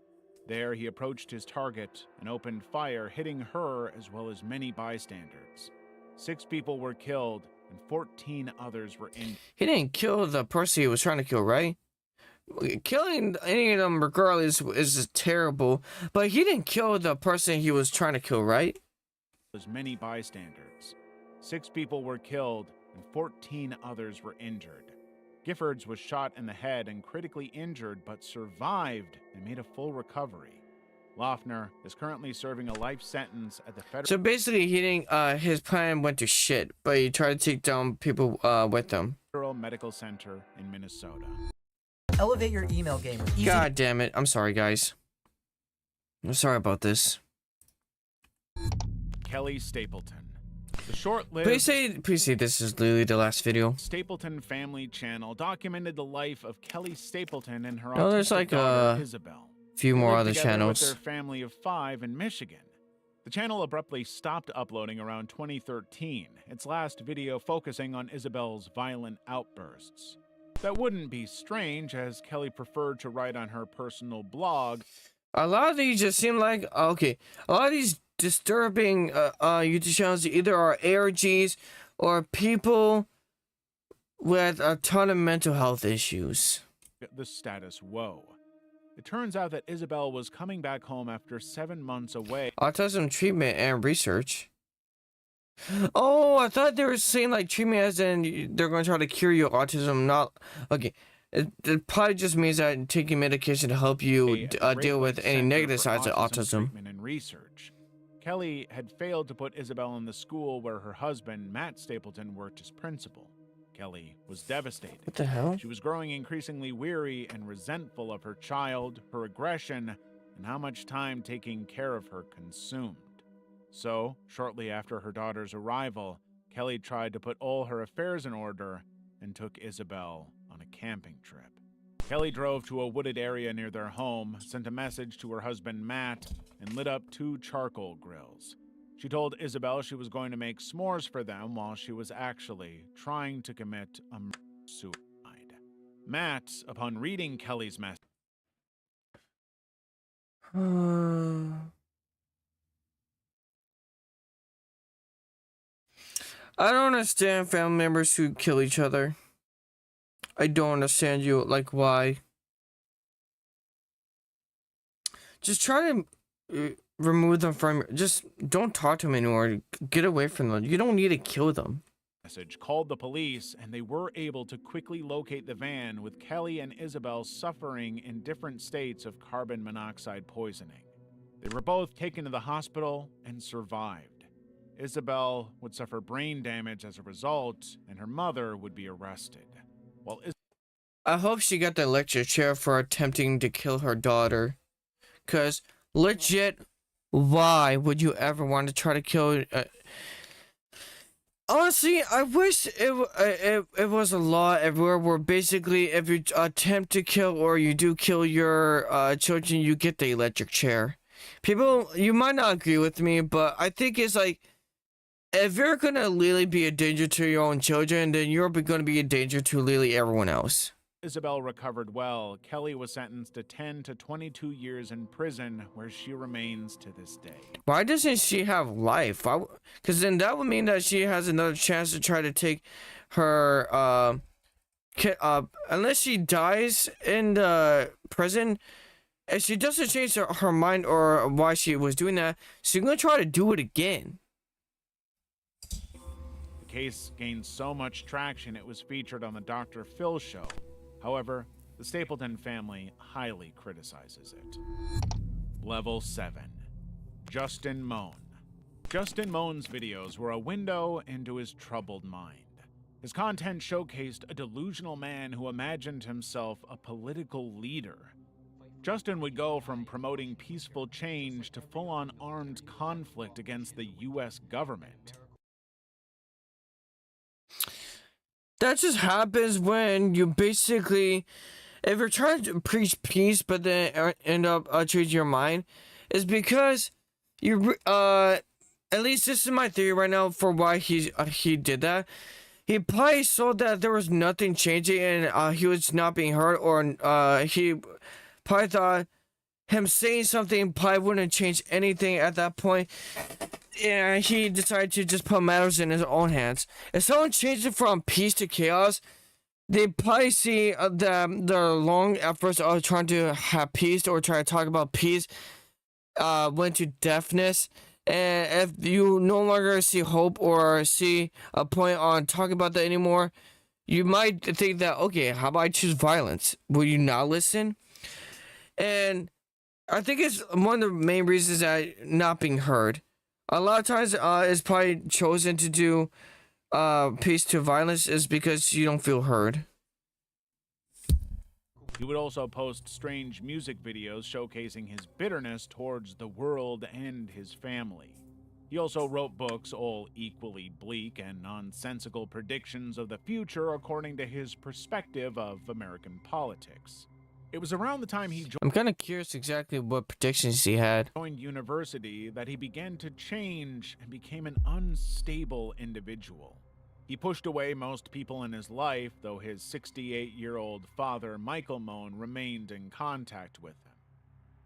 There, he approached his target and opened fire, hitting her as well as many bystanders. 6 people were killed and 14 others were injured. He didn't kill the person he was trying to kill, right? Killing any of them regardless is terrible, but he didn't kill the person he was trying to kill, right? As many bystanders. 6 people were killed and 14 others were injured. Giffords was shot in the head and critically injured, but survived and made a full recovery. Loughner is currently serving a life sentence at the federal... So basically, he didn't, his plan went to shit, but he tried to take down people with him. Federal Medical Center in Minnesota. Elevate your email game with easy... God damn it. I'm sorry, guys. I'm sorry about this. Kelly Stapleton. The short-lived... Please say this is literally the last video. Stapleton Family Channel documented the life of Kelly Stapleton and her Oh, there's autistic like daughter, Isabel. few They more lived other together channels. with their family of 5 in Michigan. The channel abruptly stopped uploading around 2013, its last video focusing on Isabel's violent outbursts. That wouldn't be strange, as Kelly preferred to write on her personal blog. A lot of these just seem like, okay, a lot of these disturbing YouTube channels either are ARGs or people with a ton of mental health issues. The status quo. It turns out that Isabel was coming back home after 7 months away. Autism treatment and research. Oh, I thought they were saying like treatment as in they're going to try to cure your autism. Not okay. It probably just means that taking medication to help you deal with any negative sides of autism. Treatment and research. Kelly had failed to put Isabel in the school where her husband, Matt Stapleton, worked as principal. Kelly was devastated. What the hell? She was growing increasingly weary and resentful of her child, her aggression, and how much time taking care of her consumed. So, shortly after her daughter's arrival, Kelly tried to put all her affairs in order and took Isabel on a camping trip. Kelly drove to a wooded area near their home, sent a message to her husband Matt, and lit up 2 charcoal grills. She told Isabel she was going to make s'mores for them while she was actually trying to commit a suicide. Matt, upon reading Kelly's message, I don't understand family members who kill each other. I don't understand you, like, why? Just try to remove them from, just don't talk to them anymore. Get away from them. You don't need to kill them. called the police, and they were able to quickly locate the van with Kelly and Isabel suffering in different states of carbon monoxide poisoning. They were both taken to the hospital and survived. Isabel would suffer brain damage as a result, and her mother would be arrested. While I hope she got the electric chair for attempting to kill her daughter. Because, legit, why would you ever want to try to kill... Honestly, I wish it was a law everywhere where basically if you attempt to kill or you do kill your children, you get the electric chair. People, you might not agree with me, but I think it's like, if you're going to really be a danger to your own children, then you're going to be a danger to literally everyone else. Isabel recovered well. Kelly was sentenced to 10 to 22 years in prison, where she remains to this day. Why doesn't she have life? Because then that would mean that she has another chance to try to take her kid up. Unless she dies in the prison, if she doesn't change her mind or why she was doing that, she's going to try to do it again. The case gained so much traction it was featured on the Dr. Phil show. However, the Stapleton family highly criticizes it. Level 7. Justin Moan. Justin Moan's videos were a window into his troubled mind. His content showcased a delusional man who imagined himself a political leader. Justin would go from promoting peaceful change to full-on armed conflict against the U.S. government. That just happens when you basically, if you're trying to preach peace but then end up changing your mind, is because you at least this is my theory right now for why he did that. He probably saw that there was nothing changing and he was not being heard, or he probably thought him saying something probably wouldn't change anything at that point. Yeah, he decided to just put matters in his own hands. If someone changed it from peace to chaos, they probably see the long efforts of trying to have peace or try to talk about peace went to deafness. And if you no longer see hope or see a point on talking about that anymore, you might think that, okay, how about I choose violence? Will you not listen? And I think it's one of the main reasons that not being heard. A lot of times it's probably chosen to do peace to violence is because you don't feel heard. He would also post strange music videos showcasing his bitterness towards the world and his family. He also wrote books, all equally bleak and nonsensical predictions of the future according to his perspective of American politics. It was around the time he I'm kind of curious exactly what predictions he had. joined university that he began to change and became an unstable individual. He pushed away most people in his life, though his 68-year-old father, Michael Moan, remained in contact with him.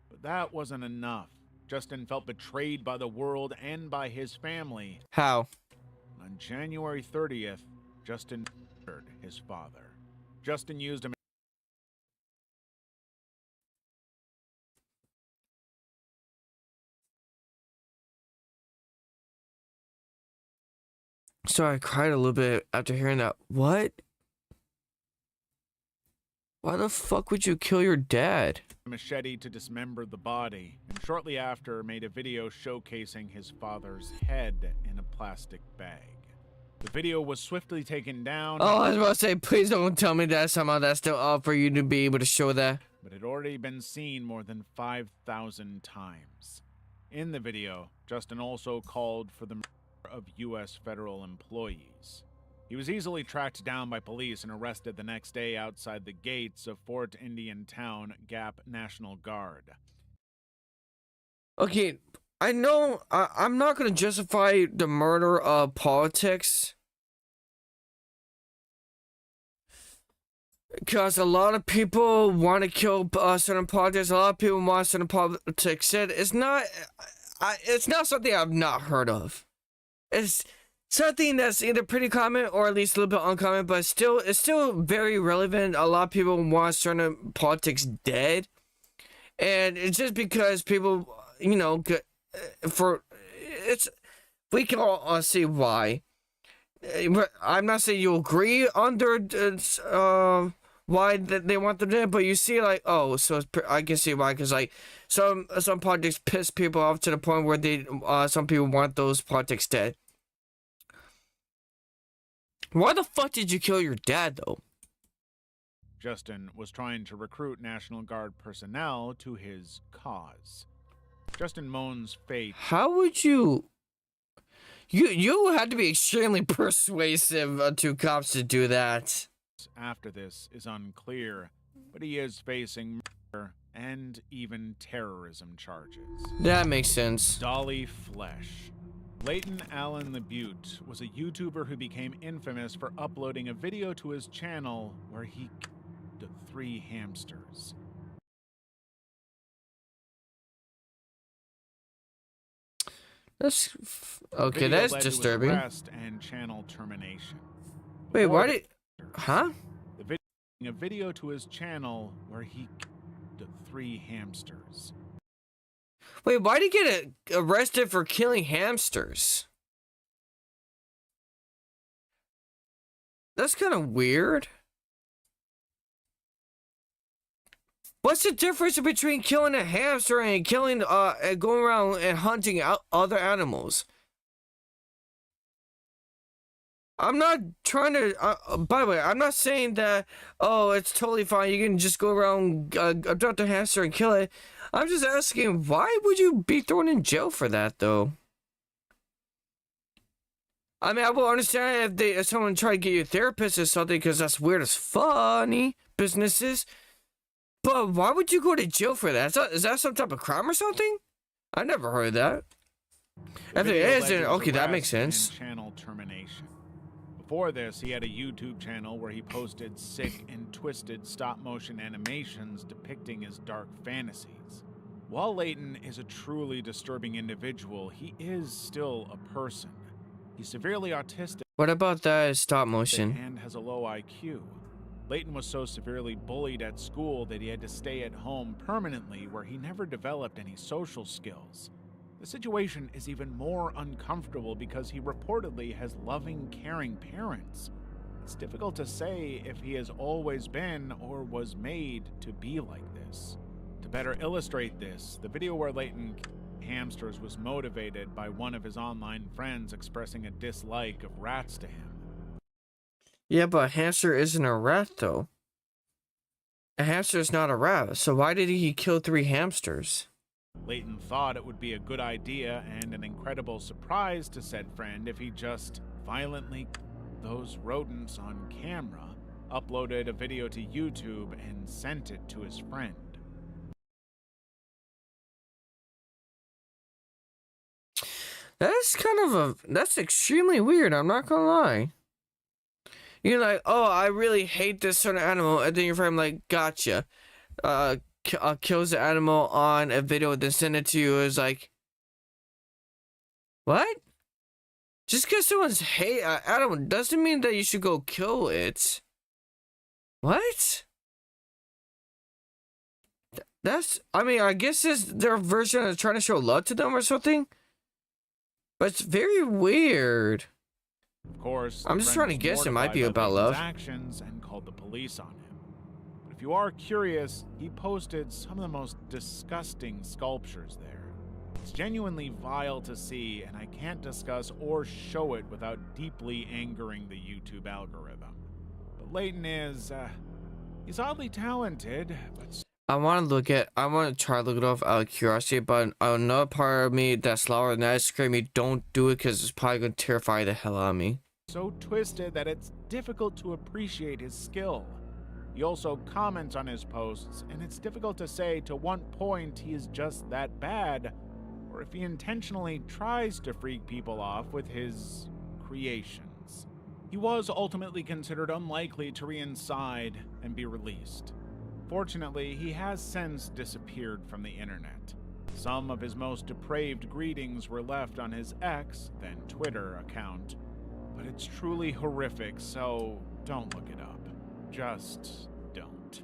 But that wasn't enough. Justin felt betrayed by the world and by his family. How? On January 30th, Justin murdered his father. Justin used him. So I cried a little bit after hearing that. What? Why the fuck would you kill your dad? Machete to dismember the body, and shortly after made a video showcasing his father's head in a plastic bag. The video was swiftly taken down. Oh, I was about to say, please don't tell me that somehow that's still up for you to be able to show that. But had already been seen more than 5,000 times. In the video, Justin also called for the murder of U.S. federal employees. He was easily tracked down by police and arrested the next day outside the gates of Fort Indian Town Gap National Guard. Okay, I know I'm not going to justify the murder of politics. Because a lot of people want to kill certain politics. A lot of people want certain politics. It's not something I've not heard of. It's something that's either pretty common or at least a little bit uncommon, but it's still very relevant. A lot of people want certain politics dead, and it's just because people, you know, we can all see why. I'm not saying you agree under why they want them dead, but you see, like, oh, so I can see why, because like some politics piss people off to the point where they some people want those politics dead. Why the fuck did you kill your dad, though? Justin was trying to recruit National Guard personnel to his cause. Justin Moan's fate. How would you? You had to be extremely persuasive to cops to do that. After this is unclear, but he is facing murder and even terrorism charges. That makes sense. Dolly Flesh. Leighton Allen LeBute was a YouTuber who became infamous for uploading a video to his channel where he killed 3 hamsters. That's okay. That's disturbing. Arrest and channel termination. Wait, why did? Huh? A video to his channel where he killed 3 hamsters. Wait, why did he get arrested for killing hamsters? That's kind of weird. What's the difference between killing a hamster and killing, and going around and hunting out other animals? I'm not trying to, by the way, I'm not saying that, oh, it's totally fine. You can just go around, abduct a hamster and kill it. I'm just asking, why would you be thrown in jail for that, though? I mean, I will understand if someone tried to get you a therapist or something, because that's weird as funny businesses. But why would you go to jail for that? Is that some type of crime or something? I never heard of that. If it is, then okay, that makes sense. Channel termination. Before this, he had a YouTube channel where he posted sick and twisted stop-motion animations depicting his dark fantasies. While Leighton is a truly disturbing individual, he is still a person. He's severely autistic. What about that stop motion? And has a low IQ. Leighton was so severely bullied at school that he had to stay at home permanently, where he never developed any social skills. The situation is even more uncomfortable because he reportedly has loving, caring parents. It's difficult to say if he has always been or was made to be like this. To better illustrate this, the video where Leighton hamsters was motivated by one of his online friends expressing a dislike of rats to him. Yeah, but a hamster isn't a rat, though. A hamster is not a rat, so why did he kill 3 hamsters? Leighton thought it would be a good idea and an incredible surprise to said friend if he just violently killed those rodents on camera, uploaded a video to YouTube, and sent it to his friend. That's extremely weird, I'm not gonna lie. You're like, oh, I really hate this certain animal, and then your friend like, gotcha. Kills the animal on a video, then send it to you. Is like, what? Just because someone's hate an animal doesn't mean that you should go kill it. What? I mean, I guess it's their version of trying to show love to them or something. But it's very weird. Of course, I'm just trying to guess it might be about love. Actions and called the police on him. But if you are curious, he posted some of the most disgusting sculptures there. It's genuinely vile to see, and I can't discuss or show it without deeply angering the YouTube algorithm. But Leighton is, he's oddly talented, but... I want to try to look it off out of curiosity, but another part of me that's louder than that is screaming, don't do it, because it's probably going to terrify the hell out of me. so twisted that it's difficult to appreciate his skill. He also comments on his posts, and it's difficult to say to what point he is just that bad, or if he intentionally tries to freak people off with his creations. He was ultimately considered unlikely to reinside and be released. Fortunately, he has since disappeared from the internet. Some of his most depraved greetings were left on his X, then Twitter, account, but it's truly horrific, so don't look it up. Just don't.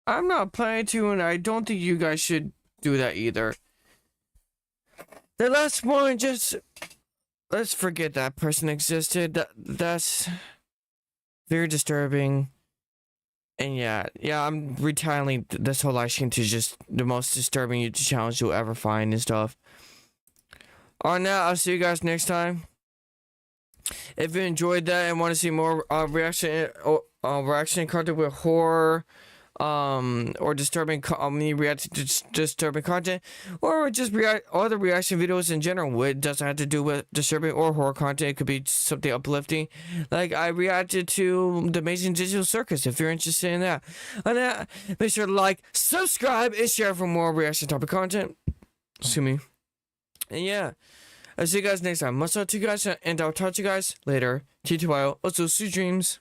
I'm not planning to, and I don't think you guys should do that either. The last one, just let's forget that person existed. That's very disturbing. And yeah, I'm retitling this whole live stream to just the most disturbing YouTube challenge you'll ever find and stuff. On that, I'll see you guys next time. If you enjoyed that and want to see more reaction content with horror, or disturbing me reacting to disturbing content, or just other reaction videos in general. It doesn't have to do with disturbing or horror content. It could be something uplifting. Like I reacted to the Amazing Digital Circus. If you're interested in that, and that, make sure to like, subscribe, and share for more reaction topic content. Excuse me. And yeah, I'll see you guys next time. Much love to you guys, and I'll talk to you guys later. TTYO. Also, sweet dreams.